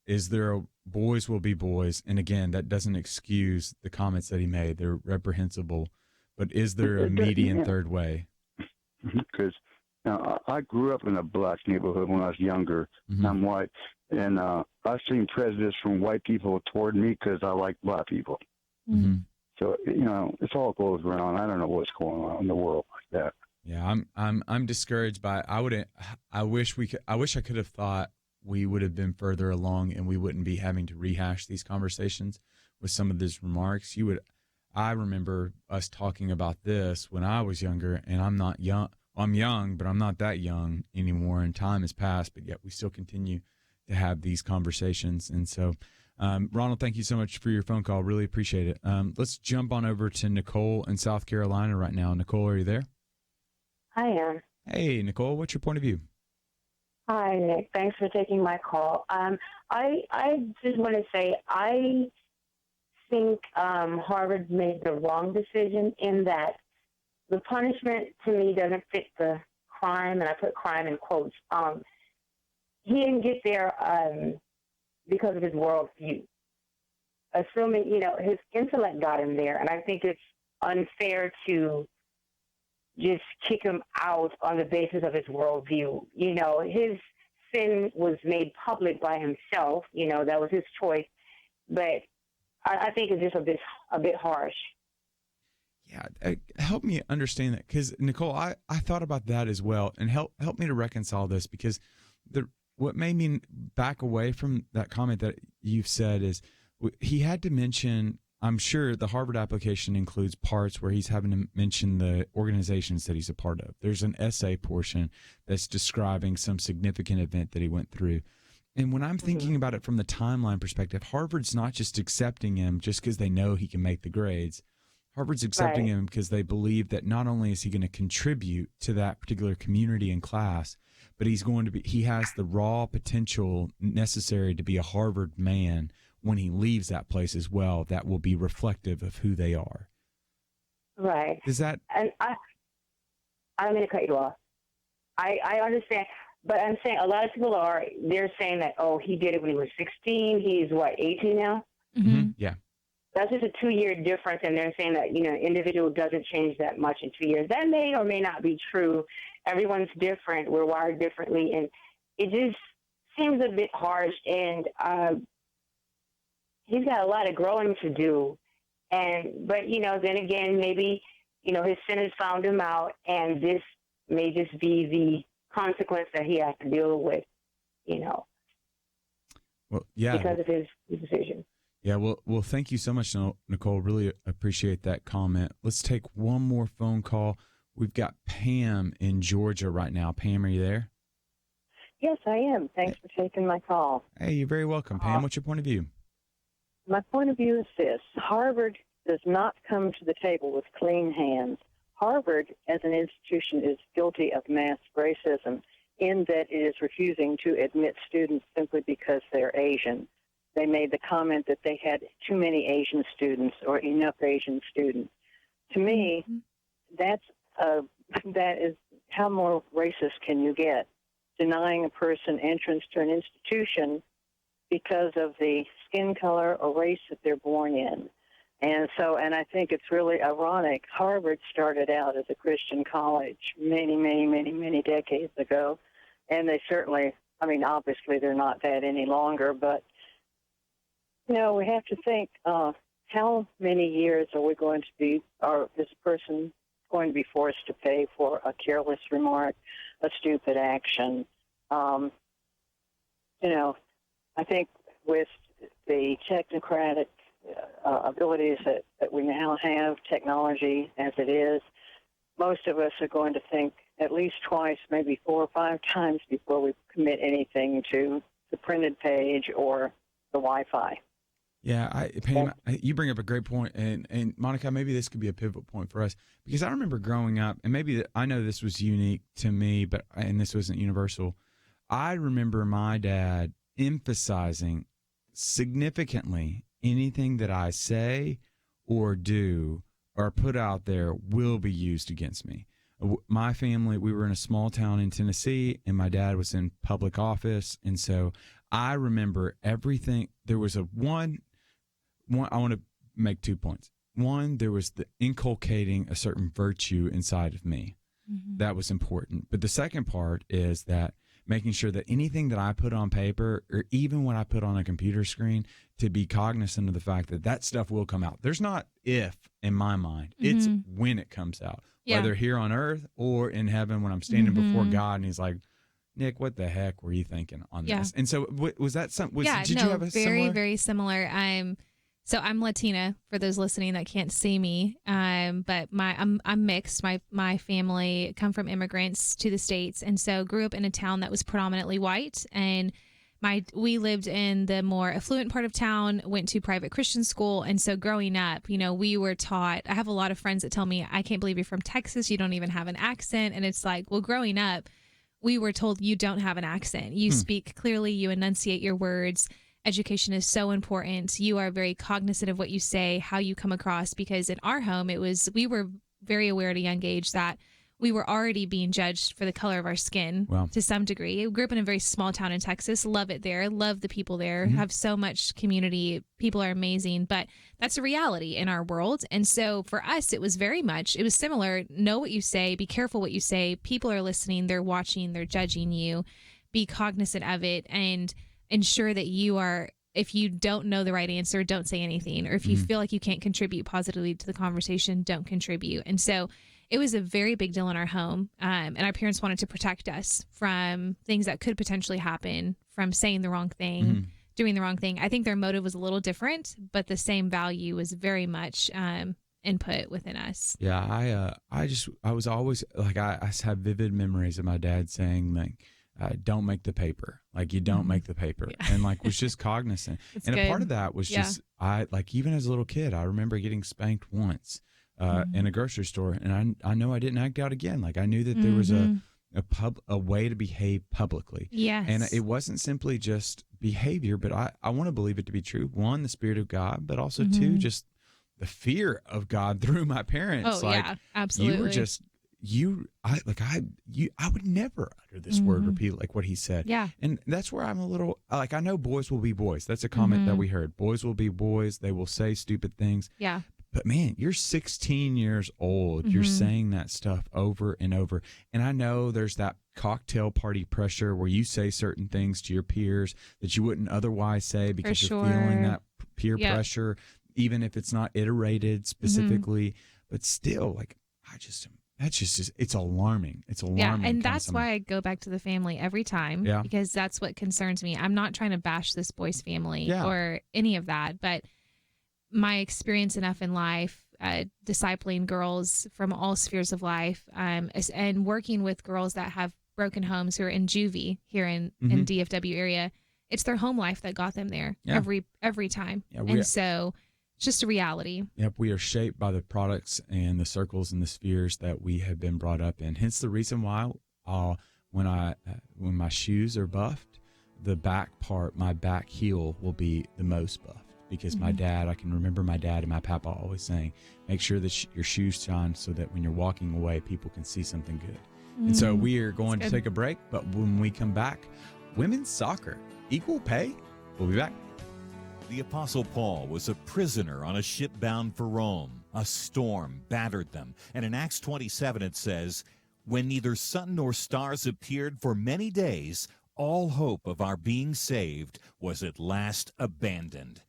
is there a boys will be boys? And again, that doesn't excuse the comments that he made. They're reprehensible. But is there a median third way? Because I grew up in a black neighborhood when I was younger. Mm-hmm. I'm white. and I've seen prejudice from white people toward me because I like black people. Mm-hmm. So it's all goes around. I don't know what's going on in the world like that. Yeah, I'm discouraged by it. I wish I could have thought we would have been further along and we wouldn't be having to rehash these conversations with some of these remarks. I remember us talking about this when I was younger, and I'm not young. I'm young, but I'm not that young anymore, and time has passed, but yet we still continue to have these conversations. And so, Ronald, thank you so much for your phone call. Really appreciate it. Let's jump on over to Nicole in South Carolina right now. Nicole, are you there? I am. Hey, Nicole, what's your point of view? Hi, Nick. Thanks for taking my call. I just want to say I think Harvard made the wrong decision in that the punishment to me doesn't fit the crime, and I put crime in quotes. He didn't get there because of his worldview. Assuming, his intellect got him there, and I think it's unfair to just kick him out on the basis of his worldview. His sin was made public by himself. That was his choice. But I think it's just a bit harsh. Yeah, help me understand that, because Nicole, I thought about that as well, and help me to reconcile this, because what made me back away from that comment that you've said is he had to mention. I'm sure the Harvard application includes parts where he's having to mention the organizations that he's a part of. There's an essay portion that's describing some significant event that he went through. And when I'm thinking about it from the timeline perspective, Harvard's not just accepting him just because they know he can make the grades. Harvard's accepting him because they believe that not only is he going to contribute to that particular community and class, but he has the raw potential necessary to be a Harvard man when he leaves that place as well, that will be reflective of who they are. Right. Is that? And I'm going to cut you off. I understand, but I'm saying a lot of people they're saying that, he did it when he was 16. He's 18 now? Mm-hmm. Yeah. That's just a 2-year difference, and they're saying that, individual doesn't change that much in 2 years. That may or may not be true. Everyone's different. We're wired differently, and it just seems a bit harsh, and he's got a lot of growing to do. But then again, maybe, his sin has found him out, and this may just be the consequence that he has to deal with, Well, yeah. because of his decision. Yeah, well, thank you so much, Nicole. Really appreciate that comment. Let's take one more phone call. We've got Pam in Georgia right now. Pam, are you there? Yes, I am. Thanks for taking my call. Hey, you're very welcome, Pam. What's your point of view? My point of view is this. Harvard does not come to the table with clean hands. Harvard, as an institution, is guilty of mass racism in that it is refusing to admit students simply because they're Asian. They made the comment that they had too many Asian students or enough Asian students. To me, that is how more racist can you get? Denying a person entrance to an institution because of the skin color or race that they're born in. And I think it's really ironic. Harvard started out as a Christian college many, many, many, many decades ago. And they certainly, obviously they're not that any longer, but we have to think, how many years are we going to be, or this person going to be forced to pay for a careless remark, a stupid action? I think with the technocratic abilities that we now have, technology as it is, most of us are going to think at least twice, maybe 4 or 5 times before we commit anything to the printed page or the Wi-Fi. Yeah, Pam, you bring up a great point, and Monica, maybe this could be a pivot point for us, because I remember growing up, and maybe I know this was unique to me, and this wasn't universal. I remember my dad emphasizing significantly anything that I say or do or put out there will be used against me. My family, we were in a small town in Tennessee, and my dad was in public office, and so I remember everything. There was one. I want to make 2 points. One, there was the inculcating a certain virtue inside of me. Mm-hmm. That was important. But the second part is that making sure that anything that I put on paper or even when I put on a computer screen, to be cognizant of the fact that that stuff will come out. There's not if in my mind. It's when it comes out, whether here on earth or in heaven when I'm standing before God and he's like, Nick, what the heck were you thinking on this? And so was that something? Did you have a very, similar? very similar. So I'm Latina for those listening that can't see me. But I'm mixed. My family come from immigrants to the States. And so grew up in a town that was predominantly white. And we lived in the more affluent part of town, went to private Christian school. And so growing up, we were taught, I have a lot of friends that tell me, I can't believe you're from Texas. You don't even have an accent. And it's like, well, growing up, we were told you don't have an accent. You speak clearly, you enunciate your words. Education is so important. You are very cognizant of what you say, how you come across, because in our home, we were very aware at a young age that we were already being judged for the color of our skin to some degree. We grew up in a very small town in Texas. Love it there. Love the people there. Have so much community. People are amazing, but that's a reality in our world. And so for us, it was similar. Know what you say. Be careful what you say. People are listening. They're watching. They're judging you. Be cognizant of it and ensure that you are, if you don't know the right answer, don't say anything. Or if you feel like you can't contribute positively to the conversation, don't contribute. And so it was a very big deal in our home. And our parents wanted to protect us from things that could potentially happen, from saying the wrong thing, doing the wrong thing. I think their motive was a little different, but the same value was very much input within us. Yeah, I was always like, I have vivid memories of my dad saying like, don't make the paper. Like, you don't make the paper. And like, was just cognizant. And a part of that was just, even as a little kid, I remember getting spanked once in a grocery store. And I know I didn't act out again. Like, I knew that there was a way to behave publicly. Yes. And it wasn't simply just behavior, but I want to believe it to be true. One, the Spirit of God, but also two, just the fear of God through my parents. Oh, like, yeah, absolutely. You were just, I would never utter this word repeat like what he said. Yeah. And that's where I'm a little, like, I know boys will be boys. That's a comment that we heard. Boys will be boys. They will say stupid things. Yeah. But man, you're 16 years old. You're saying that stuff over and over. And I know there's that cocktail party pressure where you say certain things to your peers that you wouldn't otherwise say because you're feeling that peer pressure, even if it's not iterated specifically. But still, like, that's just it's alarming. It's alarming. Yeah, and that's why I go back to the family every time, because that's what concerns me. I'm not trying to bash this boy's family or any of that, but my experience enough in life, discipling girls from all spheres of life, and working with girls that have broken homes who are in juvie here in DFW area, it's their home life that got them there every time. Yeah, and so it's just a reality. Yep, we are shaped by the products and the circles and the spheres that we have been brought up in. Hence the reason why when my shoes are buffed, the back part, my back heel will be the most buffed. Because my dad, I can remember my dad and my papa always saying, make sure that your shoes shine so that when you're walking away, people can see something good. And so we are going to take a break, but when we come back, women's soccer, equal pay. We'll be back. The Apostle Paul was a prisoner on a ship bound for Rome. A storm battered them. And in Acts 27 it says, when neither sun nor stars appeared for many days, all hope of our being saved was at last abandoned.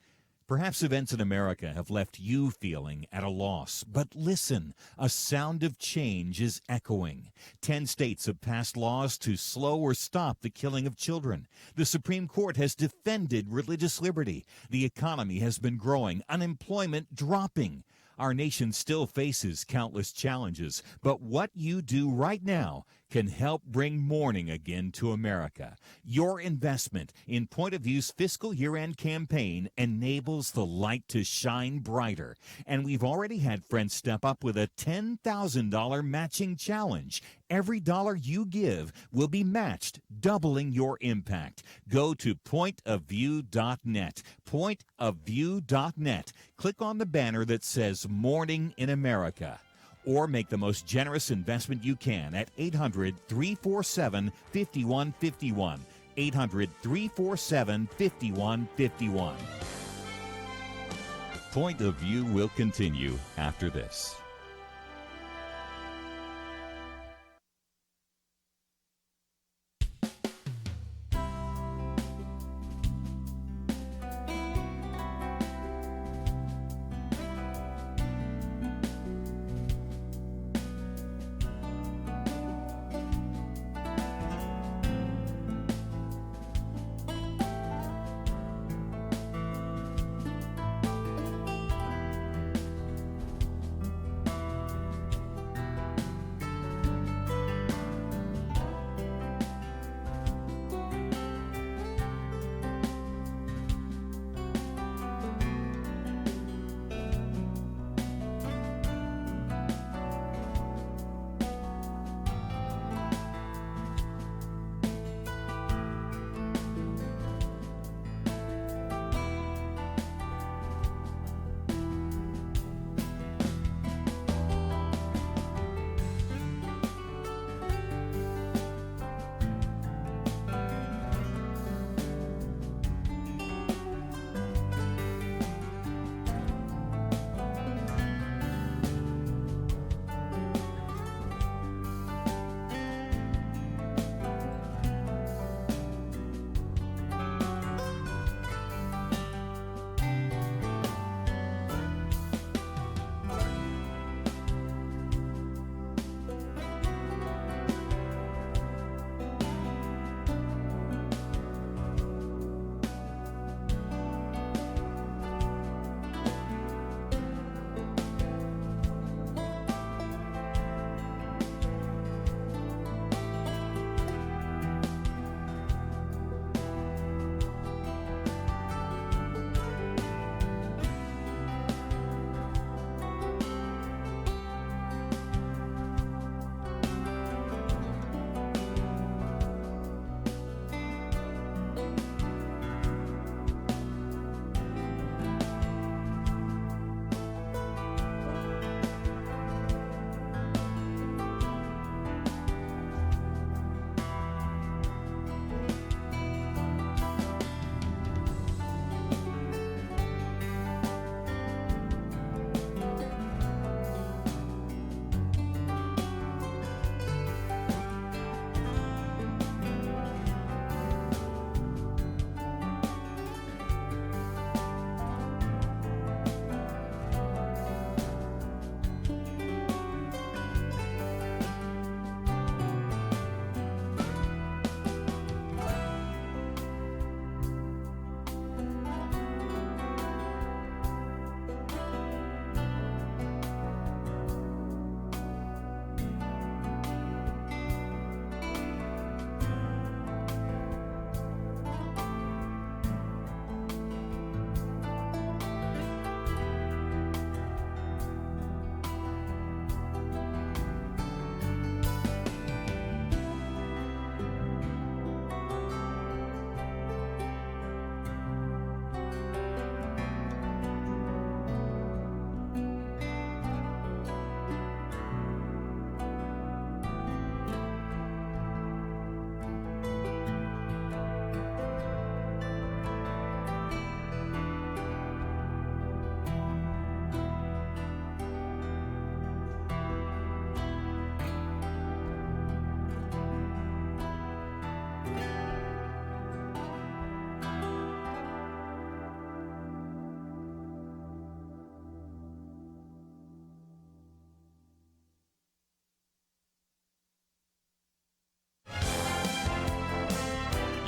Perhaps events in America have left you feeling at a loss. But listen, a sound of change is echoing. 10 states have passed laws to slow or stop the killing of children. The Supreme Court has defended religious liberty. The economy has been growing, unemployment dropping. Our nation still faces countless challenges, but what you do right now can help bring morning again to America. Your investment in Point of View's fiscal year-end campaign enables the light to shine brighter. And we've already had friends step up with a $10,000 matching challenge. Every dollar you give will be matched, doubling your impact. Go to pointofview.net. Pointofview.net. Click on the banner that says Morning in America. Or make the most generous investment you can at 800-347-5151. 800-347-5151. Point of View will continue after this.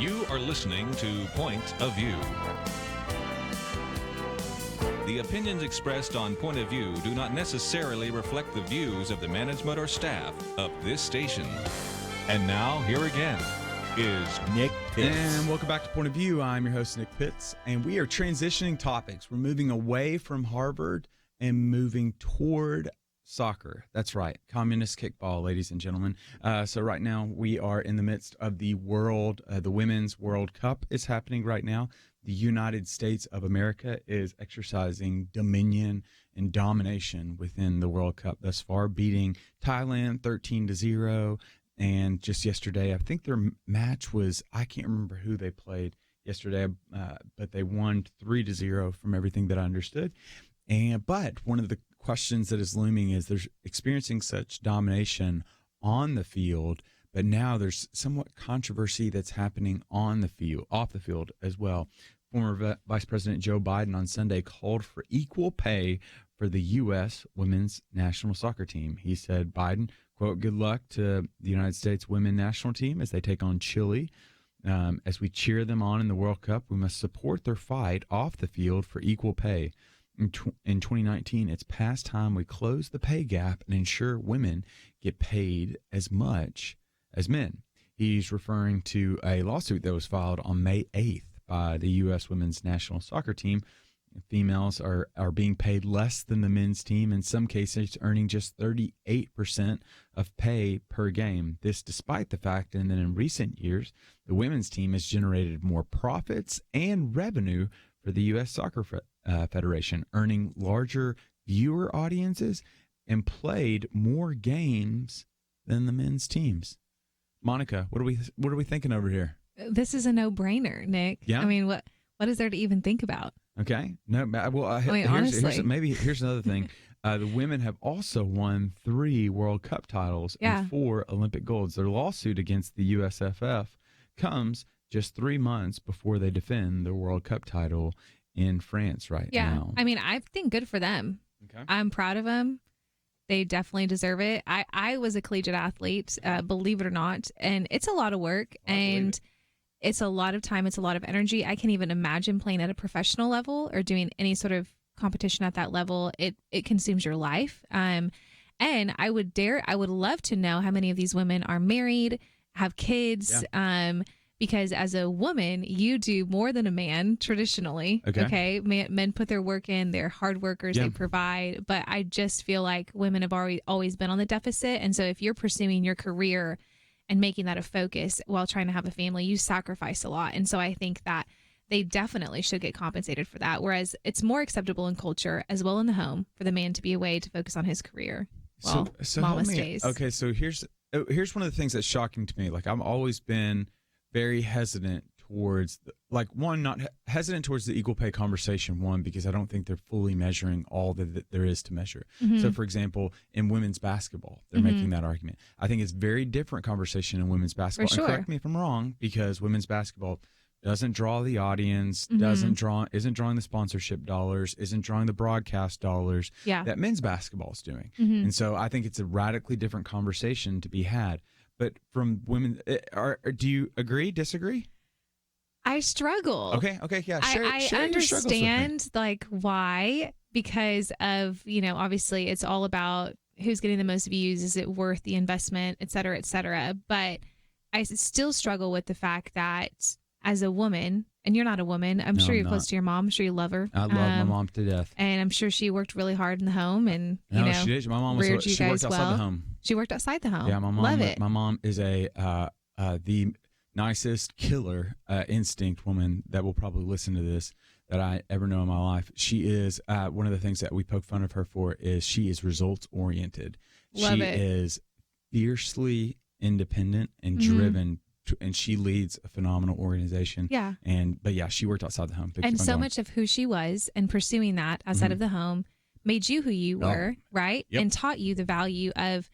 You are listening to Point of View. The opinions expressed on Point of View do not necessarily reflect the views of the management or staff of this station. And now, here again is Nick Pitts. And welcome back to Point of View. I'm your host, Nick Pitts, and we are transitioning topics. We're moving away from Harvard and moving toward soccer. That's right. Communist kickball, ladies and gentlemen. So right now we are in the midst of the Women's World Cup is happening right now. The United States of America is exercising dominion and domination within the World Cup thus far, beating Thailand 13-0. And just yesterday, I think their match was, I can't remember who they played yesterday, but they won 3-0 from everything that I understood. But one of the questions that is looming is they're experiencing such domination on the field, but now there's somewhat controversy that's happening on the field, off the field as well. Former Vice President Joe Biden on Sunday called for equal pay for the U.S. women's national soccer team. He said, Biden, quote, good luck to the United States women's national team as they take on Chile. As we cheer them on in the World Cup, we must support their fight off the field for equal pay. In 2019, it's past time we close the pay gap and ensure women get paid as much as men. He's referring to a lawsuit that was filed on May 8th by the U.S. women's national soccer team. Females are being paid less than the men's team, in some cases earning just 38% of pay per game. This despite the fact that in recent years, the women's team has generated more profits and revenue for the U.S. Soccer Federation, earning larger viewer audiences and played more games than the men's teams. Monica, what are we thinking over here? This is a no-brainer, Nick. Yeah? I mean, what is there to even think about? Okay. No, well, honestly. Here's another thing. The women have also won 3 World Cup titles and 4 Olympic golds. Their lawsuit against the USFF comes just 3 months before they defend their World Cup title in France now. Yeah. I mean, I think good for them. Okay. I'm proud of them. They definitely deserve it. I was a collegiate athlete, believe it or not, and it's a lot of work, and it's a lot of time. It's a lot of energy. I can't even imagine playing at a professional level or doing any sort of competition at that level. It consumes your life. And I would love to know how many of these women are married, have kids, because as a woman, you do more than a man traditionally. Okay. Men put their work in. They're hard workers. They provide. But I just feel like women have always been on the deficit. And so if you're pursuing your career and making that a focus while trying to have a family, you sacrifice a lot. And so I think that they definitely should get compensated for that. Whereas it's more acceptable in culture as well in the home for the man to be away to focus on his career. Well, so mama stays. Okay, so here's one of the things that's shocking to me. Like, I've always been very hesitant towards hesitant towards the equal pay conversation, because I don't think they're fully measuring all that there is to measure. Mm-hmm. So for example, in women's basketball, they're making that argument. I think it's very different conversation in women's basketball. For sure. And correct me if I'm wrong, because women's basketball doesn't draw the audience, isn't drawing the sponsorship dollars, isn't drawing the broadcast dollars that men's basketball is doing. Mm-hmm. And so I think it's a radically different conversation to be had. But from women, do you agree, disagree? I struggle. Okay, yeah. Share I your struggles with me. understand why, because of, obviously it's all about who's getting the most views. Is it worth the investment, et cetera, et cetera. But I still struggle with the fact that as a woman, and you're not a woman, I'm sure you're close to your mom. I'm sure you love her. I love my mom to death. And I'm sure she worked really hard in the home and, she did. My mom reared you she guys worked outside the home. She worked outside the home. Yeah, my mom. Love it. My mom is the nicest killer instinct woman that will probably listen to this that I ever know in my life. She is one of the things that we poke fun of her for is she is results oriented. Love she it. is fiercely independent and driven, and she leads a phenomenal organization. Yeah. But she worked outside the home. And so much of who she was and pursuing that outside of the home made you who you were, right? Yep. And taught you the value of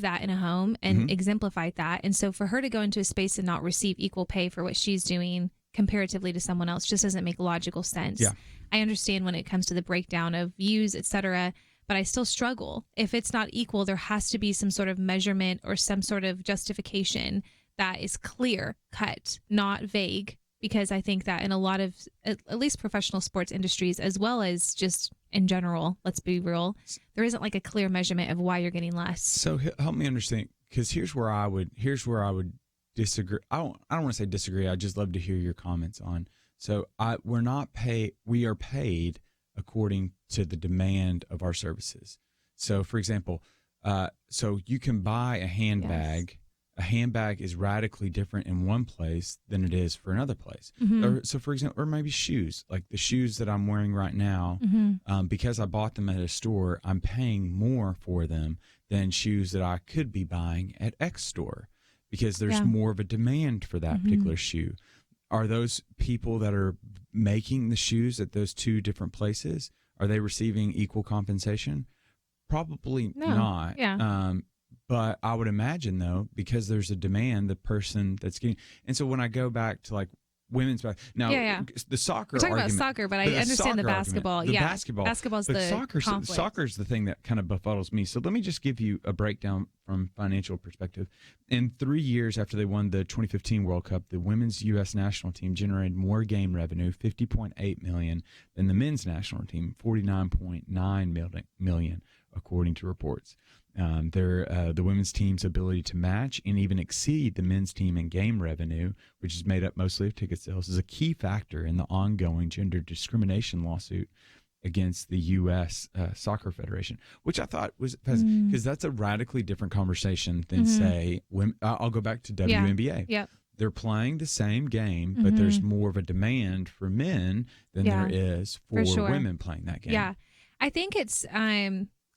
that in a home and exemplified that. And so for her to go into a space and not receive equal pay for what she's doing comparatively to someone else just doesn't make logical sense. Yeah. I understand when it comes to the breakdown of views, et cetera, but I still struggle. If it's not equal, there has to be some sort of measurement or some sort of justification that is clear cut, not vague, because I think that in a lot of, at least professional sports industries, as well as just in general, let's be real, there isn't like a clear measurement of why you're getting less. So help me understand, because here's where I would disagree. I don't want to say disagree. I'd just love to hear your comments on. So we are paid according to the demand of our services. So for example, so you can buy a handbag. Yes. A handbag is radically different in one place than it is for another place. So for example, or maybe shoes, like the shoes that I'm wearing right now, because I bought them at a store, I'm paying more for them than shoes that I could be buying at X store, because there's more of a demand for that particular shoe. Are those people that are making the shoes at those two different places, are they receiving equal compensation? Probably not. Yeah. But I would imagine, though, because there's a demand, the person that's getting. And so when I go back to like women's basketball, now the soccer We're talking argument, about soccer, but I understand the basketball. Basketball's but the conflict. Soccer's the thing that kind of befuddles me. So let me just give you a breakdown from financial perspective. In 3 years after they won the 2015 World Cup, the women's U.S. national team generated more game revenue, $50.8 million, than the men's national team, $49.9 million, according to reports. The women's team's ability to match and even exceed the men's team in game revenue, which is made up mostly of ticket sales, is a key factor in the ongoing gender discrimination lawsuit against the U.S. Soccer Federation, which I thought was, because that's a radically different conversation than, say, women. I'll go back to WNBA. Yeah. They're playing the same game, but there's more of a demand for men than there is for women playing that game. Yeah. I think it's...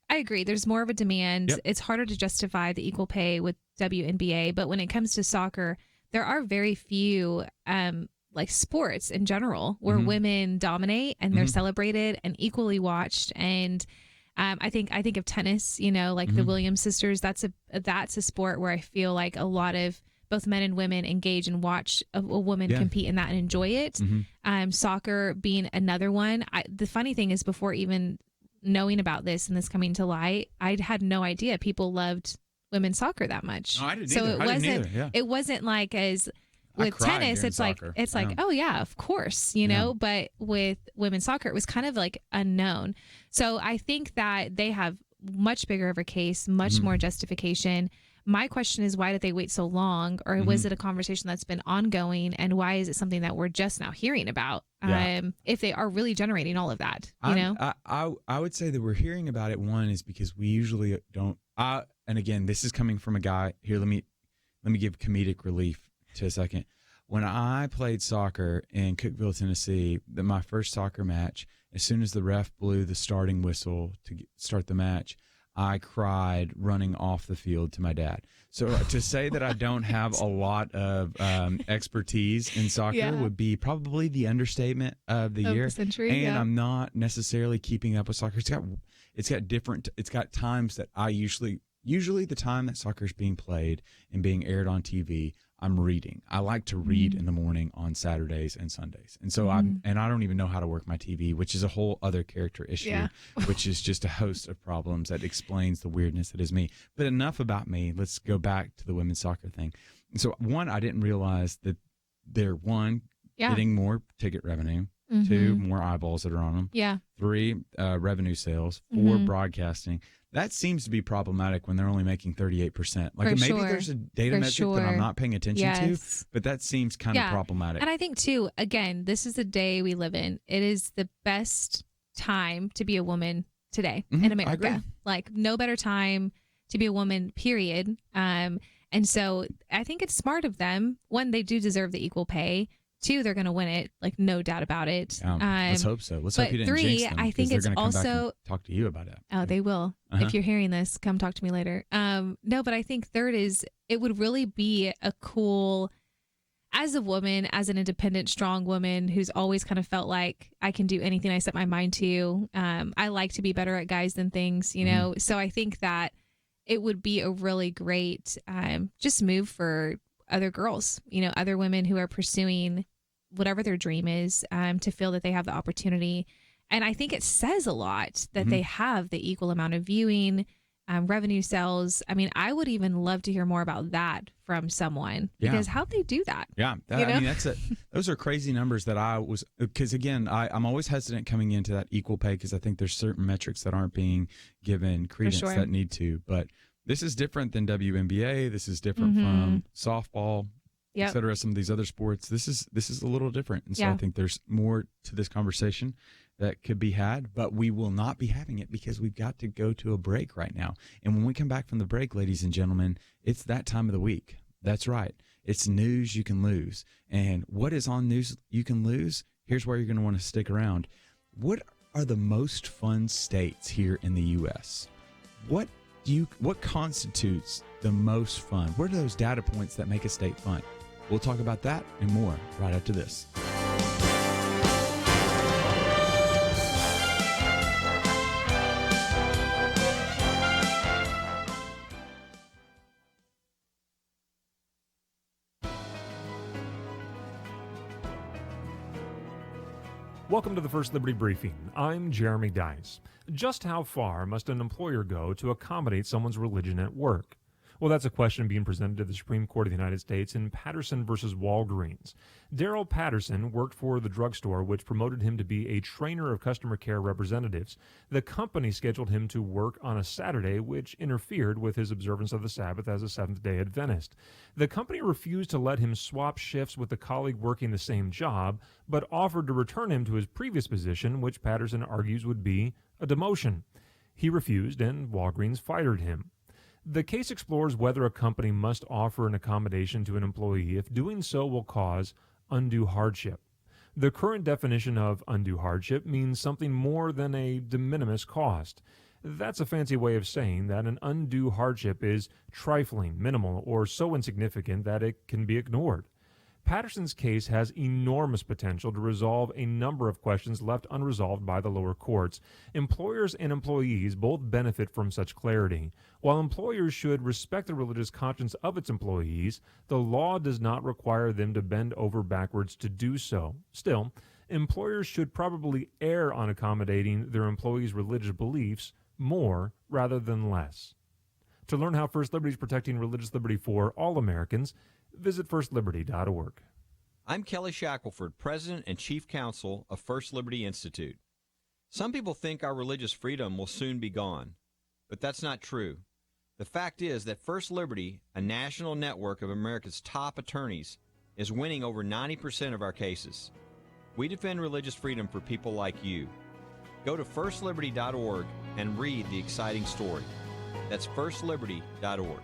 I agree. There's more of a demand. Yep. It's harder to justify the equal pay with WNBA, but when it comes to soccer, there are very few like sports in general where women dominate and they're celebrated and equally watched. And I think of tennis, like the Williams sisters. That's a sport where I feel like a lot of both men and women engage and watch a woman compete in that and enjoy it. Soccer being another one. The funny thing is, before even knowing about this and this coming to light, I had no idea people loved women's soccer that much. No, I didn't so either. It wasn't like as with tennis, it's like oh yeah, of course, but with women's soccer, it was kind of like unknown. So I think that they have much bigger of a case, much more justification. My question is, why did they wait so long? Or was it a conversation that's been ongoing? And why is it something that we're just now hearing about? If they are really generating all of that, I would say that we're hearing about it. One is because we usually don't. And again, this is coming from a guy here. Let me give comedic relief to a second. When I played soccer in Cookeville, Tennessee, my first soccer match, as soon as the ref blew the starting whistle to start the match, I cried running off the field to my dad. So to say that I don't have a lot of expertise in soccer would be probably the understatement of the year. The century, and I'm not necessarily keeping up with soccer. It's got times that I usually the time that soccer is being played and being aired on TV, I'm reading. I like to read in the morning on Saturdays and Sundays. And so I don't even know how to work my TV, which is a whole other character issue, which is just a host of problems that explains the weirdness that is me. But enough about me. Let's go back to the women's soccer thing. And so one, I didn't realize that they're getting more ticket revenue, two, more eyeballs that are on them, three, revenue sales, four, broadcasting. That seems to be problematic when they're only making 38%. Like maybe there's a data metric that I'm not paying attention to, but that seems kind of problematic. And I think too, again, this is the day we live in. It is the best time to be a woman today in America. Like no better time to be a woman, period. And so I think it's smart of them. One, they do deserve the equal pay. Two, they're going to win it, like no doubt about it. Let's hope so. Let's hope you didn't jinx them, I think it's also talk to you about it. Oh, they will. If you're hearing this, come talk to me later. No, but I think third is it would really be a cool, as a woman, as an independent, strong woman who's always kind of felt like I can do anything I set my mind to. I like to be better at guys than things, So I think that it would be a really great just move for other girls, other women who are pursuing whatever their dream is, to feel that they have the opportunity. And I think it says a lot that they have the equal amount of viewing revenue sales. I mean, I would even love to hear more about that from someone because how'd they do that? Yeah. I mean, those are crazy numbers because again, I'm always hesitant coming into that equal pay because I think there's certain metrics that aren't being given credence that need to. But this is different than WNBA. This is different from softball, et cetera, some of these other sports. This is a little different. And so I think there's more to this conversation that could be had, but we will not be having it because we've got to go to a break right now. And when we come back from the break, ladies and gentlemen, it's that time of the week. That's right. It's news you can lose. And what is on news you can lose? Here's where you're going to want to stick around. What are the most fun states here in the U.S.? What constitutes the most fun? What are those data points that make a state fun? We'll talk about that and more right after this. Welcome to the First Liberty Briefing. I'm Jeremy Dice. Just how far must an employer go to accommodate someone's religion at work? Well, that's a question being presented to the Supreme Court of the United States in Patterson versus Walgreens. Daryl Patterson worked for the drugstore, which promoted him to be a trainer of customer care representatives. The company scheduled him to work on a Saturday, which interfered with his observance of the Sabbath as a Seventh-day Adventist. The company refused to let him swap shifts with a colleague working the same job, but offered to return him to his previous position, which Patterson argues would be a demotion. He refused, and Walgreens fired him. The case explores whether a company must offer an accommodation to an employee if doing so will cause undue hardship. The current definition of undue hardship means something more than a de minimis cost. That's a fancy way of saying that an undue hardship is trifling, minimal, or so insignificant that it can be ignored. Patterson's case has enormous potential to resolve a number of questions left unresolved by the lower courts. Employers and employees both benefit from such clarity. While employers should respect the religious conscience of its employees, the law does not require them to bend over backwards to do so. Still, employers should probably err on accommodating their employees' religious beliefs more rather than less. To learn how First Liberty is protecting religious liberty for all Americans, visit firstliberty.org. I'm Kelly Shackelford, President and Chief Counsel of First Liberty Institute. Some people think our religious freedom will soon be gone, but that's not true. The fact is that First Liberty, a national network of America's top attorneys, is winning over 90% of our cases. We defend religious freedom for people like you. Go to firstliberty.org and read the exciting story. That's firstliberty.org.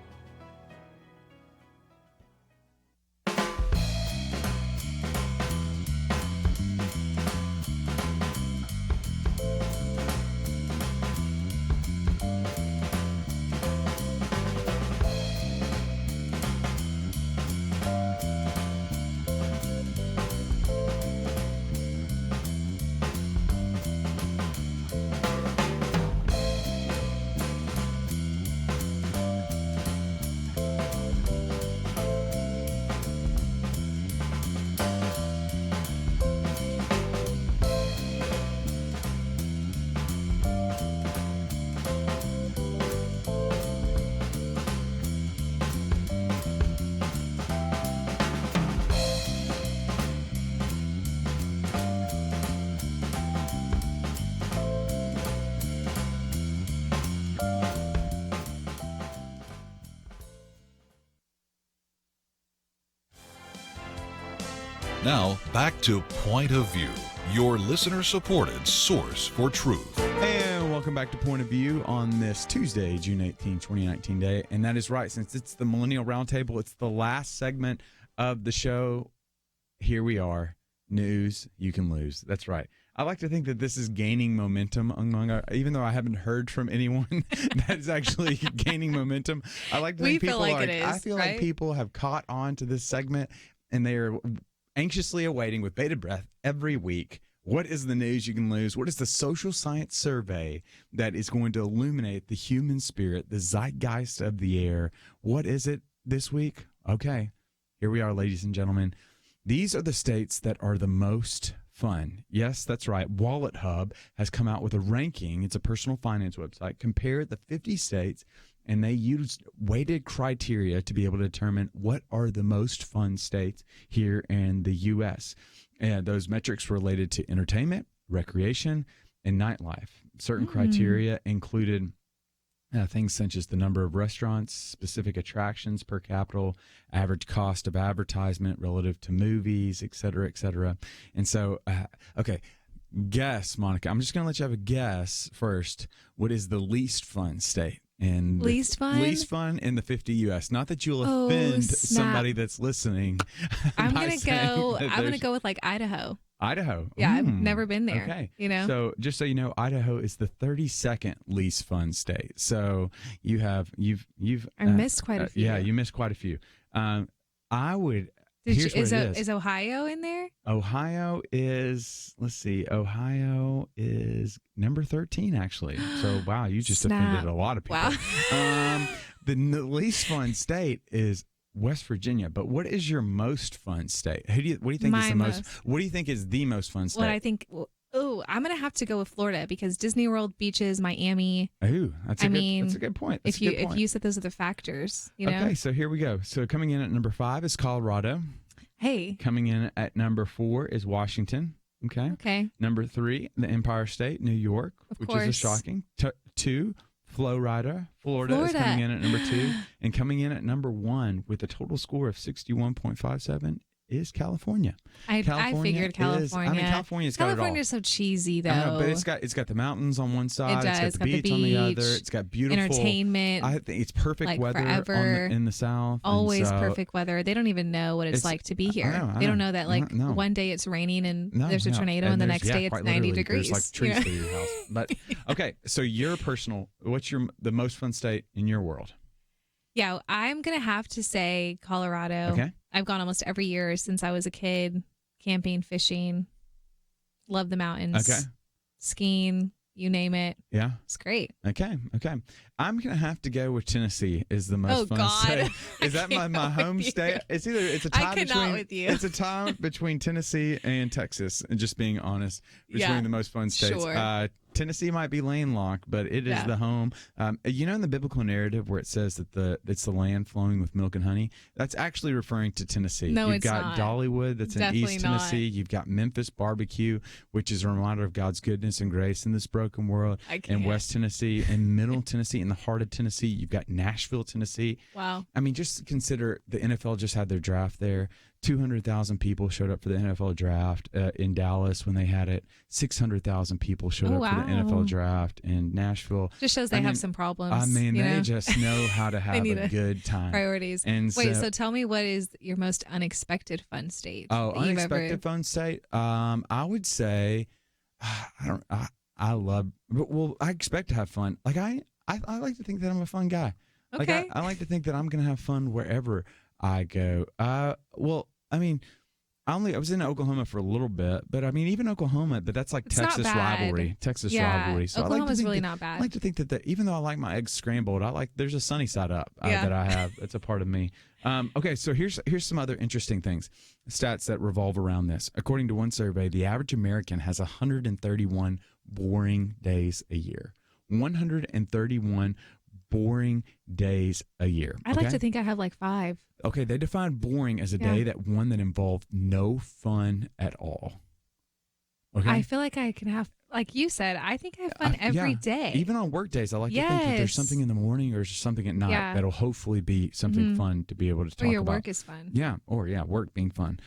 Now, back to Point of View, your listener-supported source for truth. And welcome back to Point of View on this Tuesday, June 18, 2019 day. And that is right, since it's the Millennial Roundtable, it's the last segment of the show. Here we are, news you can lose. That's right. I like to think that this is gaining momentum among our, even though I haven't heard from anyone that is actually gaining momentum. I like to think people feel like are, it is, I feel right? like people have caught on to this segment and they are anxiously awaiting with bated breath every week. What is the news you can lose? What is the social science survey that is going to illuminate the human spirit, the zeitgeist of the air? What is it this week? Okay, here we are, ladies and gentlemen. These are the states that are the most fun. Yes, that's right. Wallet Hub has come out with a ranking. It's a personal finance website. Compare the 50 states, and they used weighted criteria to be able to determine what are the most fun states here in the U.S. And those metrics related to entertainment, recreation, and nightlife. Certain criteria included things such as the number of restaurants, specific attractions per capita, average cost of advertisement relative to movies, et cetera, et cetera. And so, okay, guess, Monica. I'm just going to let you have a guess first. What is the least fun state? And least fun in the 50 U.S. Not that you'll offend somebody that's listening. I'm gonna go with like Idaho. Idaho. Yeah, I've never been there. Okay. You know. So just so you know, Idaho is the 32nd least fun state. So you've I missed quite a few. Yeah, you missed quite a few. I would. Is Ohio in there? Ohio is, let's see, Ohio is number 13, actually. So, wow, you just offended a lot of people. Wow. The least fun state is West Virginia. But what is your most fun state? What do you think is the most? What do you think is the most fun state? What I think. I'm gonna have to go with Florida because Disney World, beaches, Miami. Oh, that's a good point. If you said those are the factors, you know. Okay, so here we go. So coming in at number 5 is Colorado. Hey. Coming in at number 4 is Washington. Okay. Okay. Number 3, the Empire State, New York, which is a shocking. 2, Florida is coming in at number 2, and coming in at number 1 with a total score of 61.57 is California. I figured California. California's got it all. California's so cheesy though. I know, but it's got the mountains on one side. It's got the beach on the other. It's got beautiful entertainment. I think it's perfect weather in the south. Always perfect weather. They don't even know what it's like to be here. I they don't know that one day it's raining and there's a tornado, and the next day it's 90 degrees. There's like trees through your house. But okay, so what's the most fun state in your world? Yeah, I'm going to have to say Colorado. Okay. I've gone almost every year since I was a kid, camping, fishing, love the mountains, skiing, you name it. Yeah. It's great. Okay. I'm going to have to go with Tennessee is the most fun state. Is that my home state? It's a tie between Tennessee and Texas, and just being honest, between the most fun states. Sure. Tennessee might be landlocked, but it is the home. In the biblical narrative where it says that it's the land flowing with milk and honey, that's actually referring to Tennessee. No, You've got Dollywood, that's in East Tennessee. You've got Memphis Barbecue, which is a reminder of God's goodness and grace in this broken world. And West Tennessee and Middle Tennessee, in the heart of Tennessee, you've got Nashville, Tennessee. Wow. I mean, just consider the NFL just had their draft there. 200,000 people showed up for the NFL draft in Dallas when they had it. 600,000 people showed up for the NFL draft in Nashville. Just shows they have some problems. I mean, they just know how to have a good time. Priorities. And so tell me, what is your most unexpected fun state? Oh, unexpected fun state? I would say, I expect to have fun. Like I like to think that I'm a fun guy. Okay. Like I like to think that I'm going to have fun wherever I go. I was in Oklahoma for a little bit, but I mean, even Oklahoma, but that's like Texas rivalry. So Oklahoma's really not bad. I like to think that even though I like my eggs scrambled, there's a sunny side up that I have. It's a part of me. Okay, so here's some other interesting things, stats that revolve around this. According to one survey, the average American has 131 boring days a year. 131 boring days a year. I'd like to think I have like 5. Okay, they define boring as a day that involved no fun at all. Okay, I feel like I can have, like you said, I think I have fun every day. Even on work days, I like to think that there's something in the morning or something at night that'll hopefully be something fun to be able to talk about. Or your work is fun. Yeah, work being fun.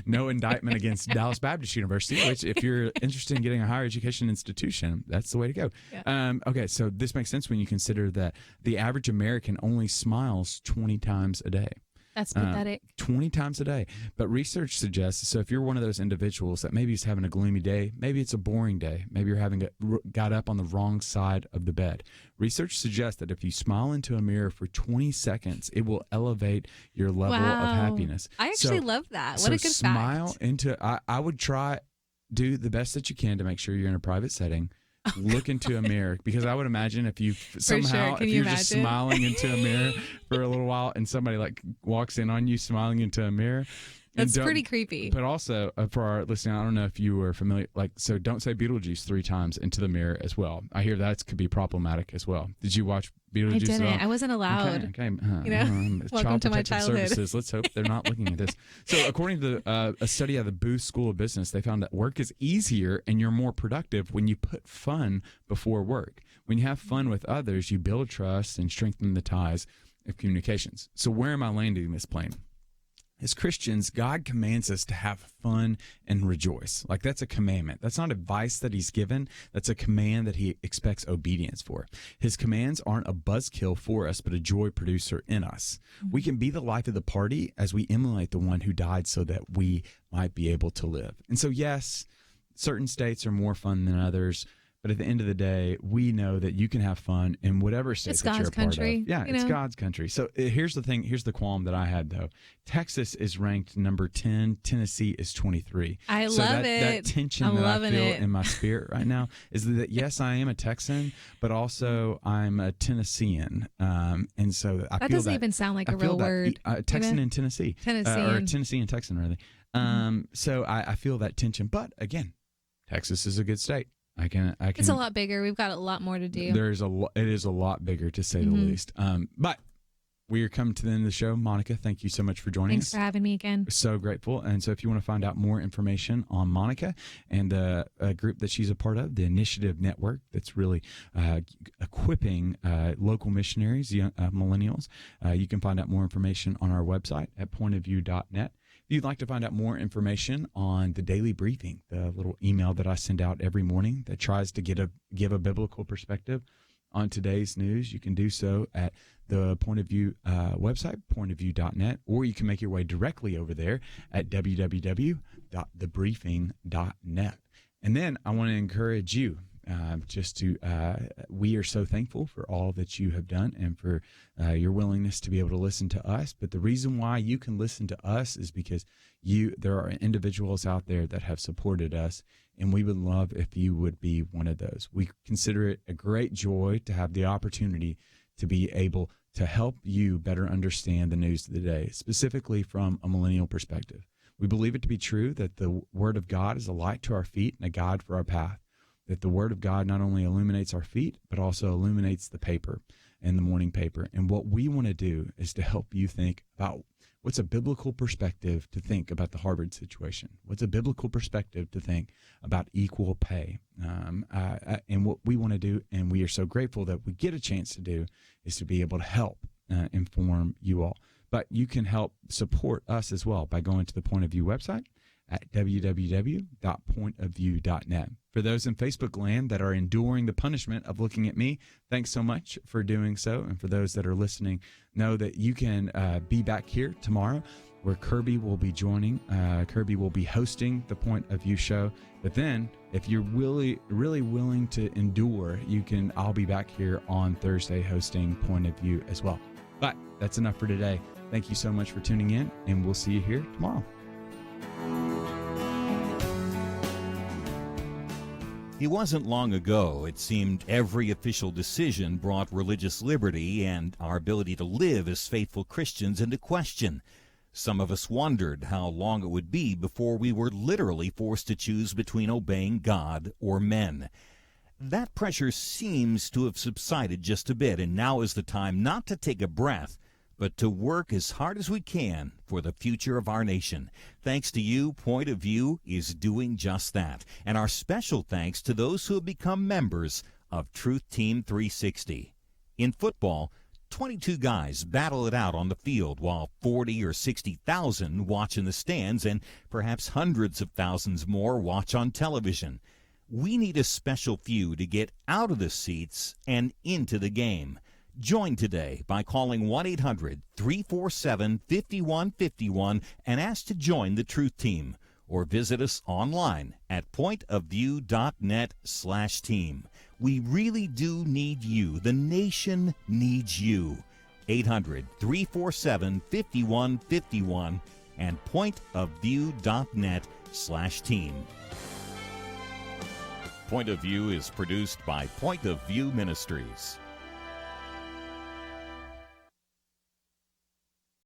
No indictment against Dallas Baptist University, which if you're interested in getting a higher education institution, that's the way to go. Yeah. Okay, so this makes sense when you consider that the average American only smiles 20 times a day. That's pathetic. 20 times a day. But research suggests, so if you're one of those individuals that maybe is having a gloomy day, maybe it's a boring day, maybe you're got up on the wrong side of the bed. Research suggests that if you smile into a mirror for 20 seconds, it will elevate your level of happiness. I actually love that. What a good smile fact. I would do the best that you can to make sure you're in a private setting. Look into a mirror, because I would imagine if you somehow, if you're just smiling into a mirror for a little while and somebody like walks in on you smiling into a mirror, That's pretty creepy. But also, for our listening, I don't know if you were familiar, so don't say Beetlejuice 3 times into the mirror as well. I hear that could be problematic as well. Did you watch Beetlejuice? I didn't. At all? I wasn't allowed. Okay. Welcome to my childhood. Services. Let's hope they're not looking at this. So, according to a study out of the Booth School of Business, they found that work is easier and you're more productive when you put fun before work. When you have fun with others, you build trust and strengthen the ties of communications. So, where am I landing this plane? As Christians, God commands us to have fun and rejoice. That's a commandment. That's not advice that he's given. That's a command that he expects obedience for. His commands aren't a buzzkill for us, but a joy producer in us. Mm-hmm. We can be the life of the party as we emulate the one who died so that we might be able to live. And so, yes, certain states are more fun than others. But at the end of the day, we know that you can have fun in whatever state that you're a part of. Yeah, it's God's country. So here's the thing. Here's the qualm that I had, though. Texas is ranked number 10. Tennessee is 23. I love it. That tension that I feel in my spirit right now is that, yes, I am a Texan, but also I'm a Tennessean. And so I feel that doesn't even sound like a real word. Texan in Tennessee. Or Tennessee and Texan, rather. So I feel that tension. But, again, Texas is a good state. I can. It's a lot bigger. We've got a lot more to do. It is a lot bigger, to say the least. But we are coming to the end of the show. Monica, thank you so much for joining us. Thanks for having me again. So grateful. And so if you want to find out more information on Monica and a group that she's a part of, the Initiative Network, that's really equipping local missionaries, young millennials, you can find out more information on our website at pointofview.net. If you'd like to find out more information on the daily briefing, the little email that I send out every morning that tries to give a biblical perspective on today's news, you can do so at the Point of View website, pointofview.net, or you can make your way directly over there at www.thebriefing.net. And then I want to encourage you we are so thankful for all that you have done and for your willingness to be able to listen to us. But the reason why you can listen to us is because there are individuals out there that have supported us, and we would love if you would be one of those. We consider it a great joy to have the opportunity to be able to help you better understand the news of the day, specifically from a millennial perspective. We believe it to be true that the Word of God is a light to our feet and a guide for our path. That the Word of God not only illuminates our feet, but also illuminates the paper and the morning paper. And what we want to do is to help you think about what's a biblical perspective to think about the Harvard situation. What's a biblical perspective to think about equal pay? And what we want to do, and we are so grateful that we get a chance to do, is to be able to help inform you all. But you can help support us as well by going to the Point of View website at www.pointofview.net. For those in Facebook land that are enduring the punishment of looking at me, thanks so much for doing so. And for those that are listening, know that you can be back here tomorrow where Kirby will be joining. Kirby will be hosting the Point of View show. But then if you're really, really willing to endure, I'll be back here on Thursday hosting Point of View as well. But that's enough for today. Thank you so much for tuning in, and we'll see you here tomorrow. It wasn't long ago, it seemed, every official decision brought religious liberty and our ability to live as faithful Christians into question. Some of us wondered how long it would be before we were literally forced to choose between obeying God or men. That pressure seems to have subsided just a bit, and now is the time not to take a breath, but to work as hard as we can for the future of our nation. Thanks to you, Point of View is doing just that. And our special thanks to those who have become members of Truth Team 360. In football, 22 guys battle it out on the field while 40 or 60,000 watch in the stands and perhaps hundreds of thousands more watch on television. We need a special few to get out of the seats and into the game. Join today by calling 1-800-347-5151 and ask to join the Truth Team, or visit us online at pointofview.net/team. We really do need you. The nation needs you. 800-347-5151 and pointofview.net/team. Point of View is produced by Point of View Ministries.